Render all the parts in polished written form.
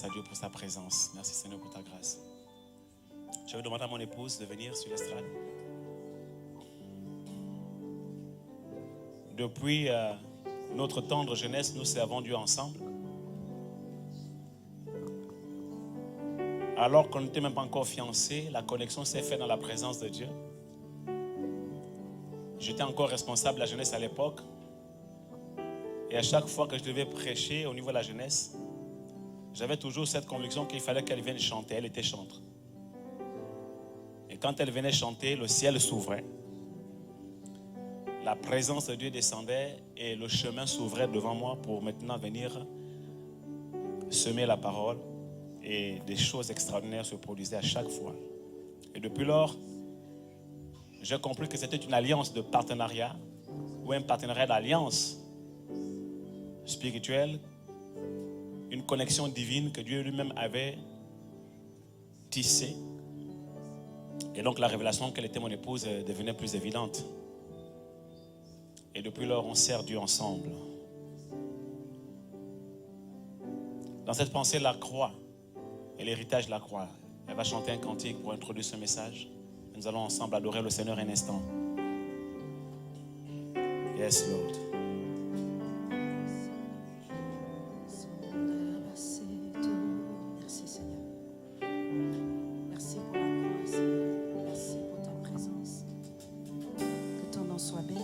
grâce à Dieu pour sa présence. Merci Seigneur pour ta grâce. Je vais demander à mon épouse de venir sur l'estrade. Depuis notre tendre jeunesse, nous servons Dieu ensemble. Alors qu'on n'était même pas encore fiancés, la connexion s'est faite dans la présence de Dieu. J'étais encore responsable de la jeunesse à l'époque. Et à chaque fois que je devais prêcher au niveau de la jeunesse, j'avais toujours cette conviction qu'il fallait qu'elle vienne chanter. Elle était chantre. Et quand elle venait chanter, le ciel s'ouvrait. La présence de Dieu descendait et le chemin s'ouvrait devant moi pour maintenant venir semer la parole. Et des choses extraordinaires se produisaient à chaque fois. Et depuis lors, j'ai compris que c'était une alliance de partenariat ou un partenariat d'alliance spirituelle, une connexion divine que Dieu lui-même avait tissée. Et donc la révélation qu'elle était mon épouse devenait plus évidente. Et depuis lors, on sert Dieu ensemble. Dans cette pensée, la croix et l'héritage de la croix. Elle va chanter un cantique pour introduire ce message. Nous allons ensemble adorer le Seigneur un instant. Yes, Lord. Merci Seigneur. Merci pour la croix, Seigneur. Merci pour ta présence. Que ton nom soit béni.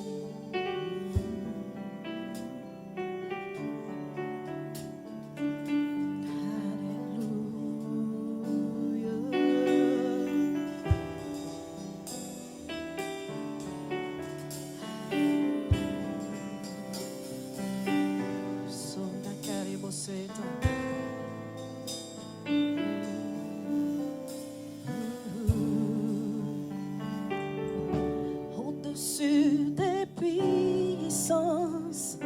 Au-dessus des puissances,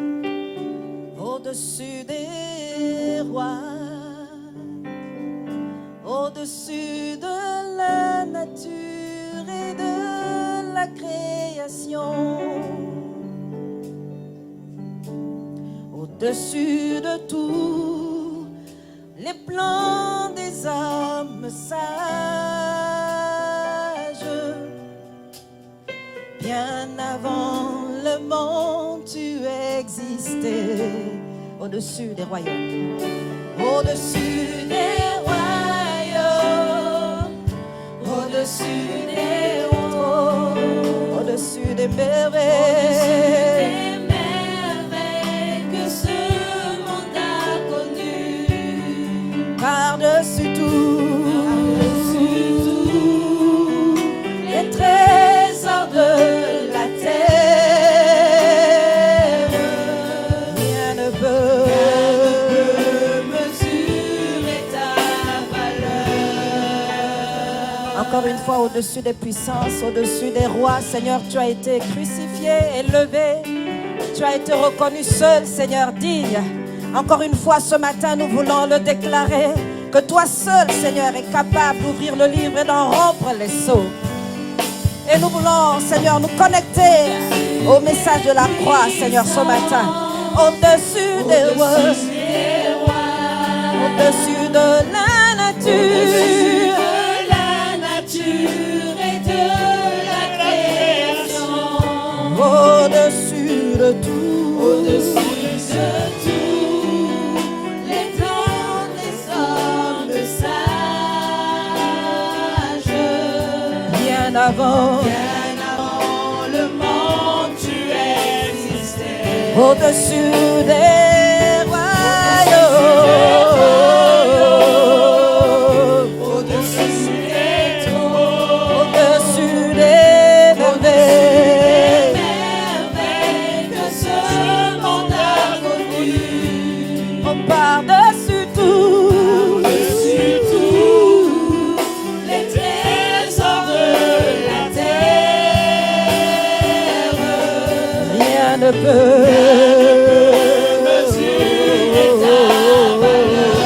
au-dessus des rois, au-dessus de la nature et de la création, au-dessus de tout les plans des hommes sages, bien avant le monde tu existais, au-dessus des royaumes, au-dessus des royaumes, au-dessus des hauts, au-dessus des merveilles. Par-dessus tout, les trésors de la terre, rien ne peut mesurer ta valeur. Encore une fois, au-dessus des puissances, au-dessus des rois, Seigneur, tu as été crucifié, élevé, tu as été reconnu seul, Seigneur, digne. Encore une fois, ce matin, nous voulons le déclarer, que toi seul, Seigneur, es capable d'ouvrir le livre et d'en rompre les sceaux. Et nous voulons, Seigneur, nous connecter au message de la croix, Seigneur, ce matin. Au-dessus des rois, au-dessus de la nature, et de la création, au-dessus de tout, au-dessus de tout. Bien avant le monde, tu existais. Au-dessus des royaumes, au-dessus des trônes, au-dessus des merveilles que ce monde a connu. On par-dessus tout. Ne peut mesurer ta valeur.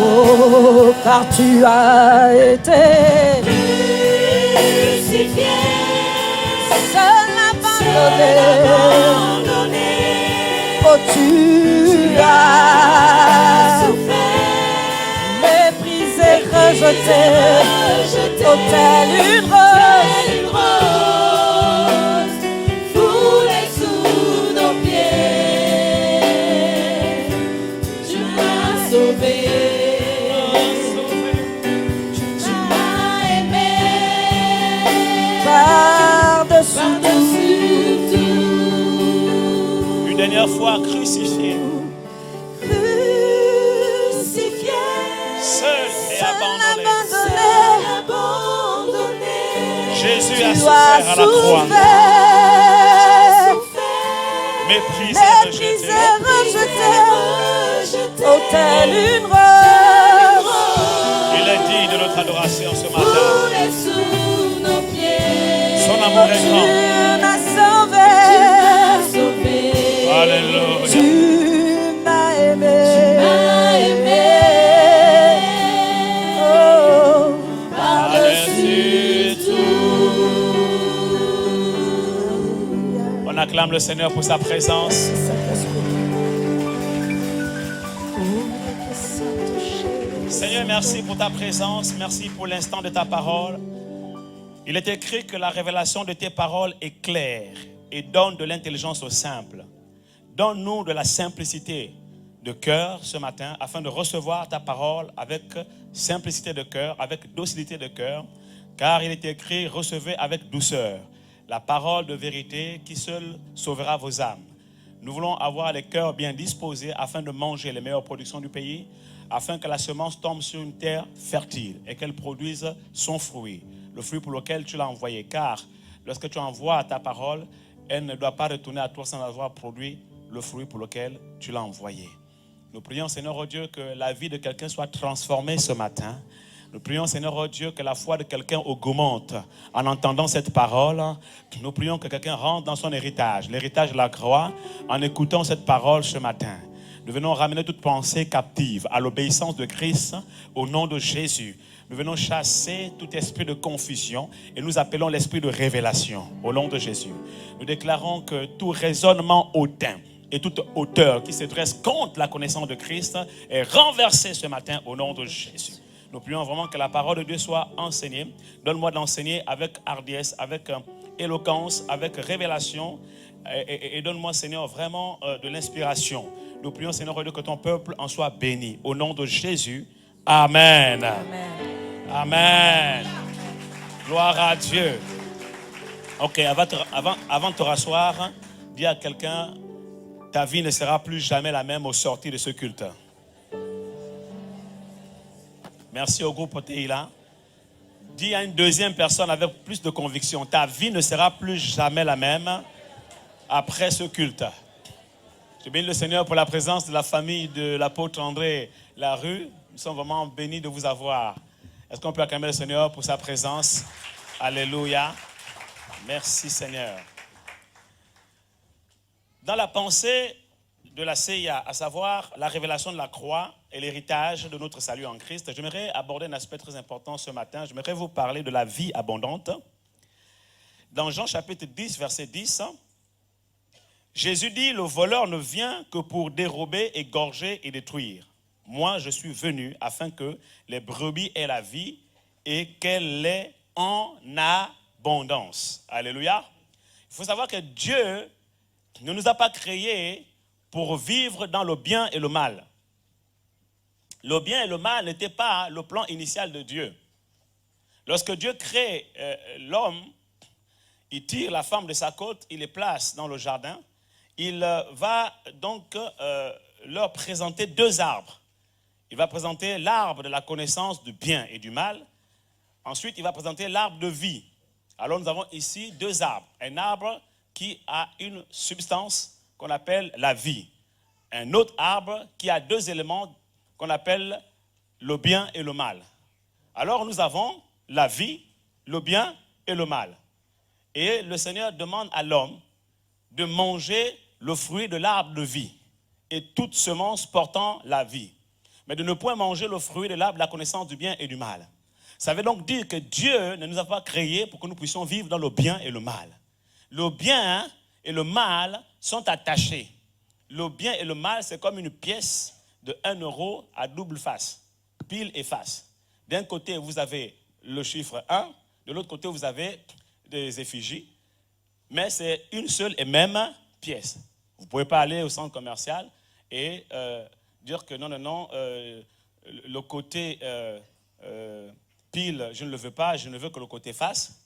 Oh, car tu as été crucifié, seul abandonné. Oh, tu as souffert, rejeté, oh telle une rose, foulée sous nos pieds. Tu m'as sauvé, tu m'as aimé, par-dessus tout. Une dernière fois, crucifié, seul et abandonné. Jésus a souffert à la croix, méprisé, rejeté, oh telle une rose. Il est digne de notre adoration ce matin. Foulée sous nos pieds. Son amour est Tu grand. m'as sauvé, Alléluia. tu m'as aimé, oh, Par-dessus tout. On acclame le Seigneur pour sa présence. Seigneur, merci pour ta présence. Merci pour l'instant de ta parole. Il est écrit que la révélation de tes paroles est claire et donne de l'intelligence aux simples. Donne-nous de la simplicité de cœur ce matin afin de recevoir ta parole avec simplicité de cœur, avec docilité de cœur, car il est écrit, recevez avec douceur la parole de vérité qui seule sauvera vos âmes. Nous voulons avoir les cœurs bien disposés afin de manger les meilleures productions du pays, afin que la semence tombe sur une terre fertile et qu'elle produise son fruit, le fruit pour lequel tu l'as envoyé. Car lorsque tu envoies ta parole, elle ne doit pas retourner à toi sans avoir produit le fruit pour lequel tu l'as envoyé. Nous prions, Seigneur, oh Dieu, que la vie de quelqu'un soit transformée ce matin. Nous prions, Seigneur, oh Dieu, que la foi de quelqu'un augmente en entendant cette parole. Nous prions que quelqu'un rentre dans son héritage, l'héritage de la croix, en écoutant cette parole ce matin. Nous venons ramener toute pensée captive à l'obéissance de Christ au nom de Jésus. Nous venons chasser tout esprit de confusion et nous appelons l'esprit de révélation au nom de Jésus. Nous déclarons que tout raisonnement hautain et toute hauteur qui se dresse contre la connaissance de Christ est renversée ce matin au nom de Jésus. Nous prions vraiment que la parole de Dieu soit enseignée. Donne-moi d'enseigner avec hardiesse, avec éloquence, avec révélation. Et donne-moi, Seigneur, vraiment de l'inspiration. Nous prions, Seigneur, que ton peuple en soit béni. Au nom de Jésus. Amen. Amen. Amen. Gloire à Dieu. Ok, avant de te rasseoir, dis à quelqu'un, ta vie ne sera plus jamais la même au sortir de ce culte. Merci au groupe TILA. Dis à une deuxième personne avec plus de conviction, ta vie ne sera plus jamais la même après ce culte. Je bénis le Seigneur pour la présence de la famille de l'apôtre André Larue. Nous sommes vraiment bénis de vous avoir. Est-ce qu'on peut acclamer le Seigneur pour sa présence? Alléluia. Merci Seigneur. Dans la pensée de la CIA, à savoir la révélation de la croix et l'héritage de notre salut en Christ, j'aimerais aborder un aspect très important ce matin. J'aimerais vous parler de la vie abondante. Dans Jean chapitre 10, verset 10, Jésus dit, le voleur ne vient que pour dérober, égorger et détruire. Moi, je suis venu afin que les brebis aient la vie et qu'elle l'ait en abondance. Alléluia. Il faut savoir que Dieu ne nous a pas créés pour vivre dans le bien et le mal. Le bien et le mal n'étaient pas le plan initial de Dieu. Lorsque Dieu crée l'homme, il tire la femme de sa côte, il les place dans le jardin. Il va donc leur présenter deux arbres. Il va présenter l'arbre de la connaissance du bien et du mal. Ensuite, il va présenter l'arbre de vie. Alors nous avons ici deux arbres. Un arbre qui a une substance qu'on appelle la vie. Un autre arbre qui a deux éléments qu'on appelle le bien et le mal. Alors nous avons la vie, le bien et le mal. Et le Seigneur demande à l'homme de manger le fruit de l'arbre de vie et toute semence portant la vie. Mais de ne point manger le fruit de l'arbre de la connaissance du bien et du mal. Ça veut donc dire que Dieu ne nous a pas créés pour que nous puissions vivre dans le bien et le mal. Le bien et le mal sont attachés. Le bien et le mal, c'est comme une pièce de 1 euro à double face, pile et face. D'un côté, vous avez le chiffre 1, de l'autre côté, vous avez des effigies, mais c'est une seule et même pièce. Vous ne pouvez pas aller au centre commercial et dire que non, le côté pile, je ne le veux pas, je ne veux que le côté face,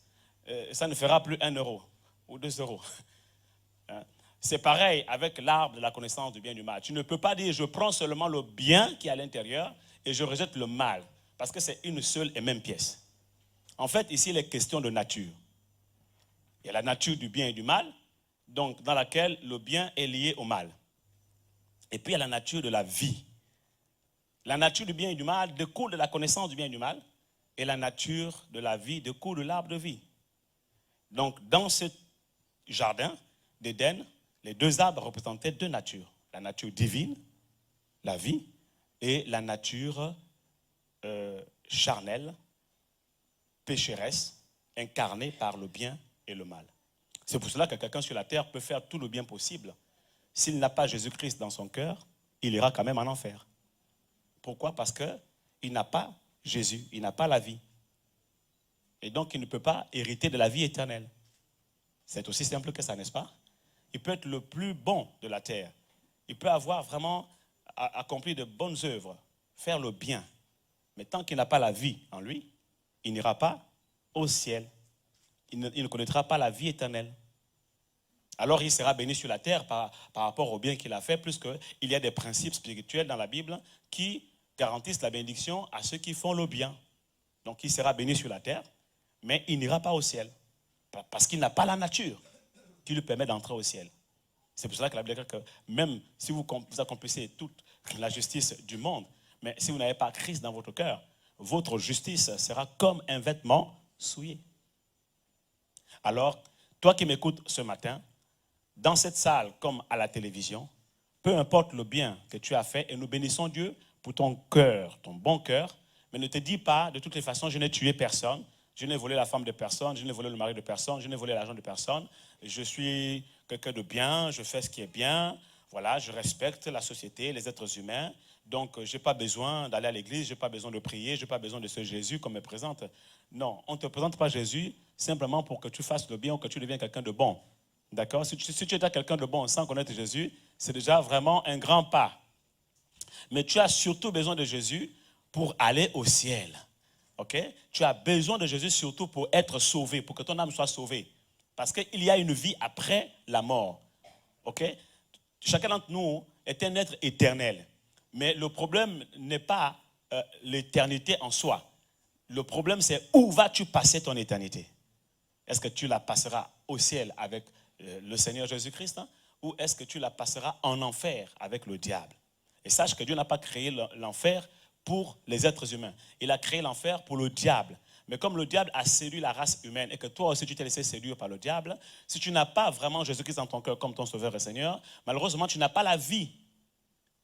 ça ne fera plus 1 euro ou 2 euros. C'est pareil avec l'arbre de la connaissance du bien et du mal. Tu ne peux pas dire je prends seulement le bien qui est à l'intérieur et je rejette le mal, parce que c'est une seule et même pièce. En fait, ici, il est question de nature. Il y a la nature du bien et du mal, donc dans laquelle le bien est lié au mal. Et puis il y a la nature de la vie. La nature du bien et du mal découle de la connaissance du bien et du mal, et la nature de la vie découle de l'arbre de vie. Donc dans ce jardin d'Éden, les deux arbres représentaient deux natures. La nature divine, la vie, et la nature charnelle, pécheresse, incarnée par le bien et le mal. C'est pour cela que quelqu'un sur la terre peut faire tout le bien possible. S'il n'a pas Jésus-Christ dans son cœur, il ira quand même en enfer. Pourquoi? Parce qu'il n'a pas Jésus, il n'a pas la vie. Et donc il ne peut pas hériter de la vie éternelle. C'est aussi simple que ça, n'est-ce pas? Il peut être le plus bon de la terre. Il peut avoir vraiment accompli de bonnes œuvres, faire le bien. Mais tant qu'il n'a pas la vie en lui, il n'ira pas au ciel. Il ne connaîtra pas la vie éternelle. Alors il sera béni sur la terre par rapport au bien qu'il a fait, puisqu'il y a des principes spirituels dans la Bible qui garantissent la bénédiction à ceux qui font le bien. Donc il sera béni sur la terre, mais il n'ira pas au ciel, parce qu'il n'a pas la nature qui lui permet d'entrer au ciel. C'est pour cela que la Bible dit que même si vous accomplissez toute la justice du monde, mais si vous n'avez pas Christ dans votre cœur, votre justice sera comme un vêtement souillé. Alors, toi qui m'écoutes ce matin, dans cette salle comme à la télévision, peu importe le bien que tu as fait, et nous bénissons Dieu pour ton cœur, ton bon cœur, mais ne te dis pas, de toutes les façons, je n'ai tué personne, je n'ai volé la femme de personne, je n'ai volé le mari de personne, je n'ai volé l'argent de personne, je suis quelqu'un de bien, je fais ce qui est bien, voilà, je respecte la société, les êtres humains, donc je n'ai pas besoin d'aller à l'église, je n'ai pas besoin de prier, je n'ai pas besoin de ce Jésus qu'on me présente. Non, on ne te présente pas Jésus simplement pour que tu fasses le bien ou que tu deviennes quelqu'un de bon. D'accord? Si tu es déjà quelqu'un de bon sans connaître Jésus, c'est déjà vraiment un grand pas. Mais tu as surtout besoin de Jésus pour aller au ciel. Ok? Tu as besoin de Jésus surtout pour être sauvé, pour que ton âme soit sauvée. Parce qu'il y a une vie après la mort. Ok? Chacun d'entre nous est un être éternel. Mais le problème n'est pas l'éternité en soi. Le problème, c'est où vas-tu passer ton éternité? Est-ce que tu la passeras au ciel avec le Seigneur Jésus-Christ, hein, ou est-ce que tu la passeras en enfer avec le diable? Et sache que Dieu n'a pas créé l'enfer pour les êtres humains. Il a créé l'enfer pour le diable. Mais comme le diable a séduit la race humaine et que toi aussi tu t'es laissé séduire par le diable, si tu n'as pas vraiment Jésus-Christ dans ton cœur comme ton sauveur et Seigneur, malheureusement tu n'as pas la vie.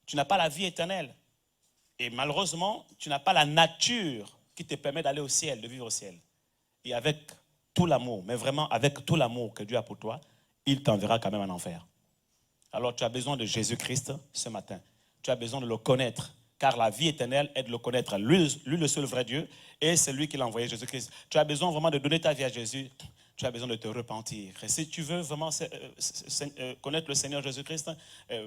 Tu n'as pas la vie éternelle. Et malheureusement, tu n'as pas la nature qui te permet d'aller au ciel, de vivre au ciel. Et avec tout l'amour, mais vraiment avec tout l'amour que Dieu a pour toi, il t'enverra quand même en enfer. Alors tu as besoin de Jésus-Christ ce matin. Tu as besoin de le connaître, car la vie éternelle est de le connaître. Lui le seul vrai Dieu, et c'est lui qui l'a envoyé, Jésus-Christ. Tu as besoin vraiment de donner ta vie à Jésus. Tu as besoin de te repentir. Et si tu veux vraiment connaître le Seigneur Jésus-Christ,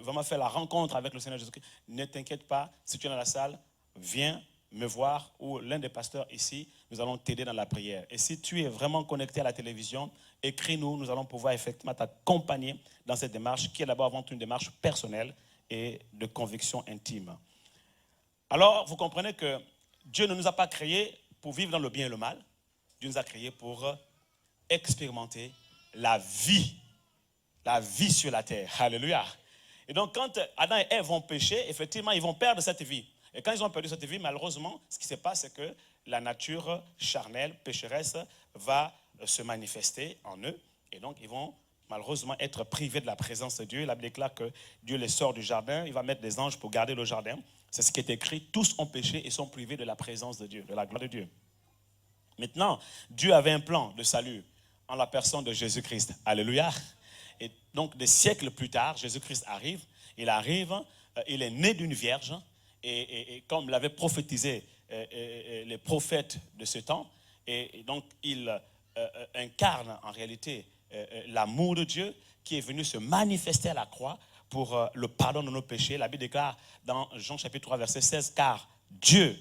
vraiment faire la rencontre avec le Seigneur Jésus-Christ, ne t'inquiète pas, si tu es dans la salle, viens me voir, ou l'un des pasteurs ici, nous allons t'aider dans la prière. Et si tu es vraiment connecté à la télévision, écris-nous, nous allons pouvoir effectivement t'accompagner dans cette démarche qui est d'abord avant tout une démarche personnelle et de conviction intime. Alors, vous comprenez que Dieu ne nous a pas créés pour vivre dans le bien et le mal. Dieu nous a créés pour expérimenter la vie sur la terre. Alléluia. Et donc, quand Adam et Ève vont pécher, effectivement, ils vont perdre cette vie. Et quand ils ont perdu cette vie, malheureusement, ce qui se passe, c'est que la nature charnelle, pécheresse, va se manifester en eux. Et donc, ils vont malheureusement être privés de la présence de Dieu. La Bible déclare que Dieu les sort du jardin. Il va mettre des anges pour garder le jardin. C'est ce qui est écrit. Tous ont péché et sont privés de la présence de Dieu, de la gloire de Dieu. Maintenant, Dieu avait un plan de salut en la personne de Jésus-Christ. Alléluia. Et donc, des siècles plus tard, Jésus-Christ arrive. Il est né d'une vierge. Et comme l'avait prophétisé les prophètes de ce temps. Et donc, il incarne en réalité l'amour de Dieu qui est venu se manifester à la croix pour le pardon de nos péchés. La Bible déclare dans Jean chapitre 3, verset 16, « Car Dieu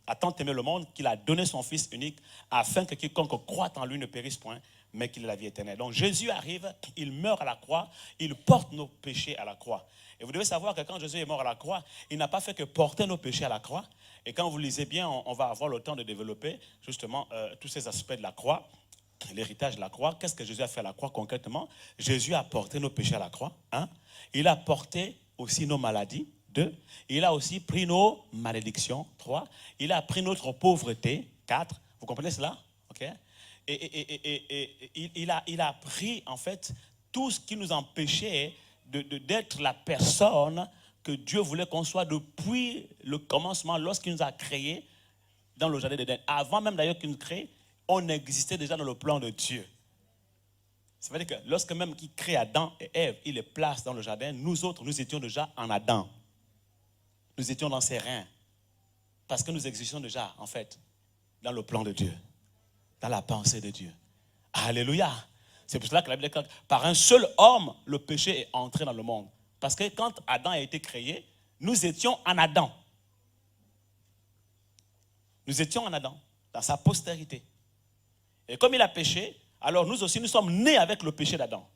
a tant aimé le monde qu'il a donné son Fils unique afin que quiconque croit en lui ne périsse point, mais qu'il ait la vie éternelle. » Donc Jésus arrive, il meurt à la croix, il porte nos péchés à la croix. Et vous devez savoir que quand Jésus est mort à la croix, il n'a pas fait que porter nos péchés à la croix. Et quand vous lisez bien, on va avoir le temps de développer justement tous ces aspects de la croix, l'héritage de la croix. Qu'est-ce que Jésus a fait à la croix concrètement? Jésus a porté nos péchés à la croix. Il a porté aussi nos maladies. 2. Il a aussi pris nos malédictions. 3. Il a pris notre pauvreté. 4. Vous comprenez cela? Ok. Il a pris en fait tout ce qui nous empêchait d'être la personne que Dieu voulait qu'on soit depuis le commencement, lorsqu'il nous a créés dans le jardin d'Éden. Avant même d'ailleurs qu'il nous crée, on existait déjà dans le plan de Dieu. Ça veut dire que lorsque même il crée Adam et Ève, il les place dans le jardin, nous autres, nous étions déjà en Adam. Nous étions dans ses reins. Parce que nous existions déjà, en fait, dans le plan de Dieu. Dans la pensée de Dieu. Alléluia. C'est pour cela que la Bible dit que par un seul homme, le péché est entré dans le monde. Parce que quand Adam a été créé, nous étions en Adam. Nous étions en Adam, dans sa postérité. Et comme il a péché, alors nous aussi, nous sommes nés avec le péché d'Adam.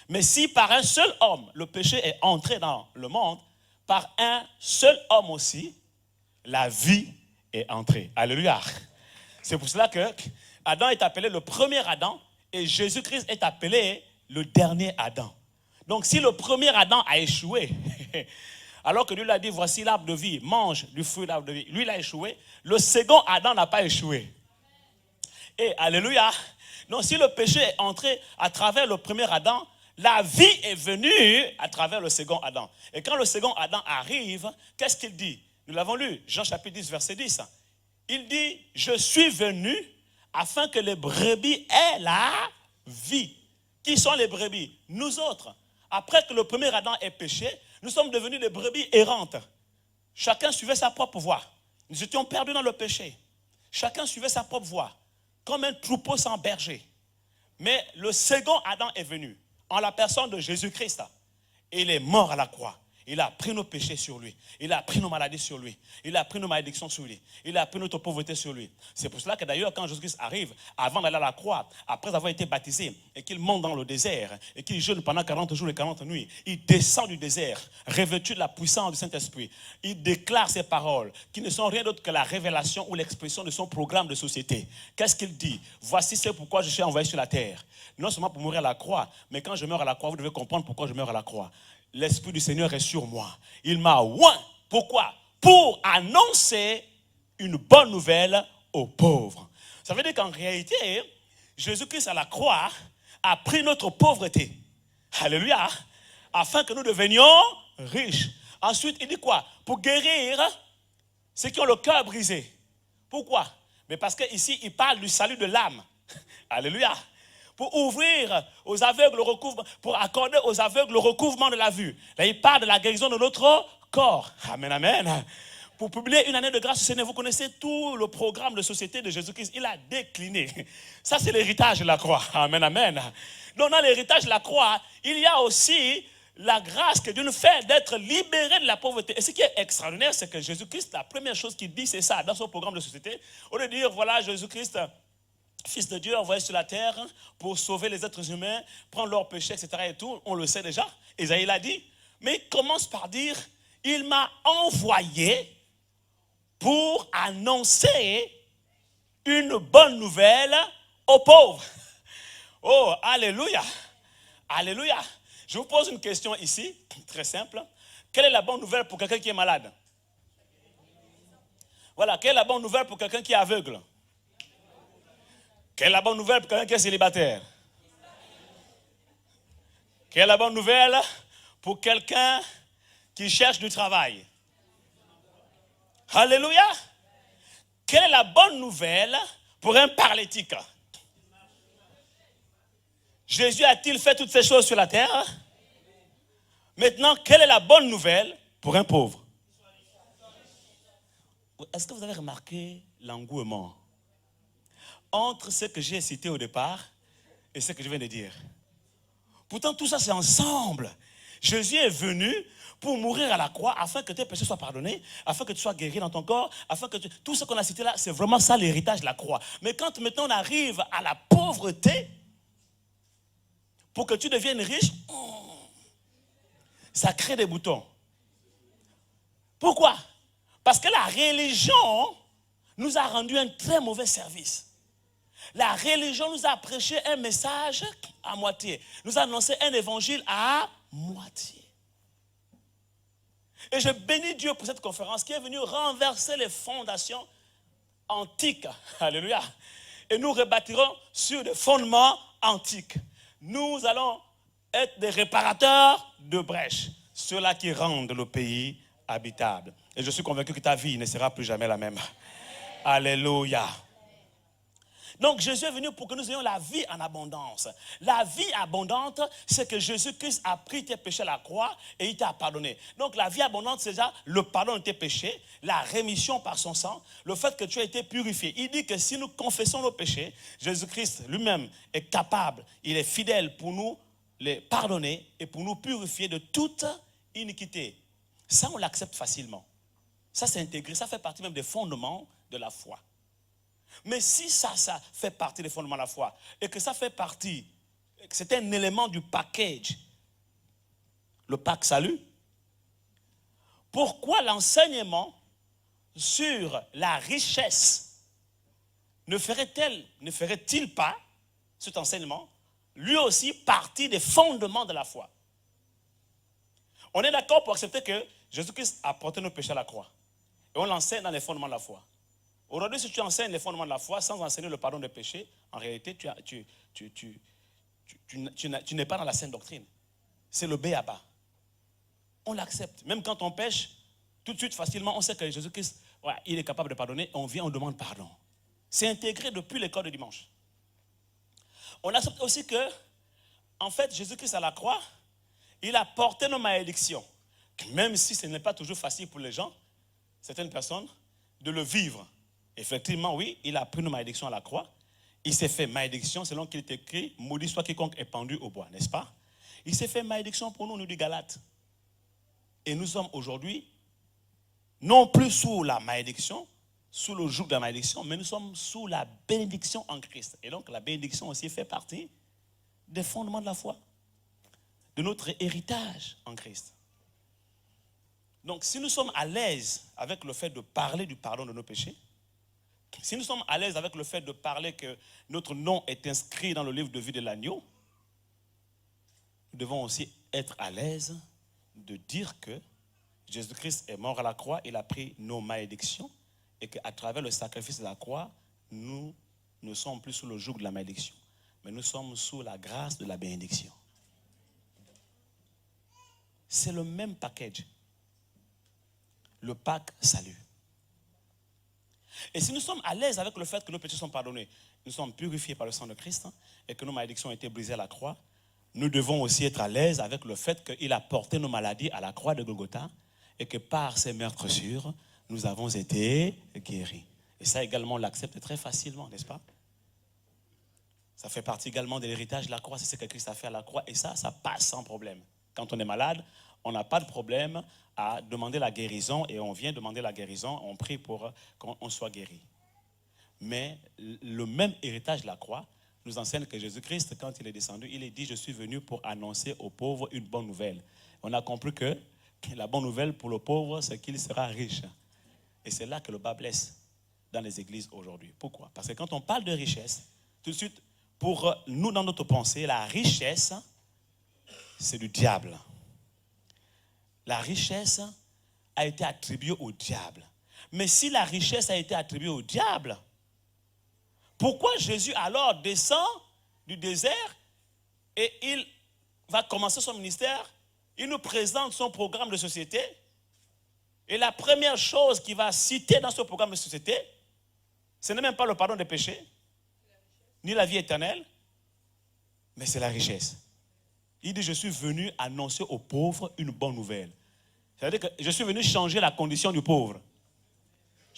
Mais si par un seul homme, le péché est entré dans le monde, par un seul homme aussi, la vie est entrée. Alléluia. C'est pour cela que Adam est appelé le premier Adam et Jésus-Christ est appelé le dernier Adam. Donc si le premier Adam a échoué, alors que lui l'a dit, voici l'arbre de vie, mange du fruit de l'arbre de vie. Lui, il a échoué. Le second Adam n'a pas échoué. Et alléluia. Donc si le péché est entré à travers le premier Adam, la vie est venue à travers le second Adam. Et quand le second Adam arrive, qu'est-ce qu'il dit? Nous l'avons lu, Jean chapitre 10, verset 10. Il dit, je suis venu afin que les brebis aient la vie. Qui sont les brebis? Nous autres. Après que le premier Adam ait péché, nous sommes devenus des brebis errantes. Chacun suivait sa propre voie. Nous étions perdus dans le péché. Chacun suivait sa propre voie, comme un troupeau sans berger. Mais le second Adam est venu, en la personne de Jésus-Christ. Il est mort à la croix. Il a pris nos péchés sur lui. Il a pris nos maladies sur lui. Il a pris nos malédictions sur lui. Il a pris notre pauvreté sur lui. C'est pour cela que d'ailleurs, quand Jésus-Christ arrive, avant d'aller à la croix, après avoir été baptisé, et qu'il monte dans le désert, et qu'il jeûne pendant 40 jours et 40 nuits, il descend du désert, revêtu de la puissance du Saint-Esprit. Il déclare ces paroles, qui ne sont rien d'autre que la révélation ou l'expression de son programme de société. Qu'est-ce qu'il dit? Voici c'est pourquoi je suis envoyé sur la terre. Non seulement pour mourir à la croix, mais quand je meurs à la croix, vous devez comprendre pourquoi je meurs à la croix. L'Esprit du Seigneur est sur moi. Il m'a oint. Pourquoi? Pour annoncer une bonne nouvelle aux pauvres. Ça veut dire qu'en réalité, Jésus-Christ à la croix a pris notre pauvreté. Alléluia. Afin que nous devenions riches. Ensuite, il dit quoi? Pour guérir ceux qui ont le cœur brisé. Pourquoi? Mais parce qu'ici, il parle du salut de l'âme. Alléluia. Pour ouvrir aux aveugles le recouvrement, pour accorder aux aveugles le recouvrement de la vue. Là, il parle de la guérison de notre corps. Amen, amen. Pour publier une année de grâce au Seigneur, vous connaissez tout le programme de société de Jésus-Christ. Il a décliné. Ça, c'est l'héritage de la croix. Amen, amen. Donc, dans l'héritage de la croix, il y a aussi la grâce que Dieu nous fait d'être libérés de la pauvreté. Et ce qui est extraordinaire, c'est que Jésus-Christ, la première chose qu'il dit, c'est ça, dans son programme de société. Au lieu de dire, voilà, Jésus-Christ, Fils de Dieu envoyé sur la terre pour sauver les êtres humains, prendre leurs péchés, etc. et tout, on le sait déjà. Isaïe l'a dit. Mais il commence par dire, il m'a envoyé pour annoncer une bonne nouvelle aux pauvres. Oh, alléluia. Alléluia. Je vous pose une question ici, très simple. Quelle est la bonne nouvelle pour quelqu'un qui est malade? Voilà, quelle est la bonne nouvelle pour quelqu'un qui est aveugle? Quelle est la bonne nouvelle pour quelqu'un qui est célibataire? Quelle est la bonne nouvelle pour quelqu'un qui cherche du travail? Alléluia. Quelle est la bonne nouvelle pour un paralytique? Jésus a-t-il fait toutes ces choses sur la terre? Maintenant, quelle est la bonne nouvelle pour un pauvre? est-ce que vous avez remarqué l'engouement entre ce que j'ai cité au départ et ce que je viens de dire? Pourtant, tout ça, c'est ensemble. Jésus est venu pour mourir à la croix afin que tes péchés soient pardonnés, afin que tu sois guéri dans ton corps, afin que tout ce qu'on a cité là, c'est vraiment ça l'héritage de la croix. Mais quand maintenant on arrive à la pauvreté, pour que tu deviennes riche, ça crée des boutons. Pourquoi? Parce que la religion nous a rendu un très mauvais service. La religion nous a prêché un message à moitié. Nous a annoncé un évangile à moitié. Et je bénis Dieu pour cette conférence qui est venue renverser les fondations antiques. Alléluia. Et nous rebâtirons sur des fondements antiques. Nous allons être des réparateurs de brèches. Ceux-là qui rendent le pays habitable. Et je suis convaincu que ta vie ne sera plus jamais la même. Alléluia. Donc Jésus est venu pour que nous ayons la vie en abondance. La vie abondante, c'est que Jésus-Christ a pris tes péchés à la croix et il t'a pardonné. Donc la vie abondante, c'est déjà le pardon de tes péchés, la rémission par son sang, le fait que tu as été purifié. Il dit que si nous confessons nos péchés, Jésus-Christ lui-même est capable, il est fidèle pour nous les pardonner et pour nous purifier de toute iniquité. Ça, on l'accepte facilement. Ça, c'est intégré, ça fait partie même des fondements de la foi. Mais si ça fait partie des fondements de la foi et que ça fait partie, que c'est un élément du package, le pack salut, pourquoi l'enseignement sur la richesse ne ferait-il pas, cet enseignement, lui aussi partie des fondements de la foi? On est d'accord pour accepter que Jésus-Christ a porté nos péchés à la croix. Et on l'enseigne dans les fondements de la foi. Aujourd'hui, si tu enseignes les fondements de la foi sans enseigner le pardon des péchés, en réalité, tu n'es pas dans la saine doctrine. C'est le b.a.-ba. On l'accepte. Même quand on pêche, tout de suite, facilement, on sait que Jésus-Christ, ouais, il est capable de pardonner. On vient, on demande pardon. C'est intégré depuis l'école de dimanche. On accepte aussi que, en fait, Jésus-Christ à la croix, il a porté nos malédictions. Même si ce n'est pas toujours facile pour les gens, certaines personnes, de le vivre. Effectivement, oui, il a pris nos malédictions à la croix. Il s'est fait malédiction selon qu'il est écrit, maudit soit quiconque est pendu au bois, n'est-ce pas? Il s'est fait malédiction pour nous, nous dit Galates. Et nous sommes aujourd'hui, non plus sous la malédiction, sous le joug de la malédiction, mais nous sommes sous la bénédiction en Christ. Et donc la bénédiction aussi fait partie des fondements de la foi, de notre héritage en Christ. Donc si nous sommes à l'aise avec le fait de parler du pardon de nos péchés, si nous sommes à l'aise avec le fait de parler que notre nom est inscrit dans le livre de vie de l'agneau, nous devons aussi être à l'aise de dire que Jésus-Christ est mort à la croix, il a pris nos malédictions et qu'à travers le sacrifice de la croix, nous ne sommes plus sous le joug de la malédiction, mais nous sommes sous la grâce de la bénédiction. C'est le même package. Le pack salut. Et si nous sommes à l'aise avec le fait que nos péchés sont pardonnés, nous sommes purifiés par le sang de Christ et que nos malédictions ont été brisées à la croix, nous devons aussi être à l'aise avec le fait qu'il a porté nos maladies à la croix de Golgotha et que par ses meurtrissures, nous avons été guéris. Et ça également, on l'accepte très facilement, n'est-ce pas? Ça fait partie également de l'héritage de la croix, c'est ce que Christ a fait à la croix et ça passe sans problème. Quand on est malade, on n'a pas de problème à demander la guérison et on vient demander la guérison, on prie pour qu'on soit guéri. Mais le même héritage de la croix nous enseigne que Jésus-Christ, quand il est descendu, il est dit, je suis venu pour annoncer aux pauvres une bonne nouvelle. On a compris que la bonne nouvelle pour le pauvre, c'est qu'il sera riche. Et c'est là que le bas blesse dans les églises aujourd'hui. Pourquoi? Parce que quand on parle de richesse, tout de suite, pour nous dans notre pensée, la richesse, c'est du diable. La richesse a été attribuée au diable. Mais si la richesse a été attribuée au diable, pourquoi Jésus alors descend du désert et il va commencer son ministère? Il nous présente son programme de société. Et la première chose qu'il va citer dans ce programme de société, ce n'est même pas le pardon des péchés, ni la vie éternelle, mais c'est la richesse. Il dit, je suis venu annoncer aux pauvres une bonne nouvelle. C'est-à-dire que je suis venu changer la condition du pauvre.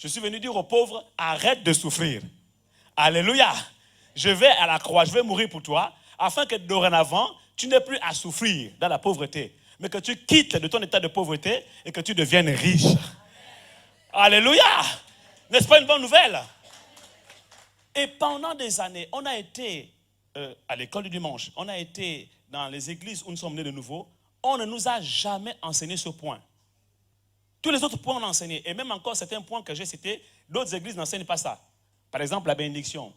Je suis venu dire aux pauvres, arrête de souffrir. Alléluia. Je vais à la croix, je vais mourir pour toi, afin que dorénavant, tu n'aies plus à souffrir dans la pauvreté, mais que tu quittes de ton état de pauvreté et que tu deviennes riche. Alléluia. N'est-ce pas une bonne nouvelle? Et pendant des années, on a été à l'école du dimanche, on a été dans les églises où nous sommes nés de nouveau, on ne nous a jamais enseigné ce point. Tous les autres points on a enseigné, et même encore certains points que j'ai cités, d'autres églises n'enseignent pas ça. Par exemple, la bénédiction,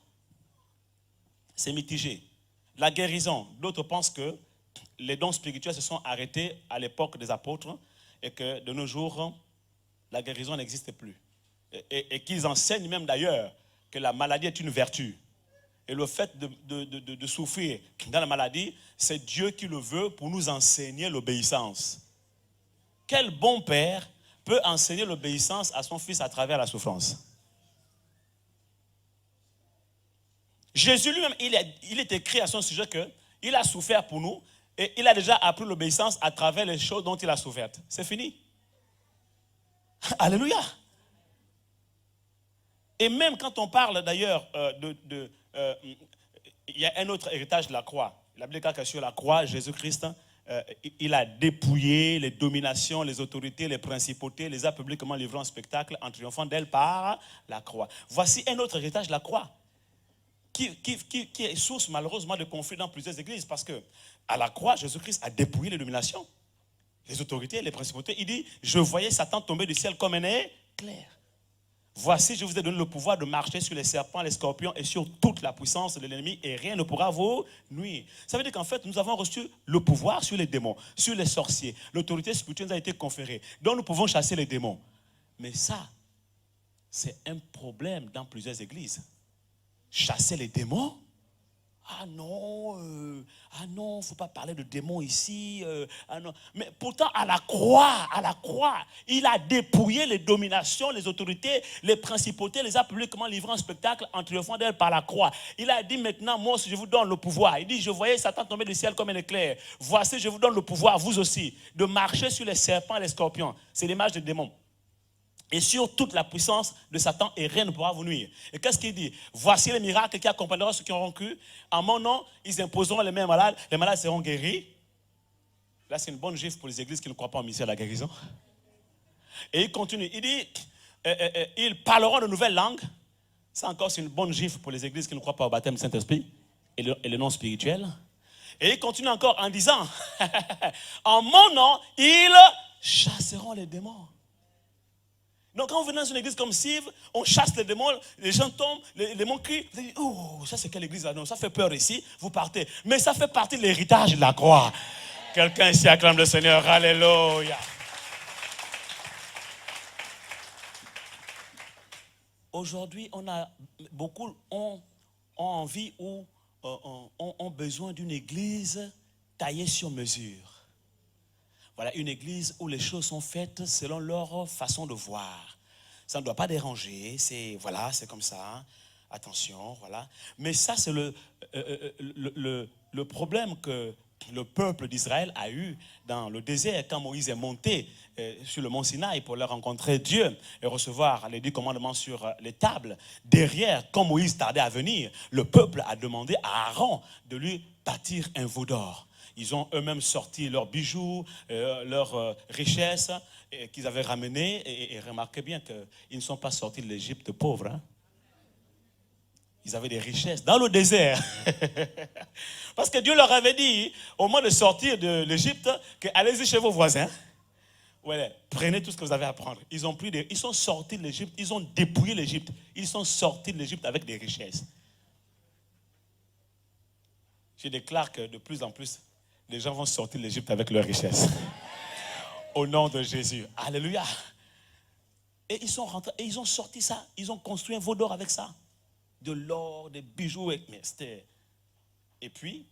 c'est mitigé. La guérison, d'autres pensent que les dons spirituels se sont arrêtés à l'époque des apôtres et que de nos jours, la guérison n'existe plus. Et qu'ils enseignent même d'ailleurs que la maladie est une vertu. Et le fait de souffrir dans la maladie, c'est Dieu qui le veut pour nous enseigner l'obéissance. Quel bon père peut enseigner l'obéissance à son fils à travers la souffrance? Jésus lui-même, il est écrit à son sujet qu'il a souffert pour nous et il a déjà appris l'obéissance à travers les choses dont il a souffert. C'est fini. Alléluia. Et même quand on parle d'ailleurs il y a un autre héritage de la croix. La Bible dit que sur la croix, Jésus-Christ, il a dépouillé les dominations, les autorités, les principautés, les a publiquement livrées en spectacle en triomphant d'elles par la croix. Voici un autre héritage de la croix qui est source malheureusement de conflits dans plusieurs églises parce que à la croix, Jésus-Christ a dépouillé les dominations, les autorités, les principautés. Il dit, je voyais Satan tomber du ciel comme un éclair. Voici, je vous ai donné le pouvoir de marcher sur les serpents, les scorpions et sur toute la puissance de l'ennemi et rien ne pourra vous nuire. Ça veut dire qu'en fait, nous avons reçu le pouvoir sur les démons, sur les sorciers. L'autorité spirituelle nous a été conférée. Donc, nous pouvons chasser les démons. Mais ça, c'est un problème dans plusieurs églises. Chasser les démons? Ah non, il ne faut pas parler de démons ici. Ah non. Mais pourtant, à la croix, il a dépouillé les dominations, les autorités, les principautés, les a publiquement livrées en spectacle en triomphant d'elles par la croix. Il a dit maintenant, moi aussi, je vous donne le pouvoir. Il dit, je voyais Satan tomber du ciel comme un éclair. Voici, je vous donne le pouvoir, vous aussi, de marcher sur les serpents et les scorpions. C'est l'image des démons. Et sur toute la puissance de Satan, et rien ne pourra vous nuire. Et qu'est-ce qu'il dit? Voici les miracles qui accompagneront ceux qui auront cru. En mon nom, ils imposeront les mains malades, les malades seront guéris. Là, c'est une bonne gifle pour les églises qui ne croient pas au ministère de la guérison. Et il continue, il dit, ils parleront de nouvelles langues. Ça encore, c'est une bonne gifle pour les églises qui ne croient pas au baptême du Saint-Esprit et le non spirituel. Et il continue encore en disant, en mon nom, ils chasseront les démons. Donc quand vous venez dans une église comme Sive, on chasse les démons, les gens tombent, les démons crient, vous dites, oh, ça c'est quelle église là? Non, ça fait peur ici, vous partez. Mais ça fait partie de l'héritage de la croix. Quelqu'un ici acclame le Seigneur, alléluia. Aujourd'hui, beaucoup ont envie ou ont besoin d'une église taillée sur mesure. Voilà, une église où les choses sont faites selon leur façon de voir. Ça ne doit pas déranger, c'est comme ça. Attention, voilà. Mais ça, c'est le problème que le peuple d'Israël a eu dans le désert quand Moïse est monté sur le mont Sinaï pour leur rencontrer Dieu et recevoir les 10 commandements sur les tables. Derrière, quand Moïse tardait à venir, le peuple a demandé à Aaron de lui bâtir un veau d'or. Ils ont eux-mêmes sorti leurs bijoux, leurs richesses qu'ils avaient ramenées. Et remarquez bien qu'ils ne sont pas sortis de l'Égypte pauvres. Hein? Ils avaient des richesses dans le désert. Parce que Dieu leur avait dit, au moment de sortir de l'Égypte, que allez-y chez vos voisins. Ouais, prenez tout ce que vous avez à prendre. Ils sont sortis de l'Égypte, ils ont dépouillé l'Égypte. Ils sont sortis de l'Égypte avec des richesses. Je déclare que de plus en plus, les gens vont sortir de l'Égypte avec leurs richesses. Au nom de Jésus. Alléluia. Et ils sont rentrés, et ils ont sorti ça. Ils ont construit un veau d'or avec ça. De l'or, des bijoux. Et puis,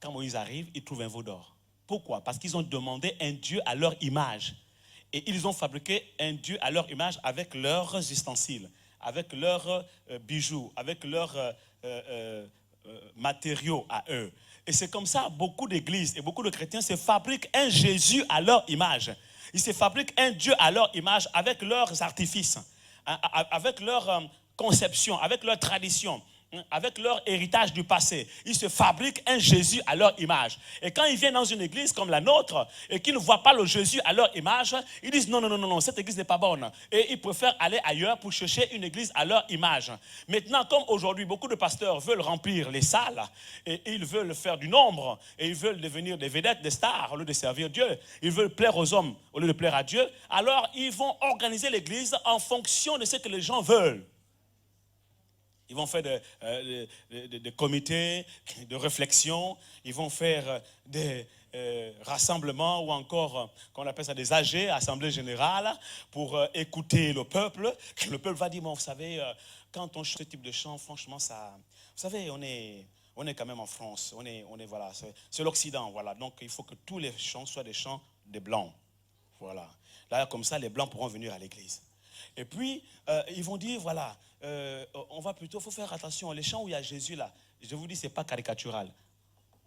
quand Moïse arrive, il trouve un veau d'or. Pourquoi? Parce qu'ils ont demandé un Dieu à leur image. Et ils ont fabriqué un Dieu à leur image avec leurs ustensiles, avec leurs bijoux, avec leurs matériaux à eux. Et c'est comme ça, beaucoup d'églises et beaucoup de chrétiens se fabriquent un Jésus à leur image. Ils se fabriquent un Dieu à leur image avec leurs artifices, avec leur conception, avec leur tradition, avec leur héritage du passé. Ils se fabriquent un Jésus à leur image. Et quand ils viennent dans une église comme la nôtre et qu'ils ne voient pas le Jésus à leur image, ils disent non, cette église n'est pas bonne. Et ils préfèrent aller ailleurs pour chercher une église à leur image. Maintenant, comme aujourd'hui, beaucoup de pasteurs veulent remplir les salles et ils veulent faire du nombre et ils veulent devenir des vedettes, des stars au lieu de servir Dieu. Ils veulent plaire aux hommes au lieu de plaire à Dieu. Alors, ils vont organiser l'église en fonction de ce que les gens veulent. Ils vont faire des comités de réflexion. Ils vont faire des rassemblements ou encore, qu'on appelle ça des AG, Assemblée Générale, pour écouter le peuple. Le peuple va dire, bon, vous savez, quand on chante ce type de chant, franchement, ça... Vous savez, on est quand même en France. On est voilà, c'est l'Occident, voilà. Donc, il faut que tous les chants soient des chants des Blancs. Voilà. Là, comme ça, les Blancs pourront venir à l'église. Et puis, ils vont dire, voilà, on va plutôt, il faut faire attention, les chants où il y a Jésus là, je vous dis, ce n'est pas caricatural.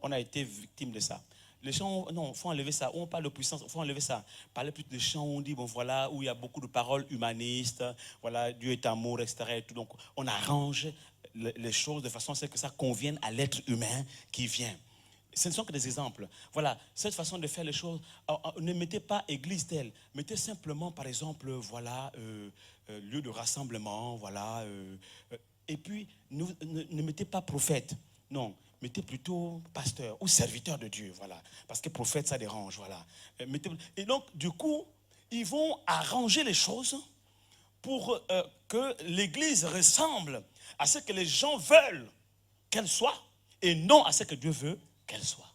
On a été victime de ça. Les chants, non, il faut enlever ça. Où on parle de puissance, il faut enlever ça. Parler plutôt de chants où on dit, bon voilà, où il y a beaucoup de paroles humanistes, voilà, Dieu est amour, etc. Et tout. Donc, on arrange les choses de façon à ce que ça convienne à l'être humain qui vient. Ce ne sont que des exemples. Voilà, cette façon de faire les choses, ne mettez pas église telle, mettez simplement, par exemple, voilà, lieu de rassemblement, voilà. Et puis, ne mettez pas prophète, non, mettez plutôt pasteur ou serviteur de Dieu, voilà. Parce que prophète, ça dérange, voilà. Et donc, du coup, ils vont arranger les choses pour que l'église ressemble à ce que les gens veulent qu'elle soit et non à ce que Dieu veut qu'elle soit.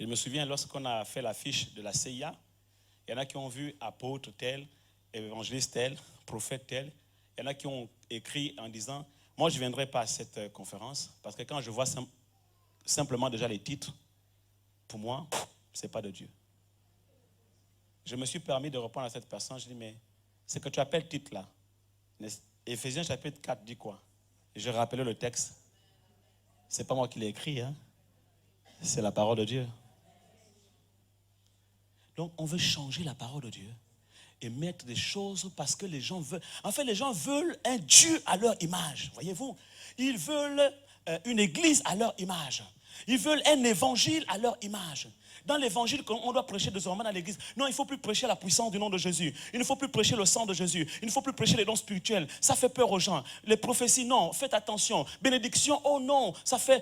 Je me souviens lorsqu'on a fait l'affiche de la CIA, il y en a qui ont vu apôtre tel, évangéliste tel, prophète tel. Il y en a qui ont écrit en disant, moi je ne viendrai pas à cette conférence parce que quand je vois simplement déjà les titres, pour moi, ce n'est pas de Dieu. Je me suis permis de répondre à cette personne, je dis, mais ce que tu appelles titre là, Éphésiens chapitre 4 dit quoi? Et je rappelais le texte. Ce n'est pas moi qui l'ai écrit, hein? C'est la parole de Dieu. Donc, on veut changer la parole de Dieu et mettre des choses parce que les gens veulent... En fait, les gens veulent un Dieu à leur image, voyez-vous. Ils veulent une église à leur image. Ils veulent un évangile à leur image. Dans l'évangile qu'on doit prêcher désormais dans l'église, non, il ne faut plus prêcher la puissance du nom de Jésus. Il ne faut plus prêcher le sang de Jésus. Il ne faut plus prêcher les dons spirituels. Ça fait peur aux gens. Les prophéties, non, faites attention. Bénédiction, oh non, ça fait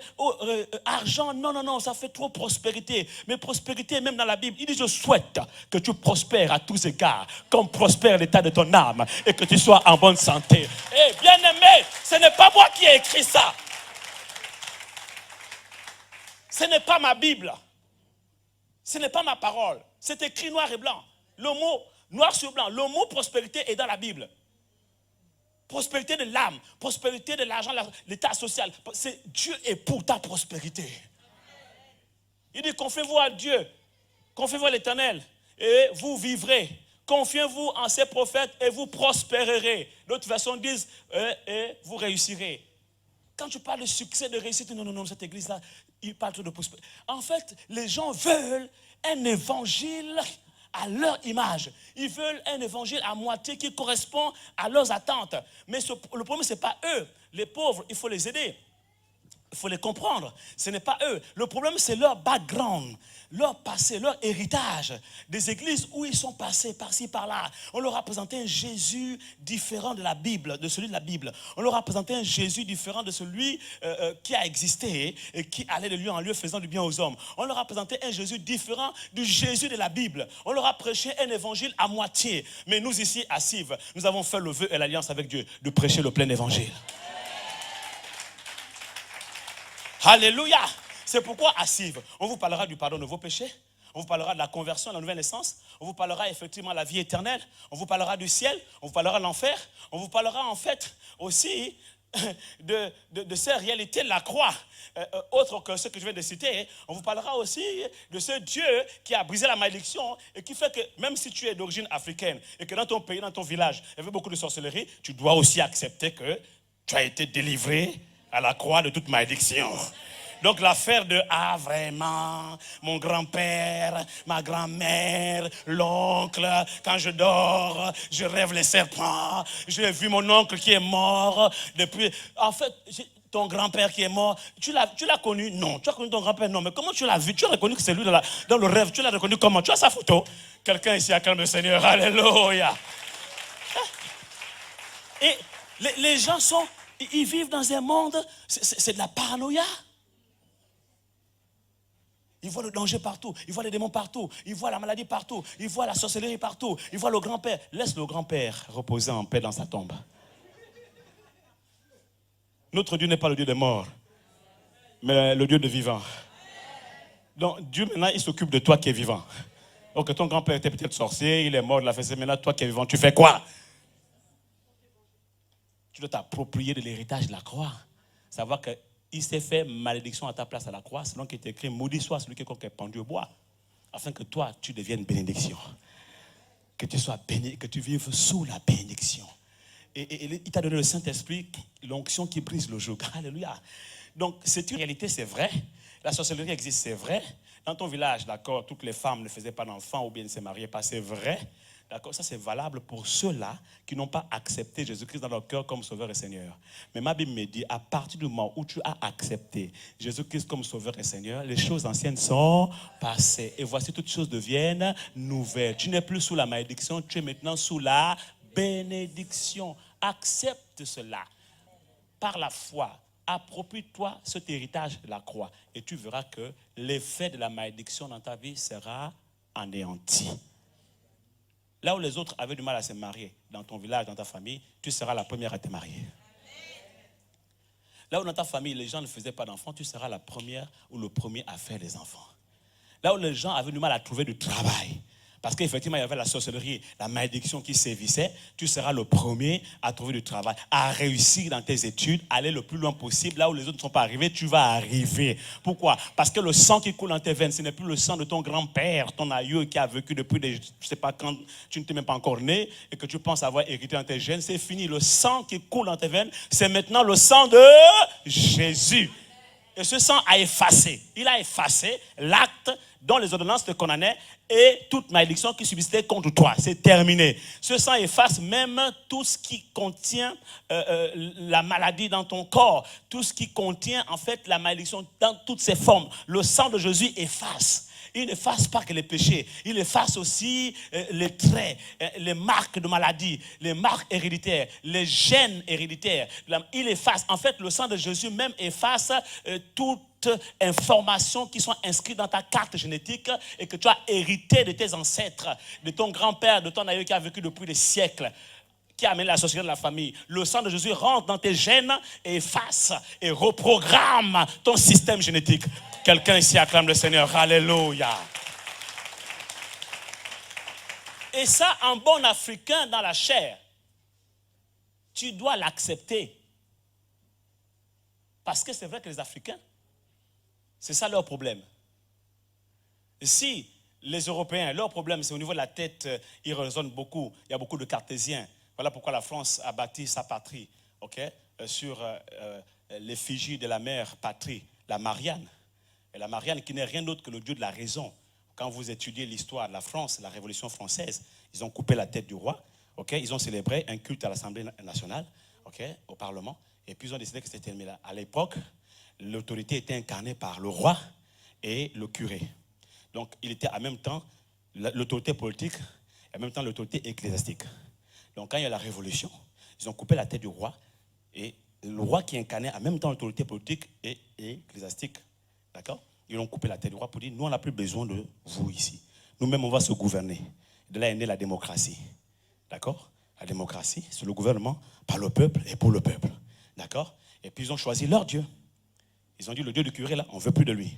argent, non, ça fait trop prospérité. Mais prospérité, même dans la Bible, il dit, je souhaite que tu prospères à tous égards, comme prospère l'état de ton âme, et que tu sois en bonne santé. Eh, bien-aimé, ce n'est pas moi qui ai écrit ça. Ce n'est pas ma Bible. Ce n'est pas ma parole. C'est écrit noir et blanc. Le mot noir sur blanc, le mot prospérité est dans la Bible. Prospérité de l'âme, prospérité de l'argent, l'état social. Dieu est pour ta prospérité. Il dit, confiez-vous à Dieu, confiez-vous à l'Éternel et vous vivrez. Confiez-vous en ses prophètes et vous prospérerez. D'autres versions disent, et vous réussirez. Quand tu parles de succès, de réussite, non, cette église-là, il parle de prospérité. En fait, les gens veulent un évangile à leur image. Ils veulent un évangile à moitié qui correspond à leurs attentes. Mais le problème, ce n'est pas eux. Les pauvres, il faut les aider. Il faut les comprendre. Ce n'est pas eux. Le problème, c'est leur background, leur passé, leur héritage. Des églises où ils sont passés par-ci, par-là. On leur a présenté un Jésus différent de la Bible, de celui de la Bible. On leur a présenté un Jésus différent de celui qui a existé et qui allait de lieu en lieu faisant du bien aux hommes. On leur a présenté un Jésus différent du Jésus de la Bible. On leur a prêché un évangile à moitié. Mais nous ici, à Sive, nous avons fait le vœu et l'alliance avec Dieu de prêcher le plein évangile. Alléluia. C'est pourquoi à Sive, on vous parlera du pardon de vos péchés, on vous parlera de la conversion, de la nouvelle naissance, on vous parlera effectivement de la vie éternelle, on vous parlera du ciel, on vous parlera de l'enfer, on vous parlera en fait aussi de ces réalités de la croix, autre que ce que je viens de citer. On vous parlera aussi de ce Dieu qui a brisé la malédiction et qui fait que même si tu es d'origine africaine et que dans ton pays, dans ton village, il y avait beaucoup de sorcellerie, tu dois aussi accepter que tu as été délivré à la croix de toute malédiction. Donc l'affaire de ah vraiment, mon grand-père, ma grand-mère, l'oncle, quand je dors, je rêve les serpents. J'ai vu mon oncle qui est mort depuis. En fait, ton grand-père qui est mort, tu l'as connu? Non. Tu as connu ton grand-père? Non. Mais comment tu l'as vu? Tu as reconnu que c'est lui dans le rêve. Tu l'as reconnu comment? Tu as sa photo? Quelqu'un ici acclame le Seigneur. Alléluia. Et les gens ils vivent dans un monde, c'est de la paranoïa. Ils voient le danger partout, ils voient les démons partout, ils voient la maladie partout, ils voient la sorcellerie partout, ils voient le grand-père. Laisse le grand-père reposer en paix dans sa tombe. Notre Dieu n'est pas le Dieu des morts, mais le Dieu des vivants. Donc Dieu maintenant il s'occupe de toi qui es vivant. Donc ton grand-père était peut-être sorcier, il est mort, il a fait ça, maintenant toi qui es vivant, tu fais quoi? Tu dois t'approprier de l'héritage de la croix. Savoir que il s'est fait malédiction à ta place à la croix, selon qu'il est écrit, maudit soit celui qui est pendu au bois, afin que toi, tu deviennes bénédiction. Que tu sois béni, que tu vives sous la bénédiction. Et il t'a donné le Saint-Esprit, l'onction qui brise le joug. Alléluia. Donc, c'est une réalité, c'est vrai. La sorcellerie existe, c'est vrai. Dans ton village, d'accord, toutes les femmes ne faisaient pas d'enfants ou bien ne se mariaient pas, c'est vrai. D'accord, ça c'est valable pour ceux-là qui n'ont pas accepté Jésus-Christ dans leur cœur comme Sauveur et Seigneur. Mais ma Bible me dit, à partir du moment où tu as accepté Jésus-Christ comme Sauveur et Seigneur, les choses anciennes sont passées. Et voici toutes choses deviennent nouvelles. Tu n'es plus sous la malédiction, tu es maintenant sous la bénédiction. Accepte cela par la foi. Approprie-toi cet héritage de la croix. Et tu verras que l'effet de la malédiction dans ta vie sera anéanti. Là où les autres avaient du mal à se marier, dans ton village, dans ta famille, tu seras la première à te marier. Là où dans ta famille, les gens ne faisaient pas d'enfants, tu seras la première ou le premier à faire des enfants. Là où les gens avaient du mal à trouver du travail, parce qu'effectivement, il y avait la sorcellerie, la malédiction qui sévissait, tu seras le premier à trouver du travail, à réussir dans tes études, aller le plus loin possible. Là où les autres ne sont pas arrivés, tu vas arriver. Pourquoi? Parce que le sang qui coule dans tes veines, ce n'est plus le sang de ton grand-père, ton aïeux qui a vécu depuis, je ne sais pas quand, tu ne t'es même pas encore né, et que tu penses avoir hérité dans tes gènes. C'est fini. Le sang qui coule dans tes veines, c'est maintenant le sang de Jésus. Et ce sang a effacé. Il a effacé l'acte dont les ordonnances te condamnaient et toute malédiction qui subsistait contre toi. C'est terminé. Ce sang efface même tout ce qui contient la maladie dans ton corps. Tout ce qui contient en fait la malédiction dans toutes ses formes. Le sang de Jésus efface. Il n'efface pas que les péchés. Il efface aussi les traits, les marques de maladie, les marques héréditaires, les gènes héréditaires. Il efface. En fait, le sang de Jésus même efface toute information qui sont inscrites dans ta carte génétique et que tu as hérité de tes ancêtres, de ton grand-père, de ton aïeux qui a vécu depuis des siècles, qui a amené la société de la famille. Le sang de Jésus rentre dans tes gènes et efface et reprogramme ton système génétique. Quelqu'un ici acclame le Seigneur. Alléluia. Et ça, en bon africain dans la chair, tu dois l'accepter. Parce que c'est vrai que les Africains, c'est ça leur problème. Si les Européens, leur problème, c'est au niveau de la tête, ils raisonnent beaucoup. Il y a beaucoup de cartésiens. Voilà pourquoi la France a bâti sa patrie, sur l'effigie de la mère patrie, la Marianne. Et la Marianne qui n'est rien d'autre que le Dieu de la raison. Quand vous étudiez l'histoire de la France, la Révolution française, ils ont coupé la tête du roi. Ils ont célébré un culte à l'Assemblée nationale, au Parlement. Et puis ils ont décidé que c'était terminé là. À l'époque, l'autorité était incarnée par le roi et le curé. Donc, il était en même temps l'autorité politique et en même temps l'autorité ecclésiastique. Donc, quand il y a la révolution, ils ont coupé la tête du roi et le roi qui incarnait en même temps l'autorité politique et ecclésiastique. D'accord? Ils ont coupé la tête du roi pour dire, nous, on n'a plus besoin de vous ici. Nous-mêmes, on va se gouverner. De là est née la démocratie. D'accord? La démocratie, c'est le gouvernement par le peuple et pour le peuple. D'accord? Et puis, ils ont choisi leur Dieu. Ils ont dit, le Dieu du curé, là, on ne veut plus de lui.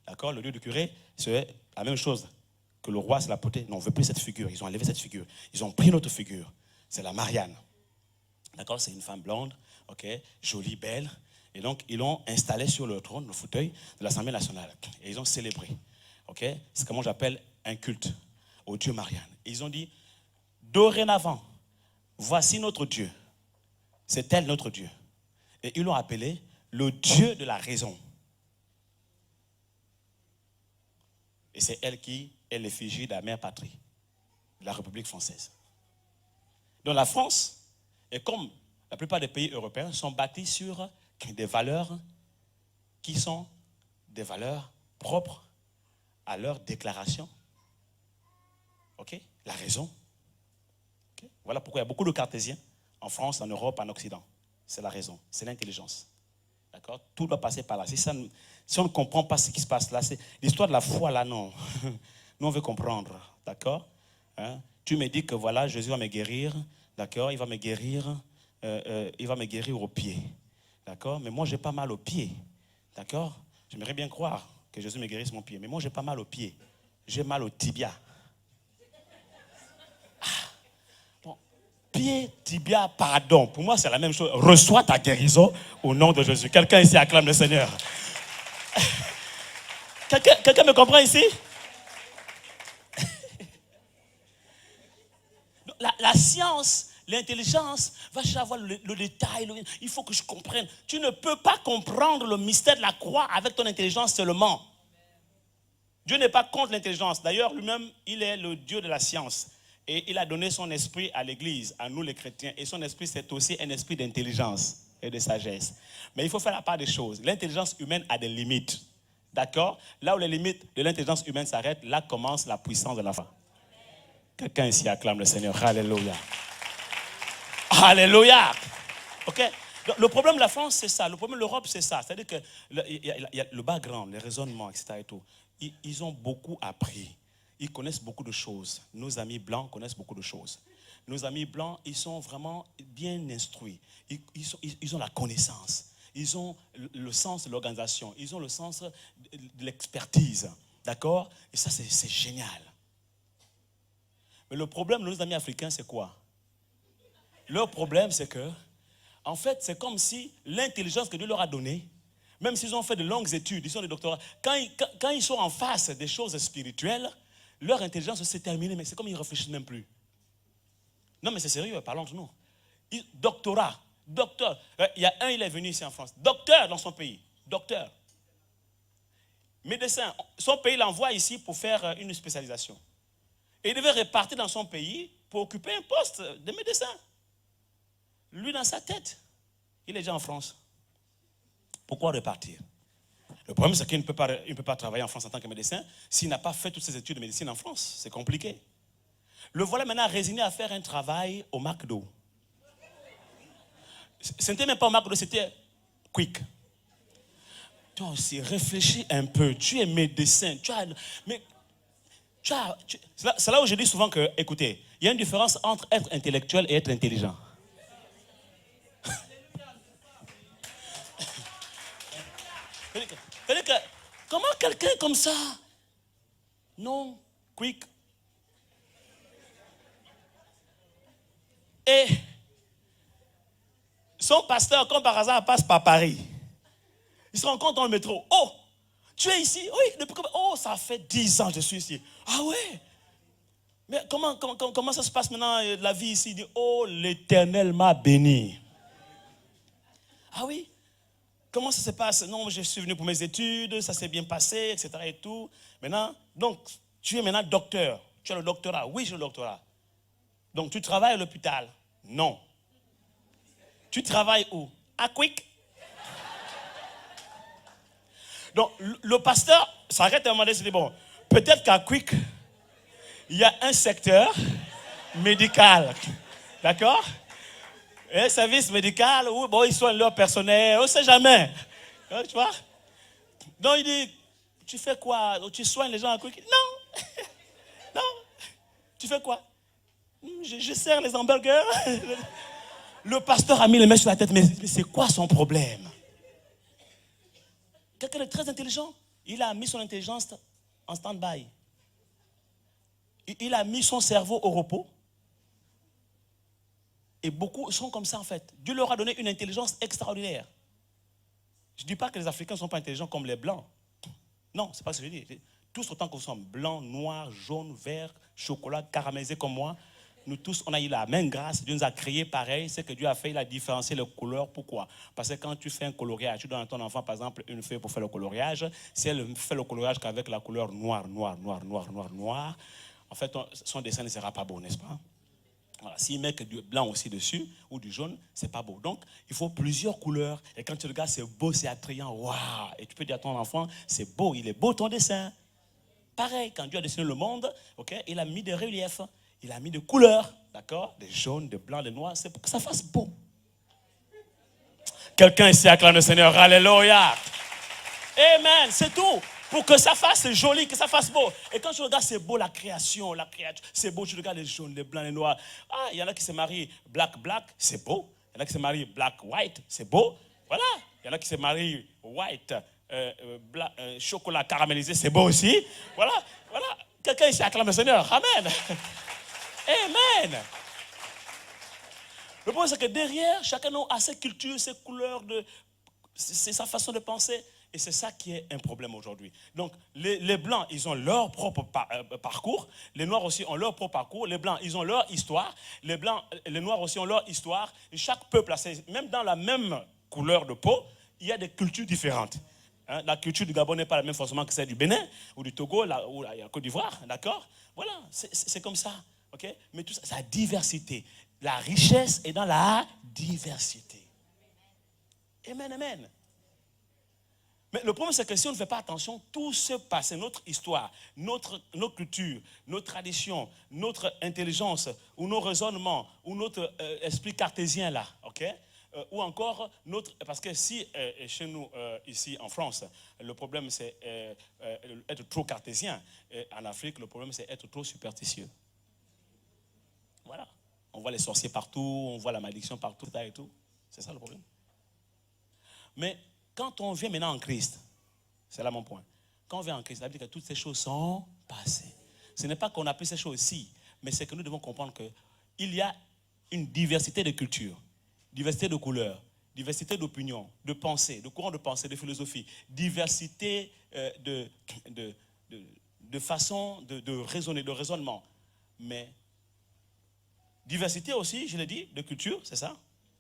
D'accord? Le Dieu du curé, c'est la même chose que le roi, c'est la potée. Non, on ne veut plus cette figure. Ils ont enlevé cette figure. Ils ont pris notre figure. C'est la Marianne. D'accord? C'est une femme blonde, jolie, belle. Et donc, ils l'ont installée sur le trône, le fauteuil de l'Assemblée nationale. Et ils ont célébré. C'est comme j'appelle un culte au Dieu Marianne. Et ils ont dit, dorénavant, voici notre Dieu. C'est elle notre Dieu. Et ils l'ont appelé le Dieu de la raison. Et c'est elle qui est l'effigie de la mère patrie, de la République française. Donc la France, et comme la plupart des pays européens, sont bâtis sur des valeurs qui sont des valeurs propres à leur déclaration. Ok? La raison. Okay? Voilà pourquoi il y a beaucoup de cartésiens en France, en Europe, en Occident. C'est la raison, c'est l'intelligence. D'accord? Tout doit passer par là. Si on ne comprend pas ce qui se passe là, c'est l'histoire de la foi là, non. Nous, on veut comprendre. D'accord? Hein? Tu me dis que voilà, Jésus va me guérir. D'accord? Il va me guérir au pied. D'accord? Mais moi, j'ai pas mal au pied. D'accord? J'aimerais bien croire que Jésus me guérisse mon pied. Mais moi, j'ai pas mal au pied. J'ai mal au tibia. Pied, tibia, pardon. Pour moi, c'est la même chose. Reçois ta guérison au nom de Jésus. Quelqu'un ici acclame le Seigneur. Quelqu'un me comprend ici? La science, l'intelligence va savoir le détail. Il faut que je comprenne. Tu ne peux pas comprendre le mystère de la croix avec ton intelligence seulement. Dieu n'est pas contre l'intelligence. D'ailleurs, lui-même, il est le Dieu de la science. Et il a donné son esprit à l'église, à nous les chrétiens. Et son esprit, c'est aussi un esprit d'intelligence et de sagesse. Mais il faut faire la part des choses. L'intelligence humaine a des limites. D'accord? Là où les limites de l'intelligence humaine s'arrêtent, là commence la puissance de la foi. Quelqu'un ici acclame le Seigneur. Alléluia. Alléluia. Ok? Le problème de la France, c'est ça. Le problème de l'Europe, c'est ça. C'est-à-dire que il y a le background, les raisonnements, etc. Et tout. Ils ont beaucoup appris. Ils connaissent beaucoup de choses. Nos amis blancs connaissent beaucoup de choses. Nos amis blancs, ils sont vraiment bien instruits. Ils ont la connaissance. Ils ont le sens de l'organisation. Ils ont le sens de l'expertise. D'accord? Et ça, c'est génial. Mais le problème de nos amis africains, c'est quoi? Leur problème, c'est que, en fait, c'est comme si l'intelligence que Dieu leur a donnée, même s'ils ont fait de longues études, ils ont des doctorats, quand ils sont en face des choses spirituelles, leur intelligence s'est terminée, mais c'est comme ils ne réfléchissent même plus. Non, mais c'est sérieux, parlons de nous. Doctorat, docteur. Il y a un, il est venu ici en France. Docteur dans son pays. Docteur. Médecin. Son pays l'envoie ici pour faire une spécialisation. Et il devait repartir dans son pays pour occuper un poste de médecin. Lui, dans sa tête, il est déjà en France. Pourquoi repartir? Le problème, c'est qu'il ne peut pas travailler en France en tant que médecin s'il n'a pas fait toutes ses études de médecine en France. C'est compliqué. Le voilà maintenant résigné à faire un travail au McDo. Ce n'était même pas au McDo, c'était Quick. Toi aussi, réfléchis un peu. Tu es médecin. C'est là où je dis souvent que, écoutez, il y a une différence entre être intellectuel et être intelligent. C'est-à-dire que, comment quelqu'un comme ça, non, Quick, et son pasteur, comme par hasard, passe par Paris. Il se rencontre dans le métro. Oh, tu es ici? Oui, depuis combien? Oh, ça fait 10 ans que je suis ici. Ah ouais? Mais comment ça se passe maintenant, la vie ici? Il dit, oh, l'Éternel m'a béni. Ah oui? Comment ça se passe? Non, je suis venu pour mes études, ça s'est bien passé, etc. et tout. Maintenant, donc, tu es maintenant docteur. Tu as le doctorat. Oui, j'ai le doctorat. Donc, tu travailles à l'hôpital? Non. Tu travailles où? À Quick. Donc, le pasteur s'arrête à un moment donné et se dit, bon, peut-être qu'à Quick, il y a un secteur médical. D'accord? Un service médical où bon, ils soignent leur personnel, on ne sait jamais. Tu vois? Donc il dit, tu fais quoi? Tu soignes les gens à Quick? Non. Non. Tu fais quoi? Je sers les hamburgers. Le pasteur a mis les mains sur la tête, mais c'est quoi son problème? Quelqu'un de très intelligent, il a mis son intelligence en stand-by. Il a mis son cerveau au repos. Et beaucoup sont comme ça en fait. Dieu leur a donné une intelligence extraordinaire. Je ne dis pas que les Africains ne sont pas intelligents comme les Blancs. Non, ce n'est pas ce que je dis. Tous autant que nous sommes blancs, noirs, jaunes, verts, chocolat, caramélisés comme moi. nous tous, on a eu la même grâce. Dieu nous a créés pareil. Ce que Dieu a fait, il a différencié les couleurs. Pourquoi? Parce que quand tu fais un coloriage, tu donnes à ton enfant, par exemple, une feuille pour faire le coloriage. Si elle fait le coloriage qu'avec la couleur noire, en fait, son dessin ne sera pas beau, n'est-ce pas? Voilà. S'il met que du blanc aussi dessus ou du jaune, c'est pas beau. Donc, il faut plusieurs couleurs. Et quand tu regardes, c'est beau, c'est attrayant. Waouh! Et tu peux dire à ton enfant, c'est beau, il est beau ton dessin. Pareil, quand Dieu a dessiné le monde, okay, il a mis des reliefs, il a mis des couleurs, d'accord? Des jaunes, des blancs, des noirs, c'est pour que ça fasse beau. Quelqu'un ici acclame le Seigneur, alléluia. Amen, c'est tout. Pour que ça fasse joli, que ça fasse beau. Et quand tu regardes, c'est beau la création, c'est beau, tu regardes les jaunes, les blancs, les noirs. Ah, il y en a qui se marient black, c'est beau. Il y en a qui se marient black, white, c'est beau. Voilà. Il y en a qui se marient white, chocolat caramélisé, c'est beau aussi. Voilà. Quelqu'un ici acclame le Seigneur. Amen. Amen. Le problème, c'est que derrière, chacun a ses cultures, ses couleurs, c'est sa façon de penser. Et c'est ça qui est un problème aujourd'hui. Donc, les Blancs, ils ont leur propre parcours. Les Noirs aussi ont leur propre parcours. Les Blancs, ils ont leur histoire. Les Noirs aussi ont leur histoire. Et chaque peuple, même dans la même couleur de peau, il y a des cultures différentes. Hein? La culture du Gabon n'est pas la même forcément que celle du Bénin, ou du Togo, ou la Côte d'Ivoire. D'accord? Voilà, c'est comme ça. Okay? Mais tout ça, c'est la diversité. La richesse est dans la diversité. Amen, amen. Mais le problème, c'est que si on ne fait pas attention, tout se passe. Notre histoire, nos cultures, nos traditions, notre intelligence, ou nos raisonnements, ou notre esprit cartésien là, ok? Ou encore, parce que si chez nous, ici en France, le problème c'est être trop cartésien, en Afrique, le problème c'est être trop superstitieux. Voilà. On voit les sorciers partout, on voit la malédiction partout, et tout. C'est ça le problème. Mais quand on vient maintenant en Christ, c'est là mon point. Quand on vient en Christ, ça veut dire que toutes ces choses sont passées. Ce n'est pas qu'on a pris ces choses-ci, mais c'est que nous devons comprendre qu'il y a une diversité de cultures, diversité de couleurs, diversité d'opinions, de pensées, de courants de pensée, de philosophie, diversité de façon de raisonner, de raisonnement. Mais diversité aussi, je l'ai dit, de culture, c'est ça?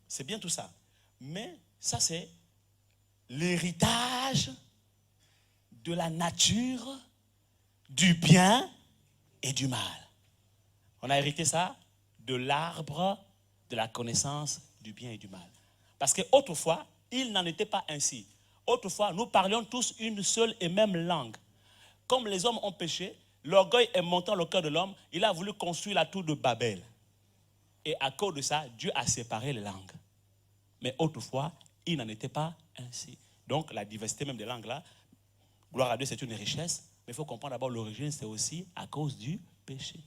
C'est bien tout ça. Mais ça, c'est l'héritage de la nature, du bien et du mal. On a hérité ça de l'arbre de la connaissance du bien et du mal. Parce qu'autrefois, il n'en était pas ainsi. Autrefois, nous parlions tous une seule et même langue. Comme les hommes ont péché, l'orgueil est monté dans le cœur de l'homme, il a voulu construire la tour de Babel. Et à cause de ça, Dieu a séparé les langues. Mais autrefois, il n'en était pas ainsi. Donc, la diversité même des langues là, gloire à Dieu, c'est une richesse. Mais il faut comprendre d'abord l'origine, c'est aussi à cause du péché.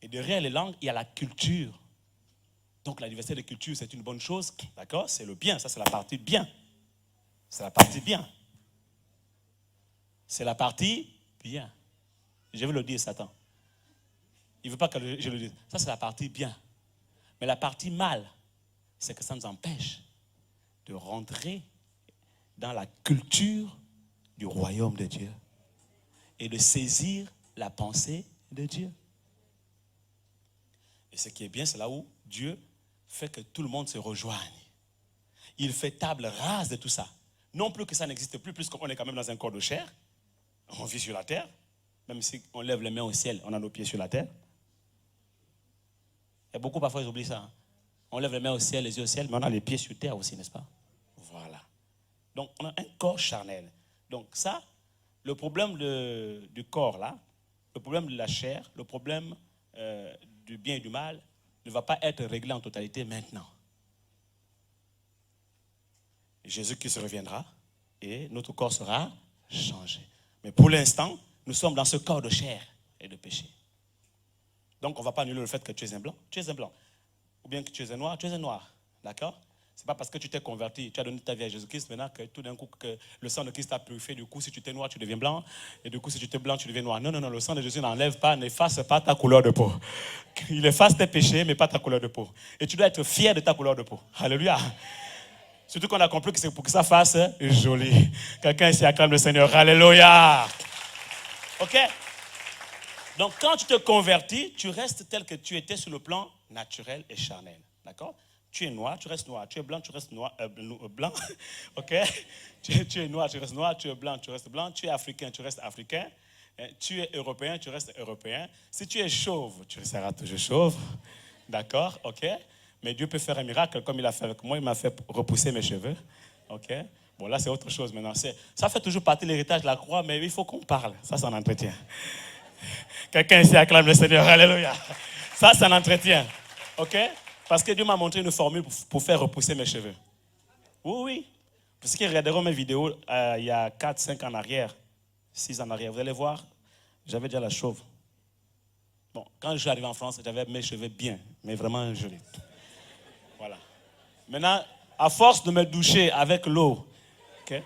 Et derrière les langues, il y a la culture. Donc, la diversité des cultures, c'est une bonne chose. D'accord? C'est le bien. Ça, c'est la partie bien. C'est la partie bien. C'est la partie bien. Je vais le dire, Satan. Il ne veut pas que je le dise. Ça, c'est la partie bien. Mais la partie mal, c'est que ça nous empêche de rentrer dans la culture du royaume de Dieu et de saisir la pensée de Dieu. Et ce qui est bien, c'est là où Dieu fait que tout le monde se rejoigne. Il fait table rase de tout ça. Non plus que ça n'existe plus, puisqu'on est quand même dans un corps de chair. On vit sur la terre. Même si on lève les mains au ciel, on a nos pieds sur la terre. Et beaucoup parfois ils oublient ça. Hein. On lève les mains au ciel, les yeux au ciel, mais on a les pieds sur terre aussi, n'est-ce pas? Voilà. Donc on a un corps charnel. Donc ça, le problème du corps là, le problème de la chair, le problème du bien et du mal ne va pas être réglé en totalité maintenant. Jésus-Christ reviendra et notre corps sera changé. Mais pour l'instant, nous sommes dans ce corps de chair et de péché. Donc on ne va pas annuler le fait que tu es un blanc. Tu es un blanc. Ou bien que tu es un noir, tu es un noir. D'accord? Ce n'est pas parce que tu t'es converti, tu as donné ta vie à Jésus-Christ, maintenant que tout d'un coup, que le sang de Christ t'a purifié. Du coup, si tu étais noir, tu deviens blanc. Et du coup, si tu étais blanc, tu deviens noir. Non, non, non, le sang de Jésus n'enlève pas, n'efface pas ta couleur de peau. Il efface tes péchés, mais pas ta couleur de peau. Et tu dois être fier de ta couleur de peau. Alléluia. Surtout qu'on a compris que c'est pour que ça fasse joli. Quelqu'un ici acclame le Seigneur. Alléluia. Ok? Donc, quand tu te convertis, tu restes tel que tu étais sur le plan naturel et charnel. D'accord? Tu es noir, tu restes noir. Tu es blanc, tu restes noir, blanc. OK? Tu es noir, tu restes noir. Tu es blanc, tu restes blanc. Tu es africain, tu restes africain. Tu es européen, tu restes européen. Si tu es chauve, tu resteras toujours chauve. D'accord? OK? Mais Dieu peut faire un miracle comme il a fait avec moi. Il m'a fait repousser mes cheveux. OK? Bon, là, c'est autre chose maintenant. Ça fait toujours partie de l'héritage de la croix, mais il faut qu'on parle. Ça, c'est un entretien. Quelqu'un ici acclame le Seigneur. Alléluia. Ça, c'est un entretien. OK? Parce que Dieu m'a montré une formule pour faire repousser mes cheveux. Oui, oui. Pour ceux qui regarderont mes vidéos il y a 4, 5 en arrière, 6 en arrière, vous allez voir, j'avais déjà la chauve. Bon, quand je suis arrivé en France, j'avais mes cheveux bien, mais vraiment jolis. Voilà. Maintenant, à force de me doucher avec l'eau, okay,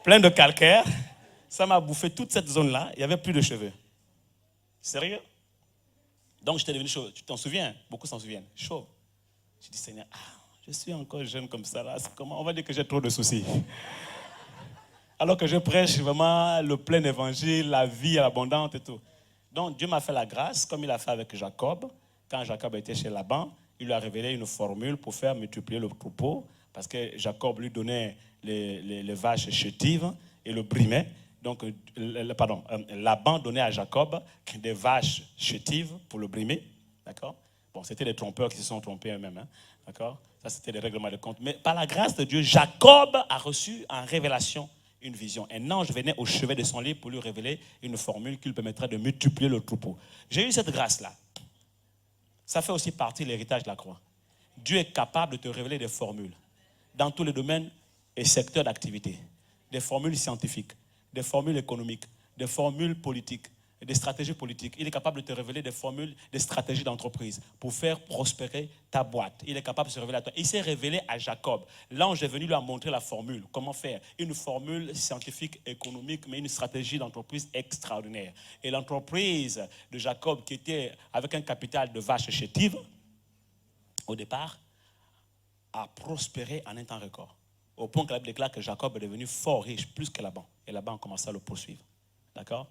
plein de calcaire, ça m'a bouffé toute cette zone-là, il n'y avait plus de cheveux. Sérieux? Donc j'étais devenu chauve. Tu t'en souviens? Beaucoup s'en souviennent. Chauve. Je dis, Seigneur, je suis encore jeune comme ça. Là. Comment on va dire que j'ai trop de soucis? Alors que je prêche vraiment le plein évangile, la vie abondante et tout. Donc Dieu m'a fait la grâce, comme il a fait avec Jacob. Quand Jacob était chez Laban, il lui a révélé une formule pour faire multiplier le troupeau. Parce que Jacob lui donnait les vaches chétives et le brimait. Donc, Laban donnait à Jacob des vaches chétives pour le brimer. D'accord? Bon, c'était des trompeurs qui se sont trompés eux-mêmes. Hein? D'accord? Ça, c'était des règlements de compte. Mais par la grâce de Dieu, Jacob a reçu en révélation une vision. Un ange venait au chevet de son lit pour lui révéler une formule qui lui permettrait de multiplier le troupeau. J'ai eu cette grâce-là. Ça fait aussi partie de l'héritage de la croix. Dieu est capable de te révéler des formules dans tous les domaines et secteurs d'activité. Des formules scientifiques, des formules économiques, des formules politiques, des stratégies politiques. Il est capable de te révéler des formules, des stratégies d'entreprise pour faire prospérer ta boîte. Il est capable de se révéler à toi. Il s'est révélé à Jacob. L'ange est venu lui montrer la formule. Comment faire? Une formule scientifique, économique, mais une stratégie d'entreprise extraordinaire. Et l'entreprise de Jacob, qui était avec un capital de vaches chétives, au départ, a prospéré en un temps record. Au point que la Bible déclare que Jacob est devenu fort riche, plus que Laban. Et Laban a commencé à le poursuivre. D'accord?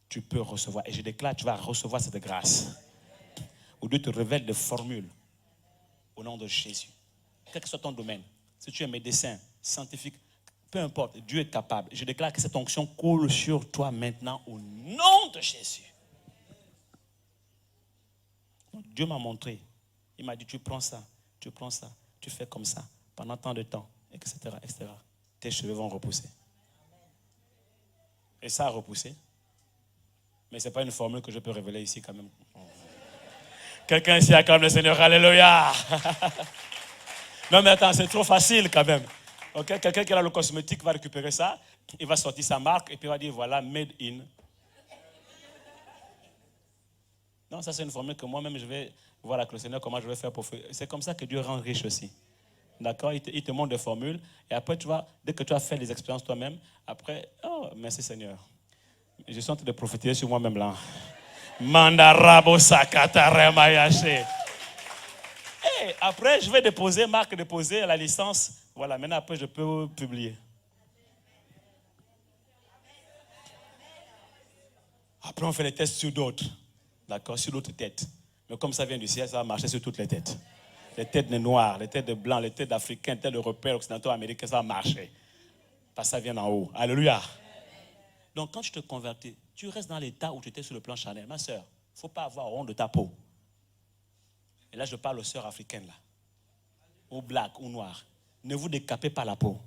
Tu peux recevoir. Et je déclare, tu vas recevoir cette grâce. Où Dieu te révèle des formules. Au nom de Jésus. Quel que soit ton domaine. Si tu es médecin, scientifique, peu importe, Dieu est capable. Je déclare que cette onction coule sur toi maintenant au nom de Jésus. Donc, Dieu m'a montré. Il m'a dit, tu prends ça, tu fais comme ça, pendant tant de temps, etc., etc. Tes cheveux vont repousser. Et ça a repoussé. Mais ce n'est pas une formule que je peux révéler ici quand même. Quelqu'un ici acclame le Seigneur, alléluia. Non mais attends, c'est trop facile quand même. Okay? Quelqu'un qui a le cosmétique va récupérer ça, il va sortir sa marque et puis il va dire, voilà, made in. Non, ça c'est une formule que moi-même je vais voir avec le Seigneur comment je vais faire pour faire. C'est comme ça que Dieu rend riche aussi. D'accord? Il te montre des formules. Et après, tu vois, dès que tu as fait les expériences toi-même, après, oh, merci Seigneur. Je suis en train de prophétiser sur moi-même là. Mandarabo sakatare mayache. Et après, je vais déposer, marque déposer la licence. Voilà, maintenant après, je peux publier. Après, on fait les tests sur d'autres. D'accord? Sur d'autres têtes. Mais comme ça vient du ciel, ça va marcher sur toutes les têtes. Les têtes de noirs, les têtes de blancs, les têtes d'Africains, les têtes d'Européens, occidentaux, américains, ça va marcher. Parce que ça vient d'en haut. Alléluia. Donc quand tu te convertis, tu restes dans l'état où tu étais sur le plan charnel. Ma soeur, il ne faut pas avoir honte de ta peau. Et là, je parle aux sœurs africaines, là. Ou black, ou noires. Ne vous décapez pas la peau.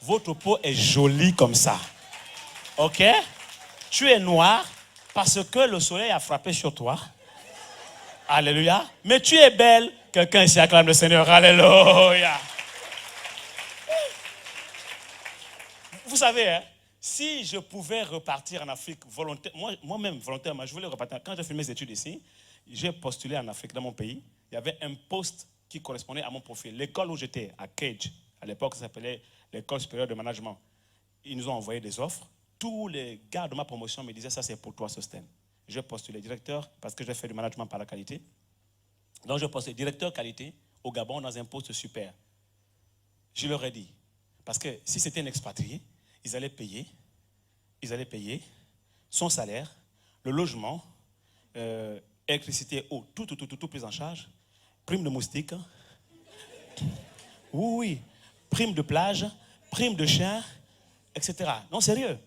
Votre peau est jolie comme ça. OK? Tu es noir parce que le soleil a frappé sur toi. Alléluia. Mais tu es belle. Quelqu'un ici acclame le Seigneur. Alléluia. Vous savez, hein, si je pouvais repartir en Afrique volontairement, moi-même volontairement, je voulais repartir. Quand j'ai fait mes études ici, j'ai postulé en Afrique, dans mon pays. Il y avait un poste qui correspondait à mon profil. L'école où j'étais, à Cage, à l'époque, ça s'appelait l'École supérieure de management. Ils nous ont envoyé des offres. Tous les gars de ma promotion me disaient, ça c'est pour toi, Sosten. J'ai postulé directeur, parce que j'ai fait du management par la qualité. Donc je postulé directeur qualité au Gabon dans un poste super. Je leur ai dit, parce que si c'était un expatrié, ils allaient payer ils allaient payer son salaire, le logement, électricité, eau, tout pris en charge, prime de moustique, oui, prime de plage, prime de chien, etc. Non, sérieux.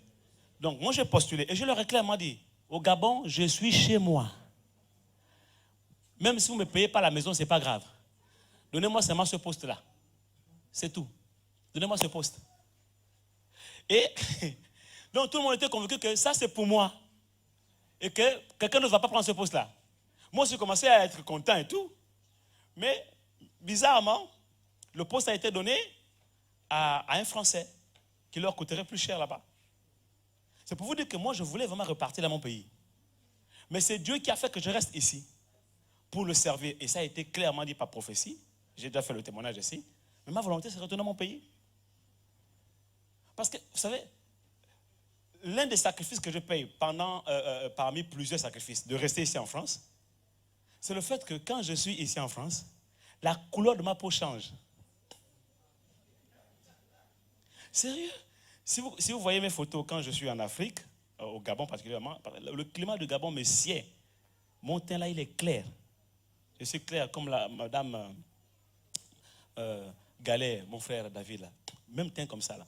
Donc, moi, j'ai postulé et je leur ai clairement dit, au Gabon, je suis chez moi. Même si vous ne me payez pas la maison, ce n'est pas grave. Donnez-moi seulement ce poste-là. C'est tout. Donnez-moi ce poste. Et donc, tout le monde était convaincu que ça, c'est pour moi. Et que quelqu'un ne va pas prendre ce poste-là. Moi, j'ai commencé à être content et tout. Mais, bizarrement, le poste a été donné à un Français qui leur coûterait plus cher là-bas. C'est pour vous dire que moi, je voulais vraiment repartir dans mon pays. Mais c'est Dieu qui a fait que je reste ici pour le servir. Et ça a été clairement dit par prophétie. J'ai déjà fait le témoignage ici. Mais ma volonté, c'est de retourner dans mon pays. Parce que, vous savez, l'un des sacrifices que je paye parmi plusieurs sacrifices, de rester ici en France, c'est le fait que quand je suis ici en France, la couleur de ma peau change. Sérieux? Si vous voyez mes photos quand je suis en Afrique, au Gabon particulièrement, le climat du Gabon me sied. Mon teint là, il est clair. Je suis clair comme madame Galet, mon frère David, là. Même teint comme ça là.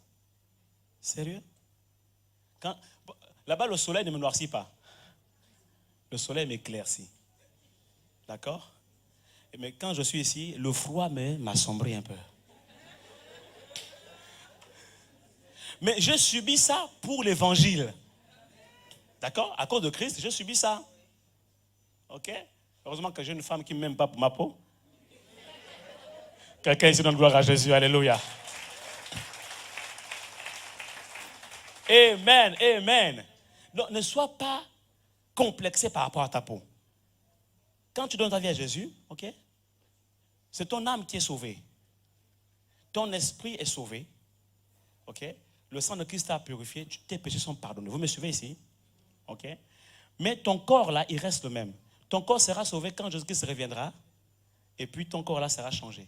Sérieux? Là-bas, le soleil ne me noircit pas. Le soleil m'éclaircit. D'accord? Mais quand je suis ici, le froid m'assombrit un peu. Mais j'ai subi ça pour l'évangile. D'accord? À cause de Christ, j'ai subi ça. Ok? Heureusement que j'ai une femme qui ne m'aime pas pour ma peau. Quelqu'un ici donne gloire à Jésus. Alléluia. Amen, amen. Donc, ne sois pas complexé par rapport à ta peau. Quand tu donnes ta vie à Jésus, ok? C'est ton âme qui est sauvée. Ton esprit est sauvé. Ok? Le sang de Christ t'a purifié, tes péchés sont pardonnés. Vous me suivez ici? Ok? Mais ton corps là, il reste le même. Ton corps sera sauvé quand Jésus-Christ reviendra. Et puis ton corps là sera changé.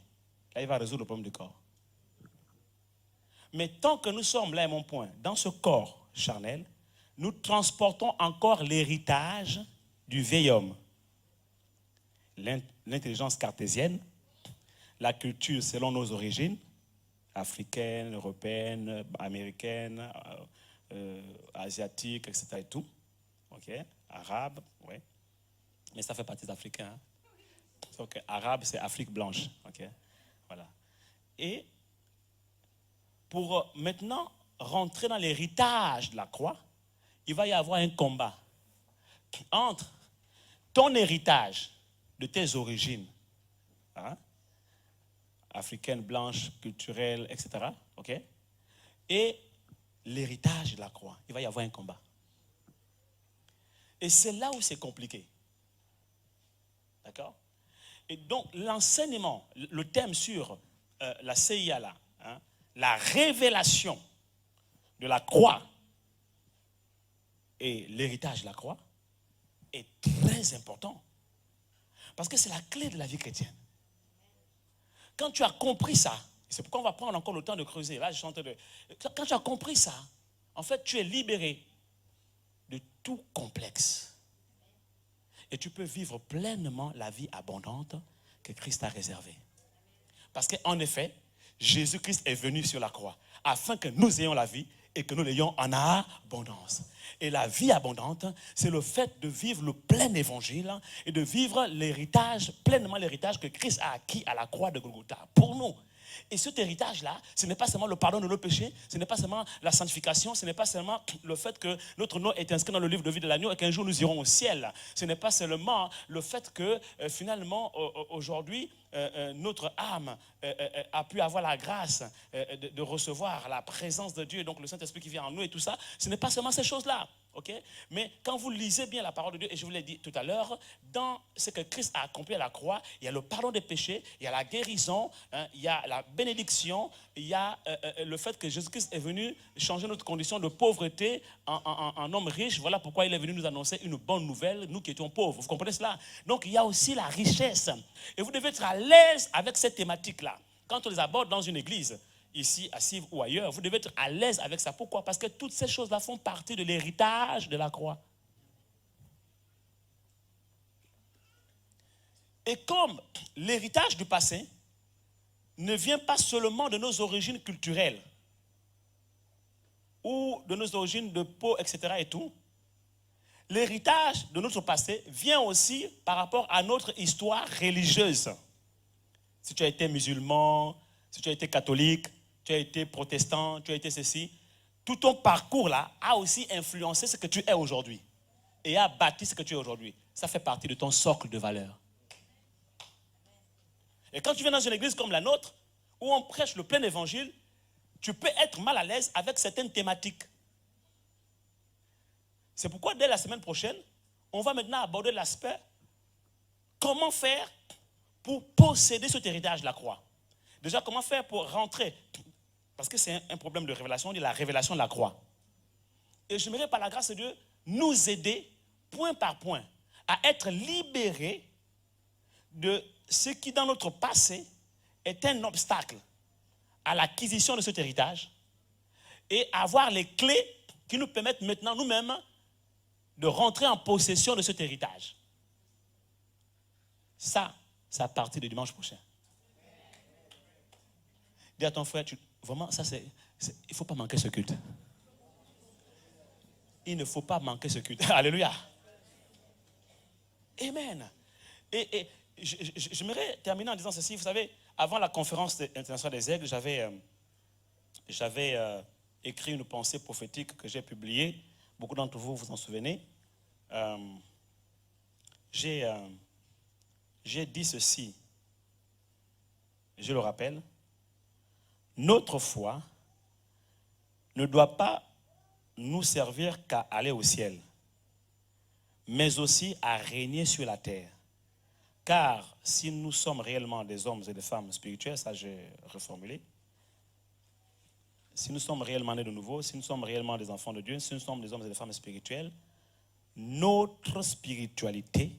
Là, il va résoudre le problème du corps. Mais tant que nous sommes là, à mon point, dans ce corps charnel, nous transportons encore l'héritage du vieil homme. L'intelligence cartésienne, la culture selon nos origines, africaine, européenne, américaine, asiatique, etc. et tout. Ok? Arabe, ouais. Mais ça fait partie des Africains. Hein? Donc, arabe, c'est Afrique blanche. Ok? Voilà. Et pour maintenant rentrer dans l'héritage de la croix, il va y avoir un combat entre ton héritage de tes origines, hein, africaine, blanche, culturelle, etc., okay, et l'héritage de la croix. Il va y avoir un combat. Et c'est là où c'est compliqué. D'accord? Et donc, l'enseignement, le thème sur la CIA, là, hein, la révélation de la croix et l'héritage de la croix est très important. Parce que c'est la clé de la vie chrétienne. Quand tu as compris ça, c'est pourquoi on va prendre encore le temps de creuser. Là, je suis en train de... Quand tu as compris ça, en fait, tu es libéré de tout complexe. Et tu peux vivre pleinement la vie abondante que Christ a réservée. Parce qu'en effet, Jésus-Christ est venu sur la croix afin que nous ayons la vie et que nous l'ayons en abondance. Et la vie abondante, c'est le fait de vivre le plein évangile et de vivre l'héritage, pleinement l'héritage que Christ a acquis à la croix de Golgotha pour nous. Et cet héritage-là, ce n'est pas seulement le pardon de nos péchés, ce n'est pas seulement la sanctification, ce n'est pas seulement le fait que notre nom est inscrit dans le livre de vie de l'agneau et qu'un jour nous irons au ciel. Ce n'est pas seulement le fait que finalement aujourd'hui notre âme a pu avoir la grâce de recevoir la présence de Dieu, et donc le Saint-Esprit qui vient en nous et tout ça. Ce n'est pas seulement ces choses-là. Okay? Mais quand vous lisez bien la parole de Dieu, et je vous l'ai dit tout à l'heure, dans ce que Christ a accompli à la croix, il y a le pardon des péchés, il y a la guérison, hein, il y a la bénédiction, il y a le fait que Jésus-Christ est venu changer notre condition de pauvreté en homme riche. Voilà pourquoi il est venu nous annoncer une bonne nouvelle, nous qui étions pauvres. Vous comprenez cela? Donc il y a aussi la richesse. Et vous devez être à l'aise avec cette thématique-là. Quand on les aborde dans une église, ici, assis ou ailleurs, vous devez être à l'aise avec ça. Pourquoi? Parce que toutes ces choses-là font partie de l'héritage de la croix. Et comme l'héritage du passé ne vient pas seulement de nos origines culturelles ou de nos origines de peau, etc. et tout, l'héritage de notre passé vient aussi par rapport à notre histoire religieuse. Si tu as été musulman, si tu as été catholique, tu as été protestant, tu as été ceci, tout ton parcours là a aussi influencé ce que tu es aujourd'hui et a bâti ce que tu es aujourd'hui. Ça fait partie de ton socle de valeurs. Et quand tu viens dans une église comme la nôtre, où on prêche le plein évangile, tu peux être mal à l'aise avec certaines thématiques. C'est pourquoi dès la semaine prochaine, on va maintenant aborder l'aspect comment faire pour posséder cet héritage de la croix. Déjà, comment faire pour rentrer, parce que c'est un problème de révélation, on dit la révélation de la croix. Et j'aimerais par la grâce de Dieu nous aider, point par point, à être libérés de ce qui dans notre passé est un obstacle à l'acquisition de cet héritage et avoir les clés qui nous permettent maintenant nous-mêmes de rentrer en possession de cet héritage. Ça, c'est à partir de dimanche prochain. Dis à ton frère, vraiment, ça il ne faut pas manquer ce culte. Il ne faut pas manquer ce culte. Alléluia. Amen. Et j'aimerais terminer en disant ceci. Vous savez, avant la conférence internationale des aigles, j'avais écrit une pensée prophétique que j'ai publiée. Beaucoup d'entre vous vous en souvenez. J'ai dit ceci. Je le rappelle. Notre foi ne doit pas nous servir qu'à aller au ciel, mais aussi à régner sur la terre. Car si nous sommes réellement des hommes et des femmes spirituels, ça j'ai reformulé, si nous sommes réellement nés de nouveau, si nous sommes réellement des enfants de Dieu, si nous sommes des hommes et des femmes spirituels, notre spiritualité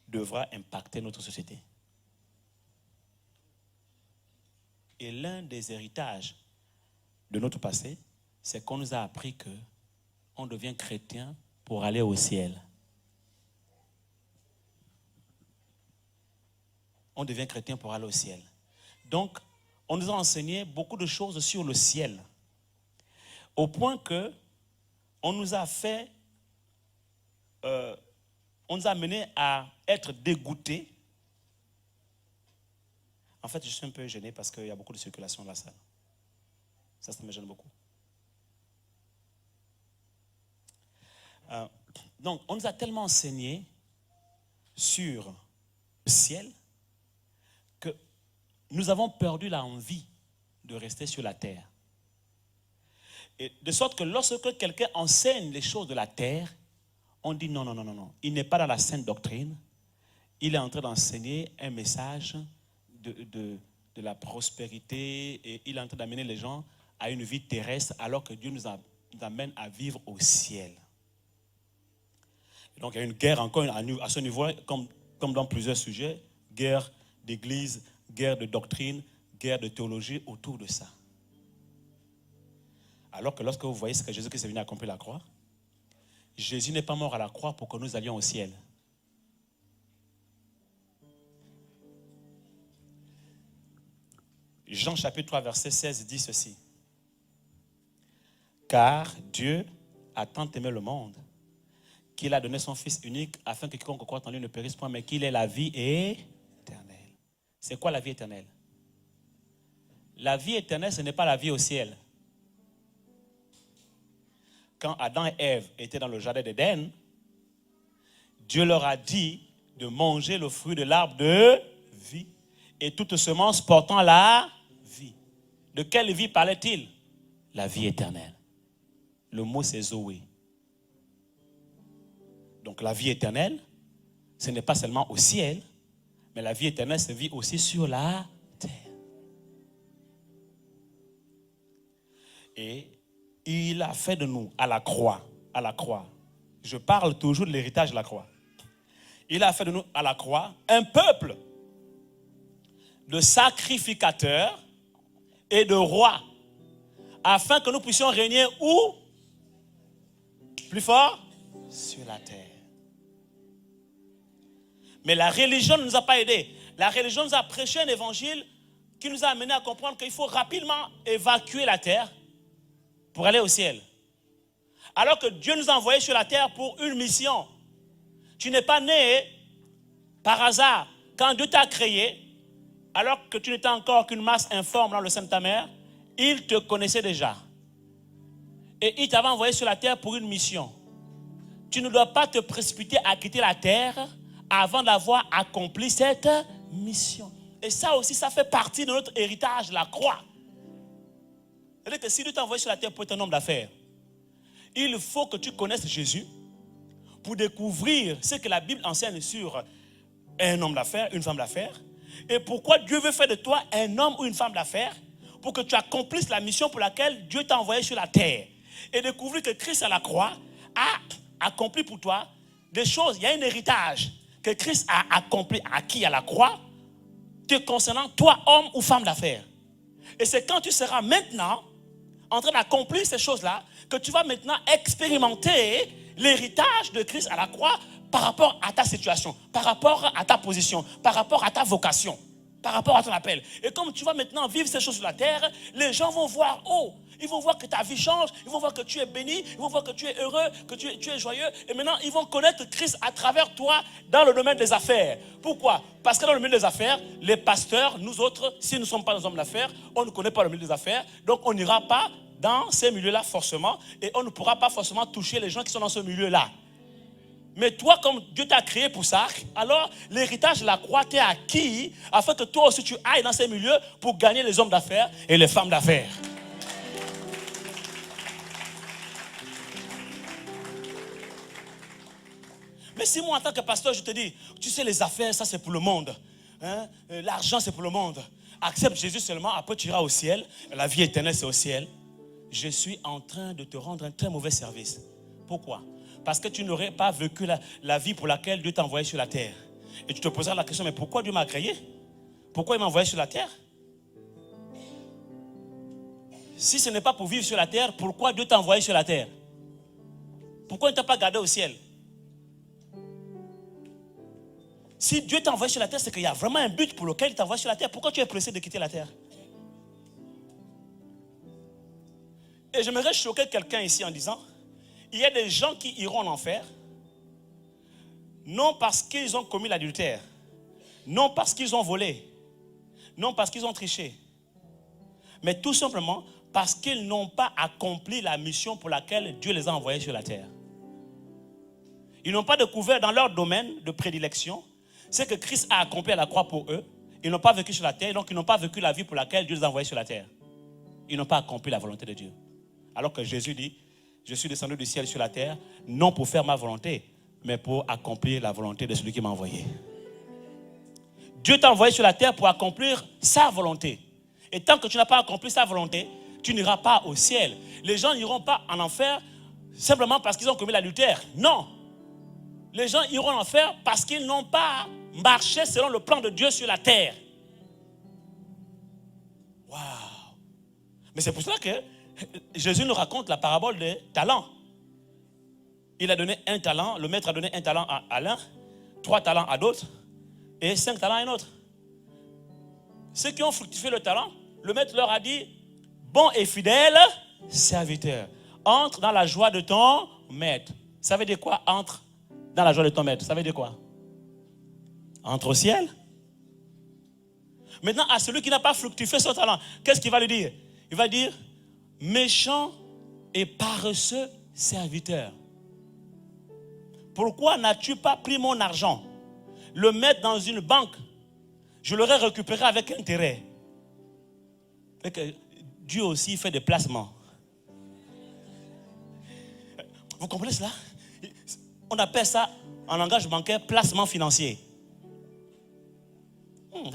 devra impacter notre société. Et l'un des héritages de notre passé, c'est qu'on nous a appris qu'on devient chrétien pour aller au ciel. On devient chrétien pour aller au ciel. Donc, on nous a enseigné beaucoup de choses sur le ciel. Au point que on nous a fait, on nous a amené à être dégoûtés. En fait, je suis un peu gêné parce qu'il y a beaucoup de circulation dans la salle. Ça me gêne beaucoup. Donc, on nous a tellement enseigné sur le ciel que nous avons perdu l'envie de rester sur la terre. Et de sorte que lorsque quelqu'un enseigne les choses de la terre, on dit non, non, non, non, non. Il n'est pas dans la sainte doctrine. Il est en train d'enseigner un message de la prospérité et il est en train d'amener les gens à une vie terrestre alors que Dieu nous amène à vivre au ciel. Et donc il y a une guerre encore à ce niveau, comme dans plusieurs sujets, guerre d'église, guerre de doctrine, guerre de théologie autour de ça. Alors que lorsque vous voyez ce que Jésus-Christ est venu accomplir à la croix, Jésus n'est pas mort à la croix pour que nous allions au ciel. Jean chapitre 3 verset 16 dit ceci. Car Dieu a tant aimé le monde qu'il a donné son Fils unique afin que quiconque croit en lui ne périsse point, mais qu'il ait la vie éternelle. C'est quoi la vie éternelle? La vie éternelle, ce n'est pas la vie au ciel. Quand Adam et Ève étaient dans le jardin d'Éden, Dieu leur a dit de manger le fruit de l'arbre de vie et toute semence portant la vie. De quelle vie parlait-il? La vie éternelle. Le mot c'est Zoé. Donc la vie éternelle, ce n'est pas seulement au ciel, mais la vie éternelle se vit aussi sur la terre. Et il a fait de nous à la croix, je parle toujours de l'héritage de la croix. Il a fait de nous à la croix un peuple de sacrificateurs et de rois, afin que nous puissions régner où? Plus fort? Sur la terre. Mais la religion ne nous a pas aidés. La religion nous a prêché un évangile qui nous a amené à comprendre qu'il faut rapidement évacuer la terre pour aller au ciel. Alors que Dieu nous a envoyés sur la terre pour une mission. Tu n'es pas né par hasard. Quand Dieu t'a créé, alors que tu n'étais encore qu'une masse informe dans le sein de ta mère, il te connaissait déjà. Et il t'avait envoyé sur la terre pour une mission. Tu ne dois pas te précipiter à quitter la terre avant d'avoir accompli cette mission. Et ça aussi, ça fait partie de notre héritage, la croix. C'est-à-dire que si Dieu t'a envoyé sur la terre pour être un homme d'affaires, il faut que tu connaisses Jésus pour découvrir ce que la Bible enseigne sur un homme d'affaires, une femme d'affaires. Et pourquoi Dieu veut faire de toi un homme ou une femme d'affaires pour que tu accomplisses la mission pour laquelle Dieu t'a envoyé sur la terre. Et découvrir que Christ à la croix a accompli pour toi des choses. Il y a un héritage que Christ a accompli, acquis à la croix, te concernant toi, homme ou femme d'affaires. Et c'est quand tu seras maintenant en train d'accomplir ces choses-là que tu vas maintenant expérimenter l'héritage de Christ à la croix par rapport à ta situation, par rapport à ta position, par rapport à ta vocation, par rapport à ton appel. Et comme tu vas maintenant vivre ces choses sur la terre, les gens vont voir, oh, ils vont voir que ta vie change, ils vont voir que tu es béni, ils vont voir que tu es heureux, que tu es joyeux. Et maintenant, ils vont connaître Christ à travers toi dans le domaine des affaires. Pourquoi? Parce que dans le domaine des affaires, les pasteurs, nous autres, si nous ne sommes pas des hommes d'affaires, on ne connaît pas le milieu des affaires, donc on n'ira pas dans ces milieux-là forcément, et on ne pourra pas forcément toucher les gens qui sont dans ce milieu-là. Mais toi, comme Dieu t'a créé pour ça, alors l'héritage de la croix t'est acquis afin que toi aussi tu ailles dans ces milieux pour gagner les hommes d'affaires et les femmes d'affaires. Mais si moi en tant que pasteur je te dis, tu sais les affaires ça c'est pour le monde, hein? L'argent c'est pour le monde, accepte Jésus seulement, après tu iras au ciel, la vie éternelle c'est au ciel. Je suis en train de te rendre un très mauvais service. Pourquoi? Parce que tu n'aurais pas vécu la vie pour laquelle Dieu t'a envoyé sur la terre. Et tu te poseras la question, mais pourquoi Dieu m'a créé? Pourquoi il m'a envoyé sur la terre? Si ce n'est pas pour vivre sur la terre, pourquoi Dieu t'a envoyé sur la terre? Pourquoi il ne t'a pas gardé au ciel? Si Dieu t'a envoyé sur la terre, c'est qu'il y a vraiment un but pour lequel il t'a envoyé sur la terre. Pourquoi tu es pressé de quitter la terre? Et j'aimerais choquer quelqu'un ici en disant, il y a des gens qui iront en enfer, non parce qu'ils ont commis l'adultère, non parce qu'ils ont volé, non parce qu'ils ont triché, mais tout simplement parce qu'ils n'ont pas accompli la mission pour laquelle Dieu les a envoyés sur la terre. Ils n'ont pas découvert dans leur domaine de prédilection ce que Christ a accompli à la croix pour eux. Ils n'ont pas vécu sur la terre, donc ils n'ont pas vécu la vie pour laquelle Dieu les a envoyés sur la terre. Ils n'ont pas accompli la volonté de Dieu. Alors que Jésus dit, je suis descendu du ciel sur la terre, non pour faire ma volonté, mais pour accomplir la volonté de celui qui m'a envoyé. Dieu t'a envoyé sur la terre pour accomplir sa volonté. Et tant que tu n'as pas accompli sa volonté, tu n'iras pas au ciel. Les gens n'iront pas en enfer simplement parce qu'ils ont commis l'adultère. Non. Les gens iront en enfer parce qu'ils n'ont pas marché selon le plan de Dieu sur la terre. Waouh. Mais c'est pour cela que Jésus nous raconte la parabole des talents. Il a donné un talent, le maître a donné un talent à l'un, 3 talents à d'autres et 5 talents à un autre. Ceux qui ont fructifié le talent, le maître leur a dit, bon et fidèle serviteur, entre dans la joie de ton maître. Ça veut dire quoi, entre dans la joie de ton maître? Ça veut dire quoi? Entre au ciel. Maintenant, à celui qui n'a pas fructifié son talent, qu'est-ce qu'il va lui dire? Il va dire, méchant et paresseux serviteur. Pourquoi n'as-tu pas pris mon argent, le mettre dans une banque? Je l'aurais récupéré avec intérêt. Fait que Dieu aussi fait des placements. Vous comprenez cela? On appelle ça, en langage bancaire, placement financier.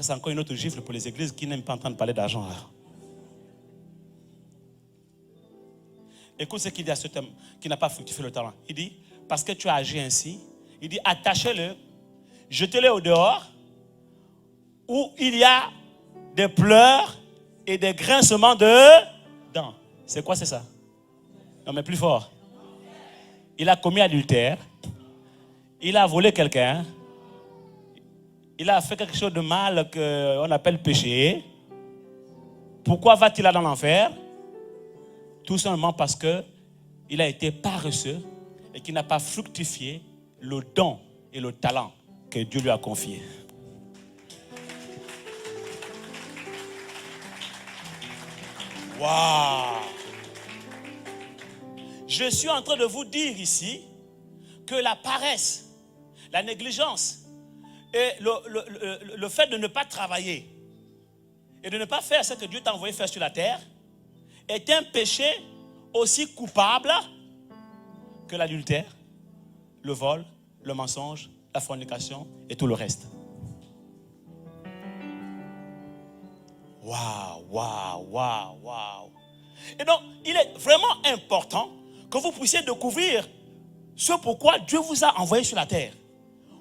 C'est encore une autre gifle pour les églises qui n'aiment pas entendre parler d'argent. Écoute ce qu'il dit à cet homme qui n'a pas fructifié le talent. Il dit, parce que tu as agi ainsi, il dit, attachez-le, jetez-le au dehors, où il y a des pleurs et des grincements de dents. C'est quoi, c'est ça? Non, mais plus fort. Il a commis adultère. Il a volé quelqu'un. Il a fait quelque chose de mal qu'on appelle péché. Pourquoi va-t-il dans l'enfer? Tout simplement parce qu'il a été paresseux et qu'il n'a pas fructifié le don et le talent que Dieu lui a confié. Waouh! Je suis en train de vous dire ici que la paresse, la négligence et le fait de ne pas travailler et de ne pas faire ce que Dieu t'a envoyé faire sur la terre est un péché aussi coupable que l'adultère, le vol, le mensonge, la fornication et tout le reste. Waouh, waouh, waouh, waouh. Et donc, il est vraiment important que vous puissiez découvrir ce pourquoi Dieu vous a envoyé sur la terre.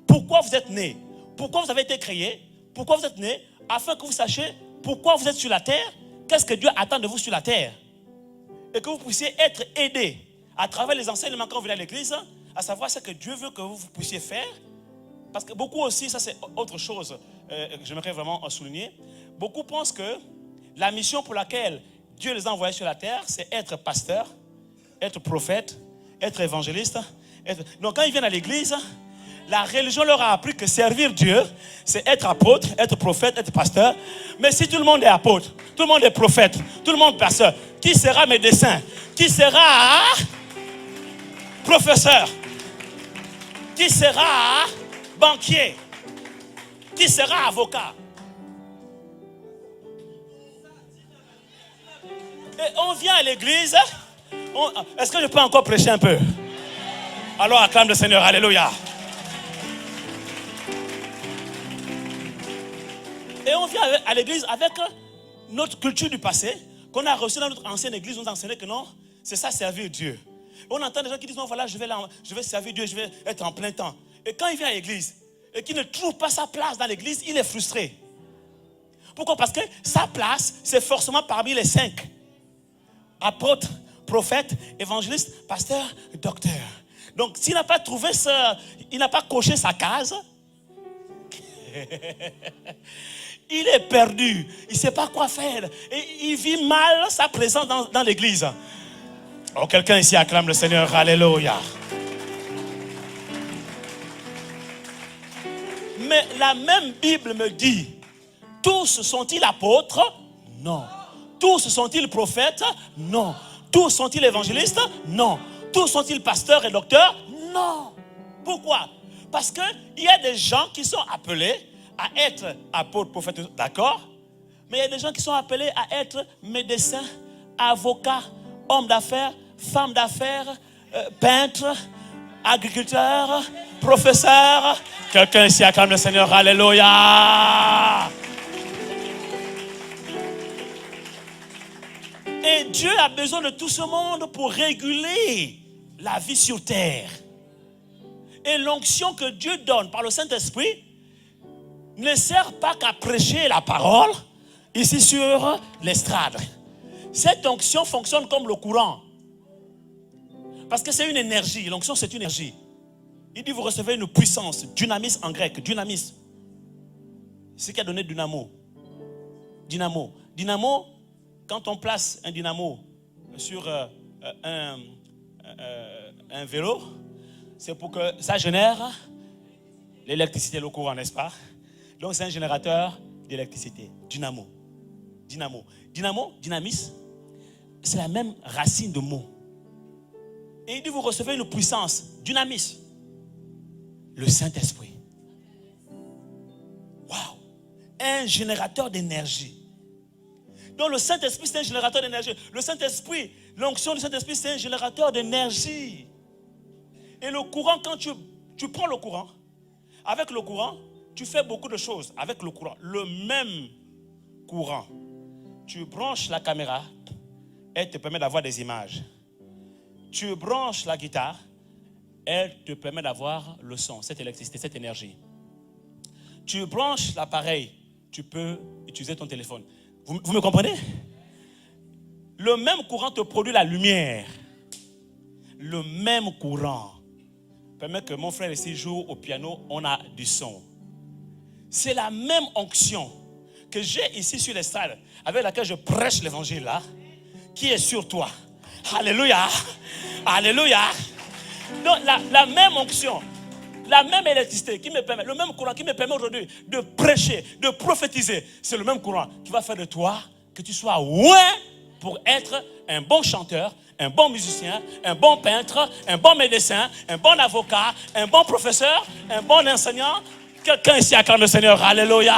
Pourquoi vous êtes né, pourquoi vous avez été créé, pourquoi vous êtes né, afin que vous sachiez pourquoi vous êtes sur la terre, qu'est-ce que Dieu attend de vous sur la terre. Et que vous puissiez être aidé à travers les enseignements quand vous venez à l'église, à savoir ce que Dieu veut que vous puissiez faire. Parce que beaucoup aussi, ça c'est autre chose que j'aimerais vraiment souligner. Beaucoup pensent que la mission pour laquelle Dieu les a envoyés sur la terre, c'est être pasteur, être prophète, être évangéliste. Donc quand ils viennent à l'église, la religion leur a appris que servir Dieu, c'est être apôtre, être prophète, être pasteur. Mais si tout le monde est apôtre, tout le monde est prophète, tout le monde est pasteur, qui sera médecin? Qui sera professeur? Qui sera banquier? Qui sera avocat? Et on vient à l'église. Est-ce que je peux encore prêcher un peu? Alors acclame le Seigneur, alléluia. Et on vient à l'église avec notre culture du passé, qu'on a reçue dans notre ancienne église. On nous a enseigné que non, c'est ça servir Dieu. On entend des gens qui disent non, voilà, je vais servir Dieu, je vais être en plein temps. Et quand il vient à l'église et qu'il ne trouve pas sa place dans l'église, il est frustré. Pourquoi? Parce que sa place, c'est forcément parmi les 5. Apôtre, prophète, évangéliste, pasteur, docteur. Donc s'il n'a pas trouvé ça, il n'a pas coché sa case, il est perdu, il ne sait pas quoi faire. Et il vit mal sa présence dans l'église. Oh, quelqu'un ici acclame le Seigneur, alléluia. Mais la même Bible me dit, tous sont-ils apôtres? Non. Tous sont-ils prophètes? Non. Tous sont-ils évangélistes? Non. Tous sont-ils pasteurs et docteurs? Non. Pourquoi? Parce qu'il y a des gens qui sont appelés à être apôtres, prophètes, d'accord? Mais il y a des gens qui sont appelés à être médecins, avocats, hommes d'affaires, femmes d'affaires, peintres, agriculteurs, professeurs. Quelqu'un ici acclame le Seigneur, alléluia. Et Dieu a besoin de tout ce monde pour réguler la vie sur terre. Et l'onction que Dieu donne par le Saint-Esprit ne sert pas qu'à prêcher la parole ici sur l'estrade. Cette onction fonctionne comme le courant. Parce que c'est une énergie. L'onction, c'est une énergie. Il dit, vous recevez une puissance. Dynamis en grec. Dynamis. C'est ce qui a donné dynamo. Dynamo. Dynamo, quand on place un dynamo sur un vélo, c'est pour que ça génère l'électricité, le courant, n'est-ce pas? Donc c'est un générateur d'électricité. Dynamo. Dynamo. Dynamo, dynamis, c'est la même racine de mot. Et il dit, vous recevez une puissance. Dynamis. Le Saint-Esprit. Waouh! Un générateur d'énergie. Donc le Saint-Esprit, c'est un générateur d'énergie. Le Saint-Esprit, l'onction du Saint-Esprit, c'est un générateur d'énergie. Et le courant, quand tu prends le courant, avec le courant, tu fais beaucoup de choses avec le courant. Le même courant. Tu branches la caméra, elle te permet d'avoir des images. Tu branches la guitare, elle te permet d'avoir le son, cette électricité, cette énergie. Tu branches l'appareil, tu peux utiliser ton téléphone. Vous me comprenez? Le même courant te produit la lumière. Le même courant permet que mon frère ici joue au piano, on a du son. C'est la même onction que j'ai ici sur les salles, avec laquelle je prêche l'évangile là, qui est sur toi. Alléluia. Alléluia. Donc la même onction, la même électricité qui me permet, le même courant qui me permet aujourd'hui de prêcher, de prophétiser, c'est le même courant qui va faire de toi que tu sois loin pour être un bon chanteur, un bon musicien, un bon peintre, un bon médecin, un bon avocat, un bon professeur, un bon enseignant. Quelqu'un ici acclame le Seigneur. Alléluia.